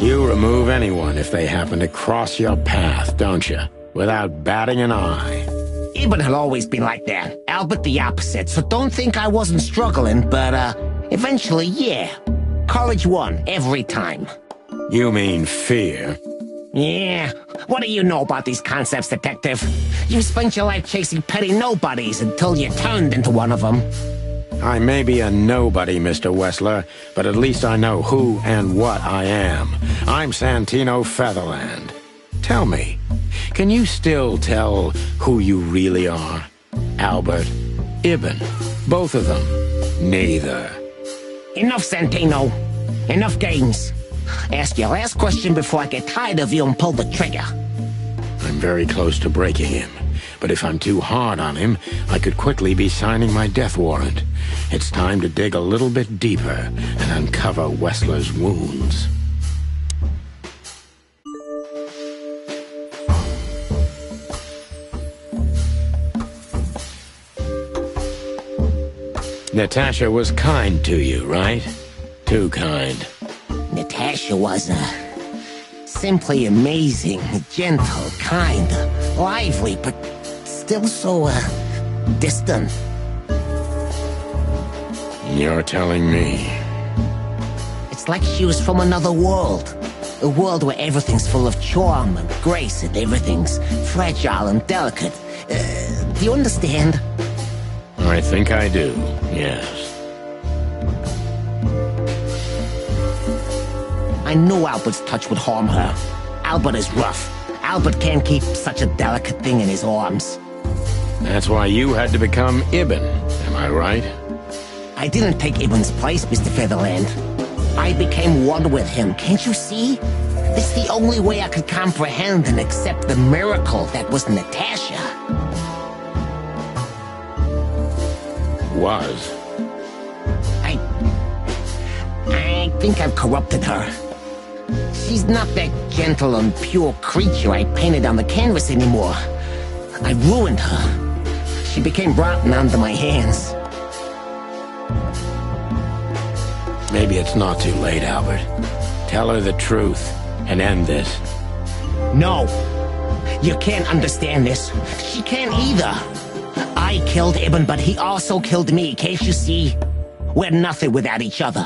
You remove anyone if they happen to cross your path, don't you? Without batting an eye. Ibn had always been like that. Albert the opposite, so don't think I wasn't struggling, but, eventually, yeah. Courage won, every time. You mean fear? Yeah. What do you know about these concepts, Detective? You spent your life chasing petty nobodies until you turned into one of them. I may be a nobody, Mr. Wessler, but at least I know who and what I am. I'm Santino Featherland. Tell me, Can you still tell who you really are? Albert, Ibn, both of them? Neither. Enough, Santino. Enough games. Ask your last question before I get tired of you and pull the trigger. I'm very close to breaking him. But if I'm too hard on him, I could quickly be signing my death warrant. It's time to dig a little bit deeper and uncover Wessler's wounds. Natasha was kind to you, right? Too kind. Natasha was, simply amazing, gentle, kind, lively, but still so, distant. You're telling me. It's like she was from another world. A world where everything's full of charm and grace and everything's fragile and delicate. Do you understand? I think I do, yes. I knew Albert's touch would harm her. Albert is rough. Albert can't keep such a delicate thing in his arms. That's why you had to become Ibn, am I right? I didn't take Ibn's place, Mr. Featherland. I became one with him, can't you see? It's the only way I could comprehend and accept the miracle that was Natasha. Was? I think I've corrupted her. She's not that gentle and pure creature I painted on the canvas anymore. I ruined her. She became rotten under my hands. Maybe it's not too late, Albert. Tell her the truth and end this. No. You can't understand this. She can't either. I killed Ibn, but he also killed me, can't you see? We're nothing without each other.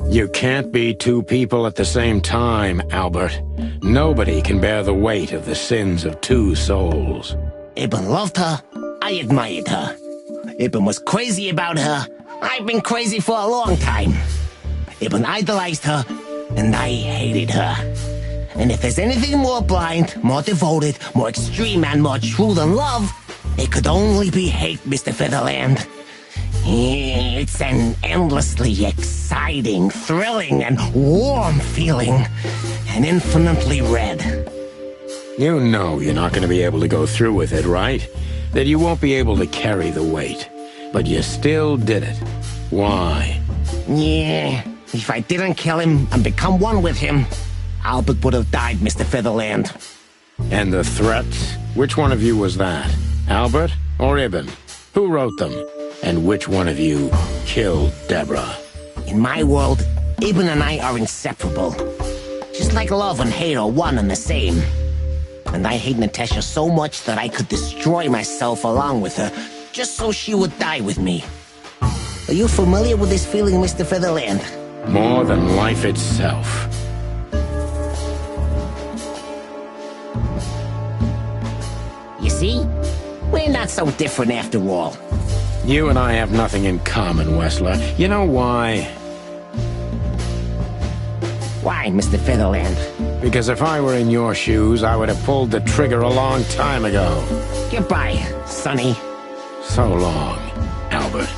You can't be two people at the same time, Albert. Nobody can bear the weight of the sins of two souls. Ibn loved her. I admired her. Ibn was crazy about her. I've been crazy for a long time. Ibn idolized her, and I hated her. And if there's anything more blind, more devoted, more extreme, and more true than love, it could only be hate, Mr. Featherland. It's an endlessly exciting, thrilling, and warm feeling. And infinitely red. You know you're not going to be able to go through with it, right? That you won't be able to carry the weight. But you still did it. Why? Yeah, if I didn't kill him and become one with him, Albert would have died, Mr. Featherland. And the threats? Which one of you was that? Albert or Ibn? Who wrote them? And which one of you killed Deborah? In my world, Ibn and I are inseparable. Just like love and hate are one and the same. And I hate Natasha so much that I could destroy myself along with her, just so she would die with me. Are you familiar with this feeling, Mr. Featherland? More than life itself. You see? We're not so different after all. You and I have nothing in common, Wessler. You know why? Why, Mr. Featherland? Because if I were in your shoes, I would have pulled the trigger a long time ago. Goodbye, Sonny. So long, Albert.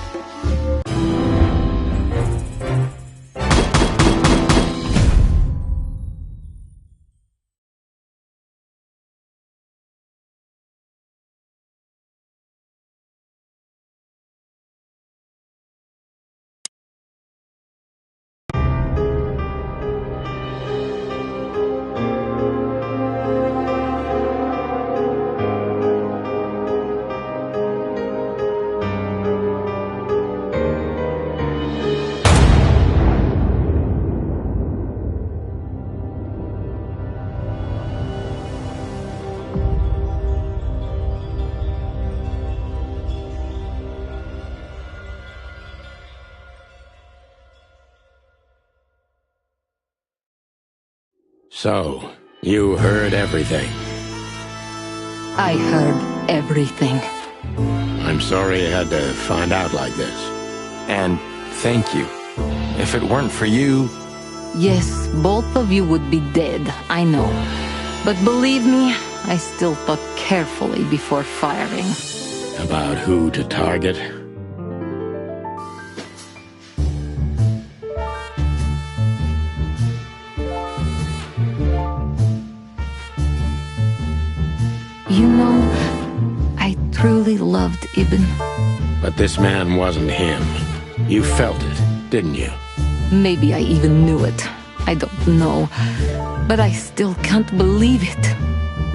So, you heard everything. I heard everything. I'm sorry you had to find out like this. And thank you. If it weren't for you... Yes, both of you would be dead, I know. But believe me, I still thought carefully before firing. About who to target? You know, I truly loved Ibn. But this man wasn't him. You felt it, didn't you? Maybe I even knew it. I don't know. But I still can't believe it.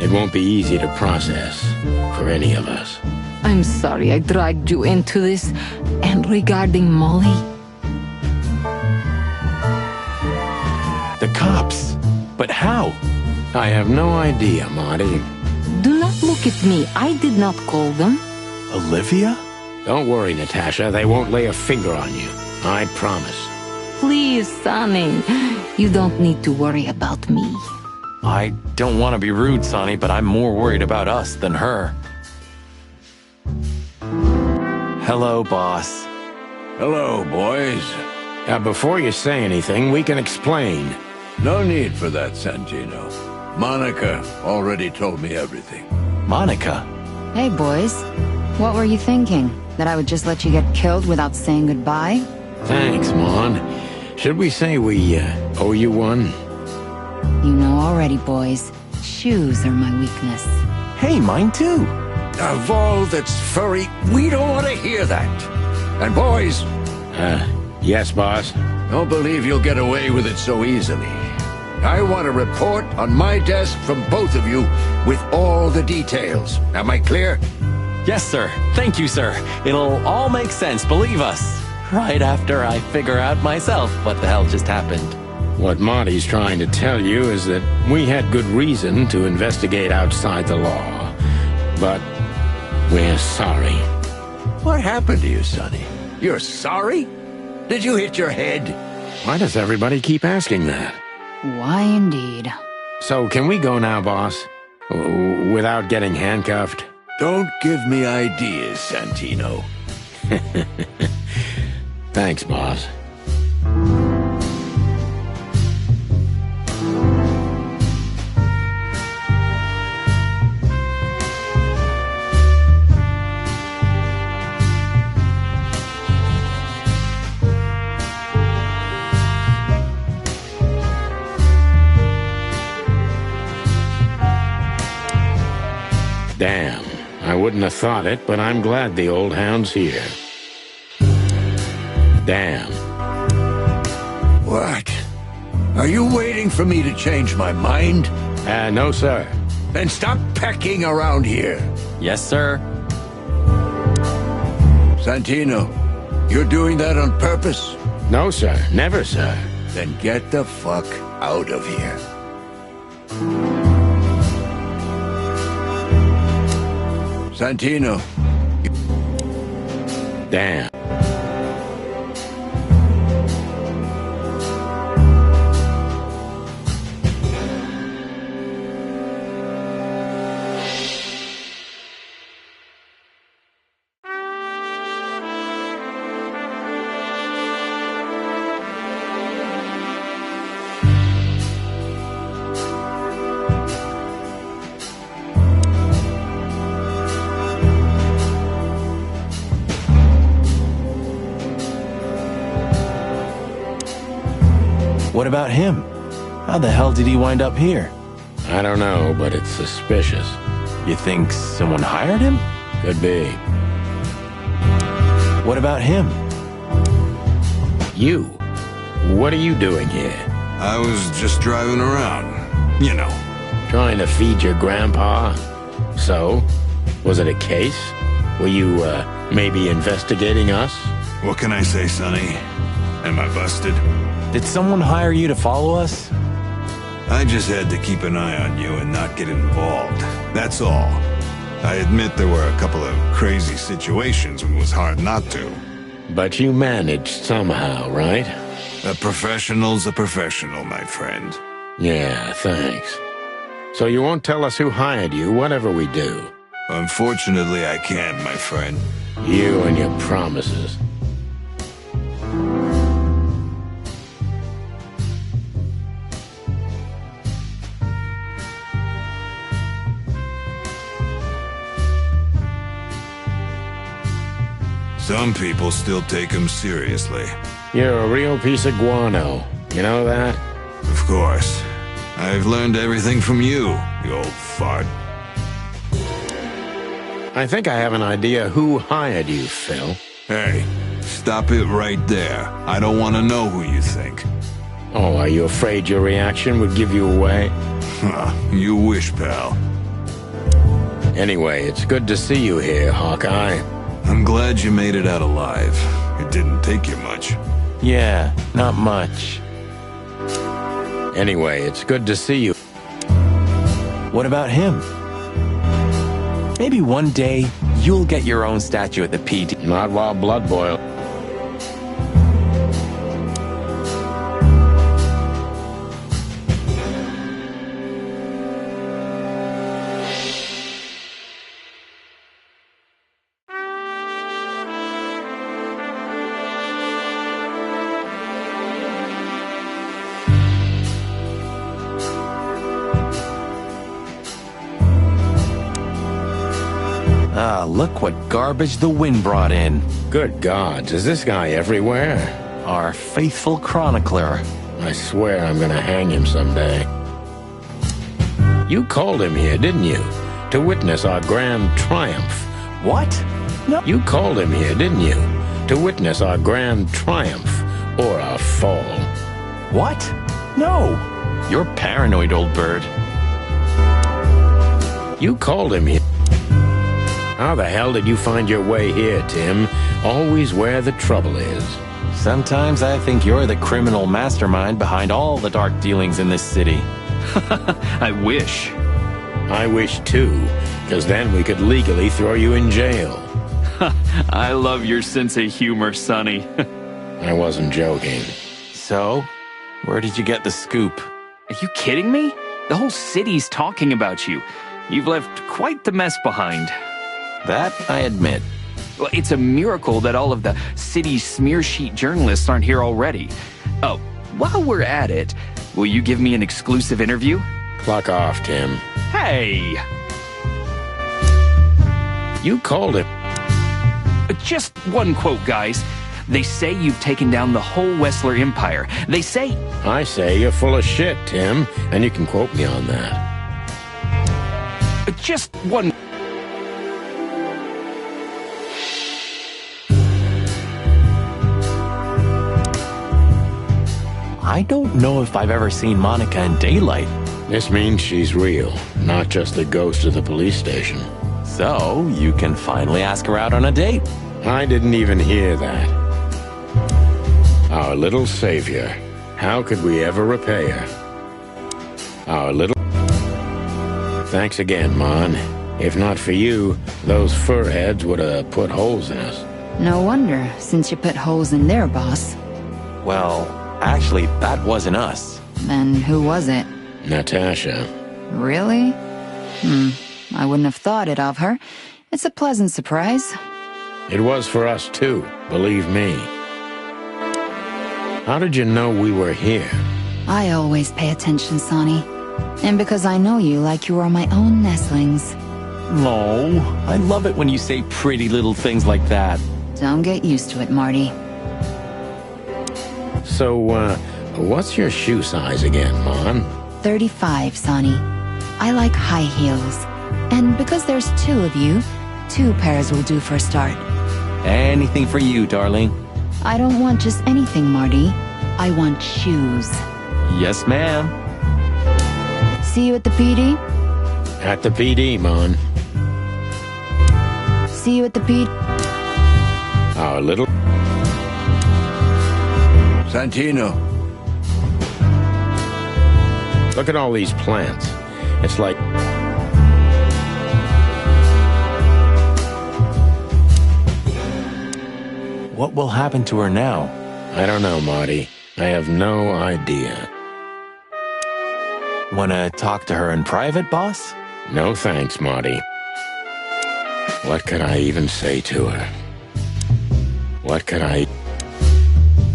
It won't be easy to process for any of us. I'm sorry I dragged you into this. And regarding Molly... The cops. But how? I have no idea, Marty. Do not look at me. I did not call them. Olivia? Don't worry, Natasha. They won't lay a finger on you. I promise. Please, Sonny. You don't need to worry about me. I don't want to be rude, Sonny, but I'm more worried about us than her. Hello, boss. Hello, boys. Before you say anything, we can explain. No need for that, Santino. Monica already told me everything. Monica? Hey, boys. What were you thinking? That I would just let you get killed without saying goodbye? Thanks, Mon. Should we say we owe you one? You know already, boys. Shoes are my weakness. Hey, mine too. Of all that's furry, we don't want to hear that. And boys... Yes, boss? Don't believe you'll get away with it so easily. I want a report on my desk from both of you with all the details. Am I clear? Yes, sir. Thank you, sir. It'll all make sense, believe us. Right after I figure out myself what the hell just happened. What Marty's trying to tell you is that we had good reason to investigate outside the law. But we're sorry. What happened to you, Sonny? You're sorry? Did you hit your head? Why does everybody keep asking that? Why indeed. So can we go now, boss? Without getting handcuffed? Don't give me ideas, Santino. Thanks, boss. Damn, I wouldn't have thought it, but I'm glad the old hound's here. Damn. What? Are you waiting for me to change my mind? No, sir. Then stop pecking around here. Yes, sir. Santino, you're doing that on purpose? No, sir. Never, sir. Then get the fuck out of here. Santino. Damn. What about him? How the hell did he wind up here? I don't know, but it's suspicious. You think someone hired him? Could be. What about him? You. What are you doing here? I was just driving around. You know. Trying to feed your grandpa? So? Was it a case? Were you, maybe investigating us? What can I say, Sonny? Am I busted? Did someone hire you to follow us? I just had to keep an eye on you and not get involved. That's all. I admit there were a couple of crazy situations when it was hard not to. But you managed somehow, right? A professional's a professional, my friend. Yeah, thanks. So you won't tell us who hired you, whatever we do? Unfortunately, I can't, my friend. You and your promises. Some people still take him seriously. You're a real piece of guano. You know that? Of course. I've learned everything from you, you old fart. I think I have an idea who hired you, Phil. Hey, stop it right there. I don't want to know who you think. Oh, are you afraid your reaction would give you away? You wish, pal. Anyway, it's good to see you here, Hawkeye. I'm glad you made it out alive. It didn't take you much. Yeah, not much. Anyway, it's good to see you. What about him? Maybe one day you'll get your own statue at the PD. Not while blood boils. Ah, look what garbage the wind brought in. Good gods, is this guy everywhere? Our faithful chronicler. I swear I'm gonna hang him someday. You called him here, didn't you? To witness our grand triumph. What? No. You called him here, didn't you? To witness our grand triumph, or our fall. What? No. You're paranoid, old bird. You called him here. How the hell did you find your way here, Tim? Always where the trouble is. Sometimes I think you're the criminal mastermind behind all the dark dealings in this city. I wish. I wish too, because then we could legally throw you in jail. I love your sense of humor, Sonny. I wasn't joking. So, where did you get the scoop? Are you kidding me? The whole city's talking about you. You've left quite the mess behind. That I admit. Well, it's a miracle that all of the city's smear sheet journalists aren't here already. Oh, while we're at it, will you give me an exclusive interview? Fuck off, Tim. Hey! You called it. Just one quote, guys. They say you've taken down the whole Wessler Empire. They say... I say you're full of shit, Tim, and you can quote me on that. Just one... I don't know if I've ever seen Monica in daylight. This means she's real, not just a ghost of the police station. So, you can finally ask her out on a date. I didn't even hear that. Our little savior. How could we ever repay her? Our little... Thanks again, Mon. If not for you, those furheads would have put holes in us. No wonder, since you put holes in their boss. Well, actually, that wasn't us. Then who was it? Natasha. Really? I wouldn't have thought it of her. It's a pleasant surprise. It was for us too, believe me. How did you know we were here? I always pay attention, Sonny. And because I know you like you are my own nestlings. No, I love it when you say pretty little things like that. Don't get used to it, Marty. So, what's your shoe size again, Mon? 35, Sonny. I like high heels. And because there's two of you, 2 pairs will do for a start. Anything for you, darling. I don't want just anything, Marty. I want shoes. Yes, ma'am. See you at the PD? At the PD, Mon. See you at the PD? Our little... Santino. Look at all these plants. It's like... What will happen to her now? I don't know, Marty. I have no idea. Wanna talk to her in private, boss? No thanks, Marty. What could I even say to her? What could I...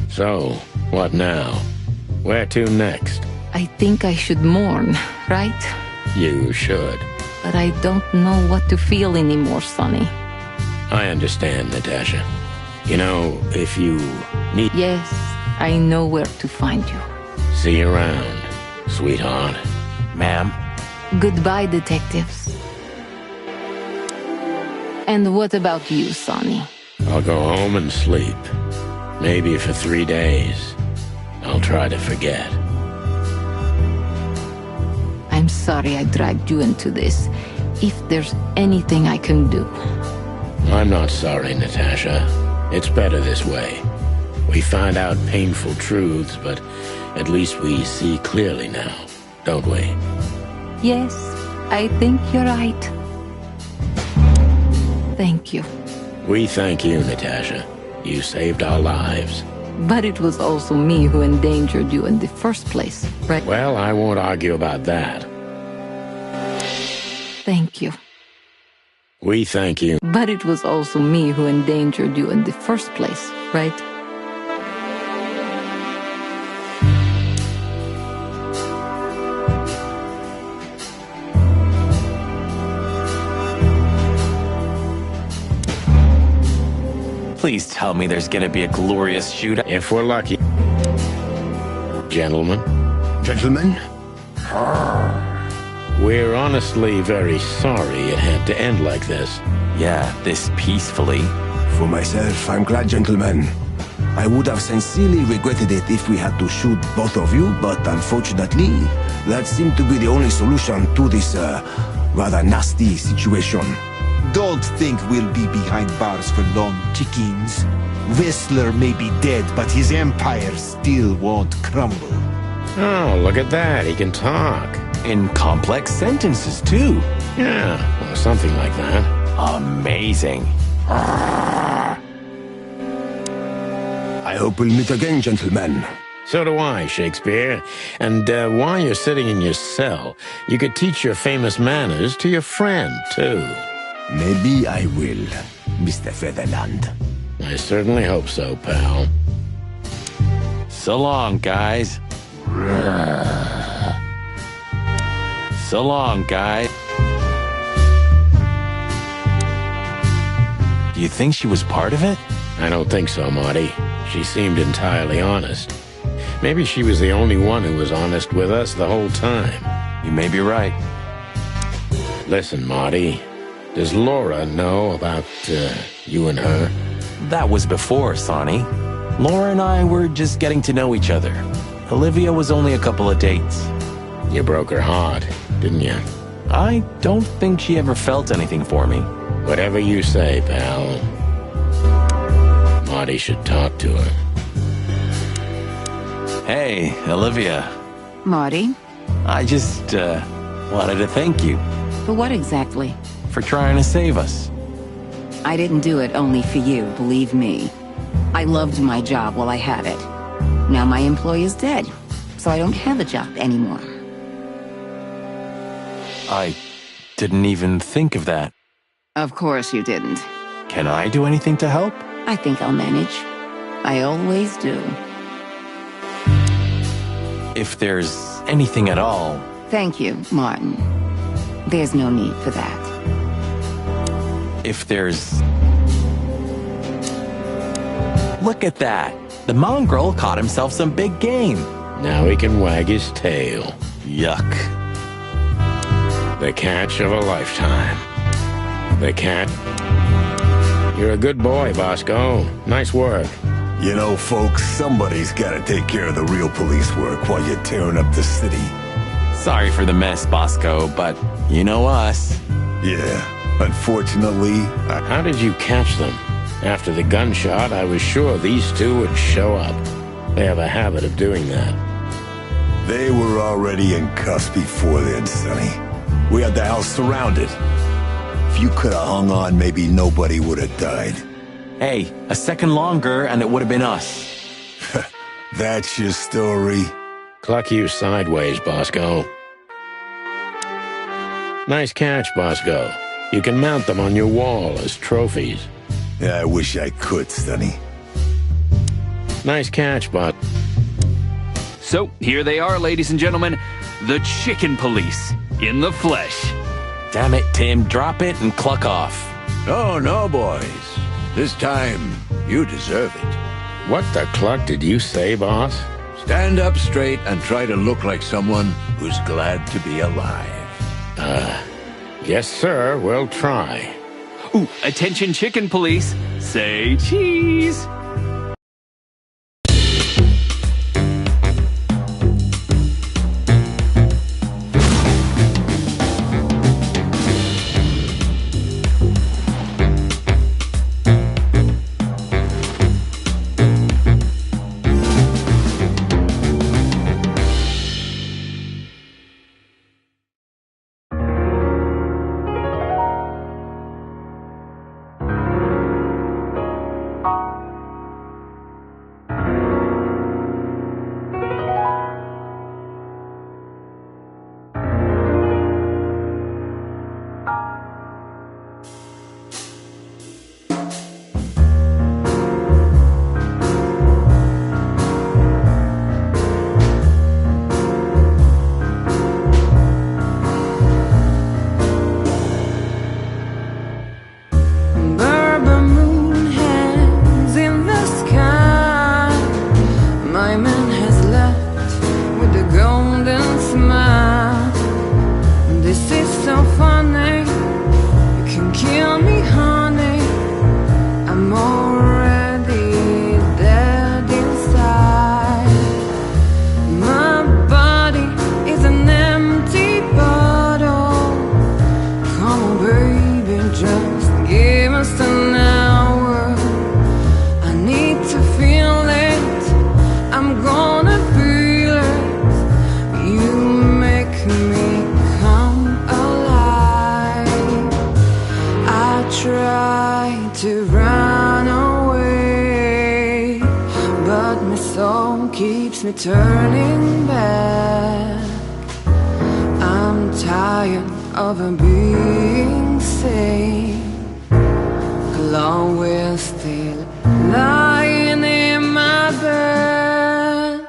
So, what now? Where to next? I think I should mourn, right? You should. But I don't know what to feel anymore, Sonny. I understand, Natasha. You know, if you need... Yes, I know where to find you. See you around, sweetheart. Ma'am? Goodbye, detectives. And what about you, Sonny? I'll go home and sleep. Maybe for 3 days. I'll try to forget. I'm sorry I dragged you into this. If there's anything I can do... I'm not sorry, Natasha. It's better this way. We find out painful truths, but at least we see clearly now, don't we? Yes, I think you're right. Thank you. We thank you, Natasha. You saved our lives. But it was also me who endangered you in the first place, right? Well, I won't argue about that. Thank you. We thank you. But it was also me who endangered you in the first place, right? Please tell me there's gonna be a glorious shootout. If we're lucky. Gentlemen. Gentlemen? We're honestly very sorry it had to end like this. Yeah, this peacefully. For myself, I'm glad, gentlemen. I would have sincerely regretted it if we had to shoot both of you, but unfortunately, that seemed to be the only solution to this, rather nasty situation. Don't think we'll be behind bars for long, chickens. Whistler may be dead, but his empire still won't crumble. Oh, look at that. He can talk. In complex sentences, too. Yeah, or something like that. Amazing. I hope we'll meet again, gentlemen. So do I, Shakespeare. And while you're sitting in your cell, you could teach your famous manners to your friend, too. Maybe I will, Mr. Featherland. I certainly hope so, pal. So long, guys. So long, guys. Do you think she was part of it? I don't think so, Marty. She seemed entirely honest. Maybe she was the only one who was honest with us the whole time. You may be right. Listen, Marty. Does Laura know about, you and her? That was before, Sonny. Laura and I were just getting to know each other. Olivia was only a couple of dates. You broke her heart, didn't you? I don't think she ever felt anything for me. Whatever you say, pal. Marty should talk to her. Hey, Olivia. Marty? I just, wanted to thank you. For what exactly? For trying to save us. I didn't do it only for you, believe me. I loved my job while I had it. Now my employee is dead, so I don't have a job anymore. I didn't even think of that. Of course you didn't. Can I do anything to help? I think I'll manage. I always do. If there's anything at all... Thank you, Martin. There's no need for that. If there's... Look at that! The mongrel caught himself some big game. Now he can wag his tail. Yuck. The catch of a lifetime. The cat... You're a good boy, Bosco. Nice work. You know, folks, somebody's gotta take care of the real police work while you're tearing up the city. Sorry for the mess, Bosco, but you know us. Yeah, unfortunately, How did you catch them? After the gunshot, I was sure these two would show up. They have a habit of doing that. They were already in cuffs before then, Sonny. We had the house surrounded. If you could have hung on, maybe nobody would have died. Hey, a second longer and it would have been us. That's your story? Cluck you sideways, Bosco. Nice catch, Bosco. You can mount them on your wall as trophies. Yeah, I wish I could, Sonny. Nice catch, Bos. So, here they are, ladies and gentlemen. The Chicken Police, in the flesh. Damn it, Tim, drop it and cluck off. Oh, no, boys. This time, You deserve it. What the cluck did you say, boss? Stand up straight and try to look like someone who's glad to be alive. Yes, sir, we'll try. Ooh, attention chicken police. Say cheese. Keeps me turning back. I'm tired of being sane. Alone we're still lying in my bed.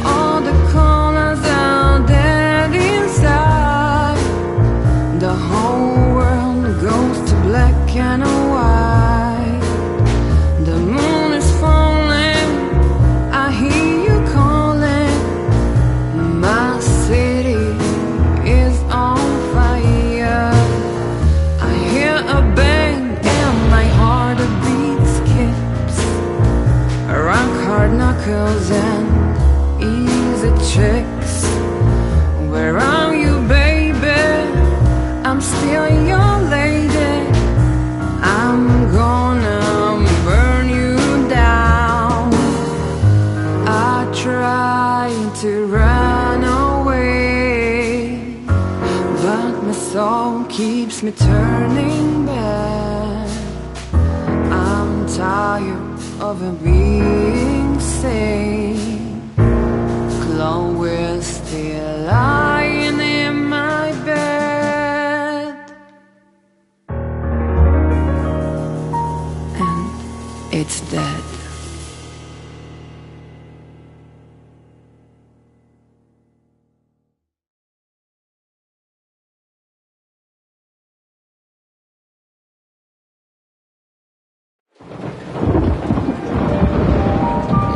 All the colors are dead inside. The whole goes to black and white. The moon is falling, I hear you calling. My city is on fire. I hear a bang and my heartbeat skips. Rock hard knuckles and easy checks. Where are you, baby? I'm still your lady. I'm gonna burn you down. I try to run away, but my soul keeps me turning back. I'm tired of being sane. Clone, we're still lying in my bed. It's dead.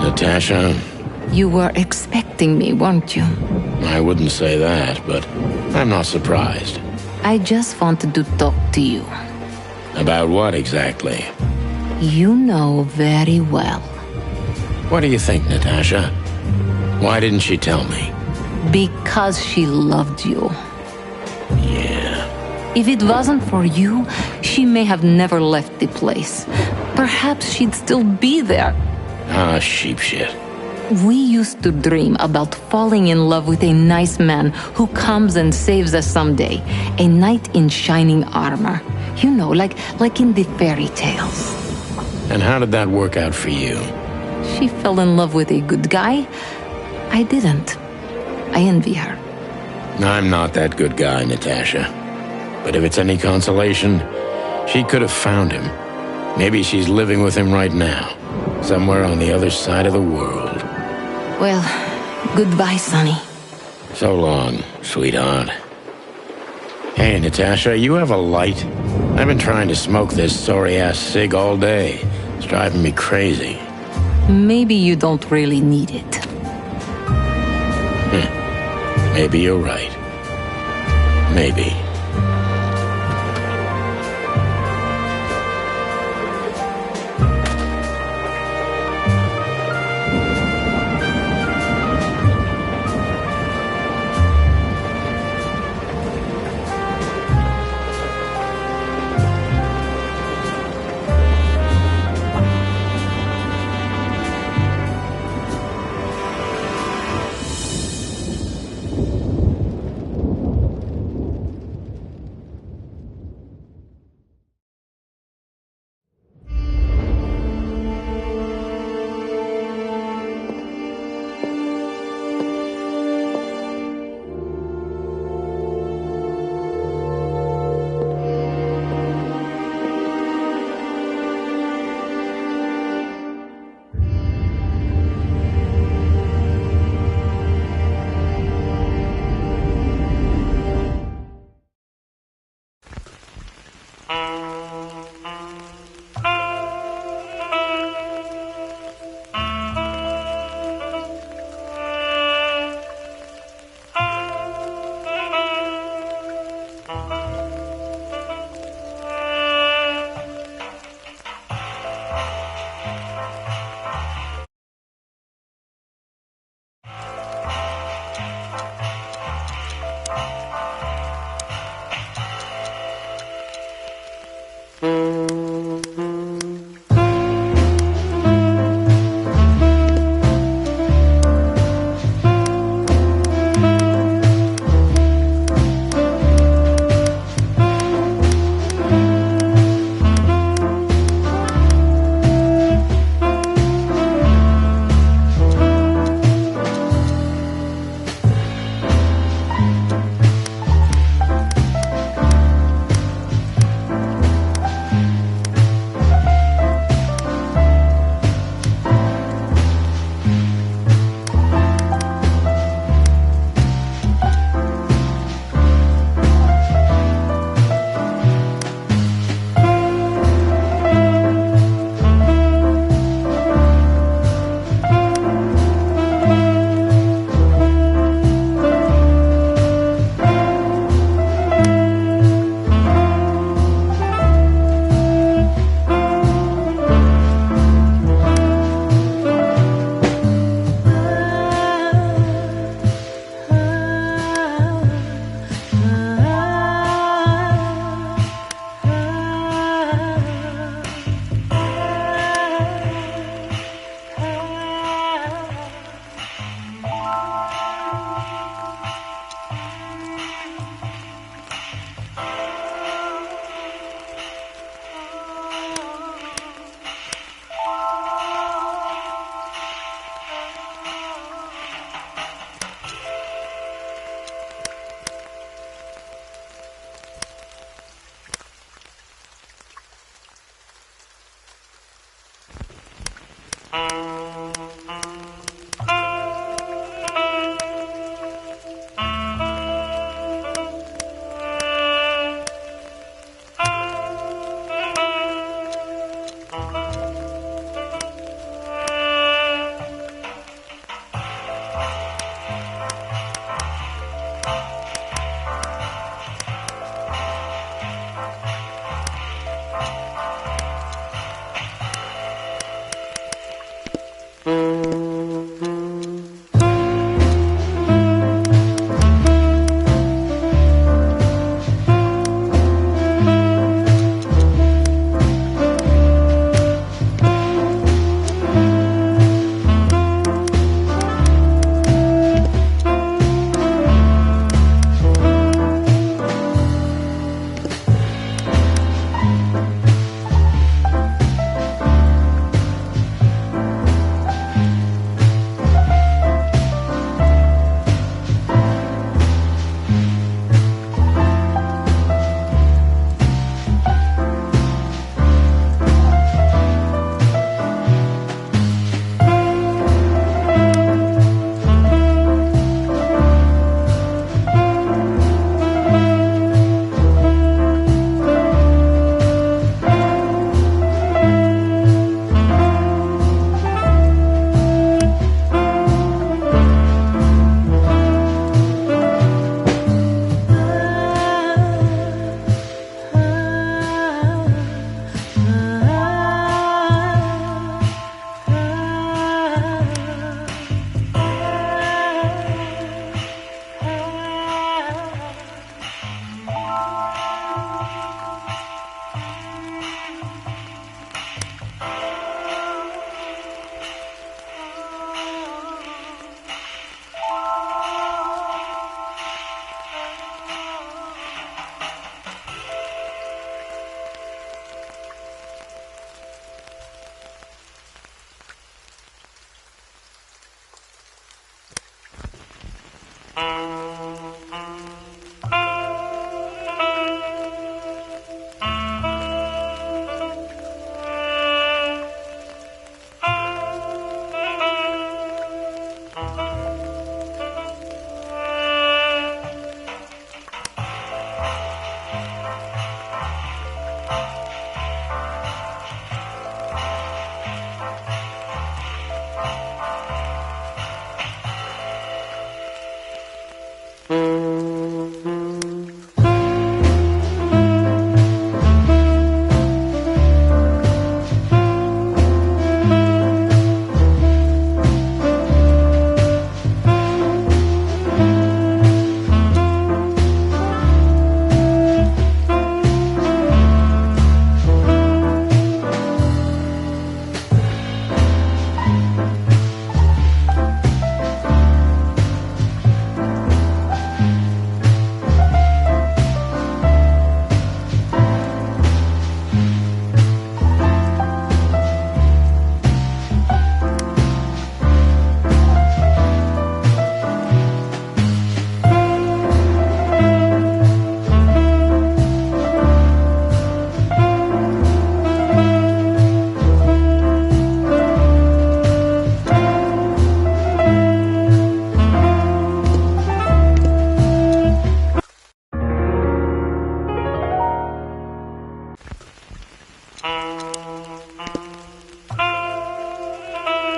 Natasha? You were expecting me, weren't you? I wouldn't say that, but I'm not surprised. I just wanted to talk to you. About what exactly? You know very well. What do you think, Natasha? Why didn't she tell me? Because she loved you. Yeah. If it wasn't for you, she may have never left the place. Perhaps she'd still be there. Ah, sheep shit. We used to dream about falling in love with a nice man who comes and saves us someday. A knight in shining armor. You know, like in the fairy tales. And how did that work out for you? She fell in love with a good guy. I didn't. I envy her. I'm not that good guy, Natasha. But if it's any consolation, she could have found him. Maybe she's living with him right now, somewhere on the other side of the world. Well, goodbye, Sonny. So long, sweetheart. Hey, Natasha, you have a light? I've been trying to smoke this sorry-ass cig all day. It's driving me crazy. Maybe you don't really need it. Maybe you're right. Maybe. Mm-hmm.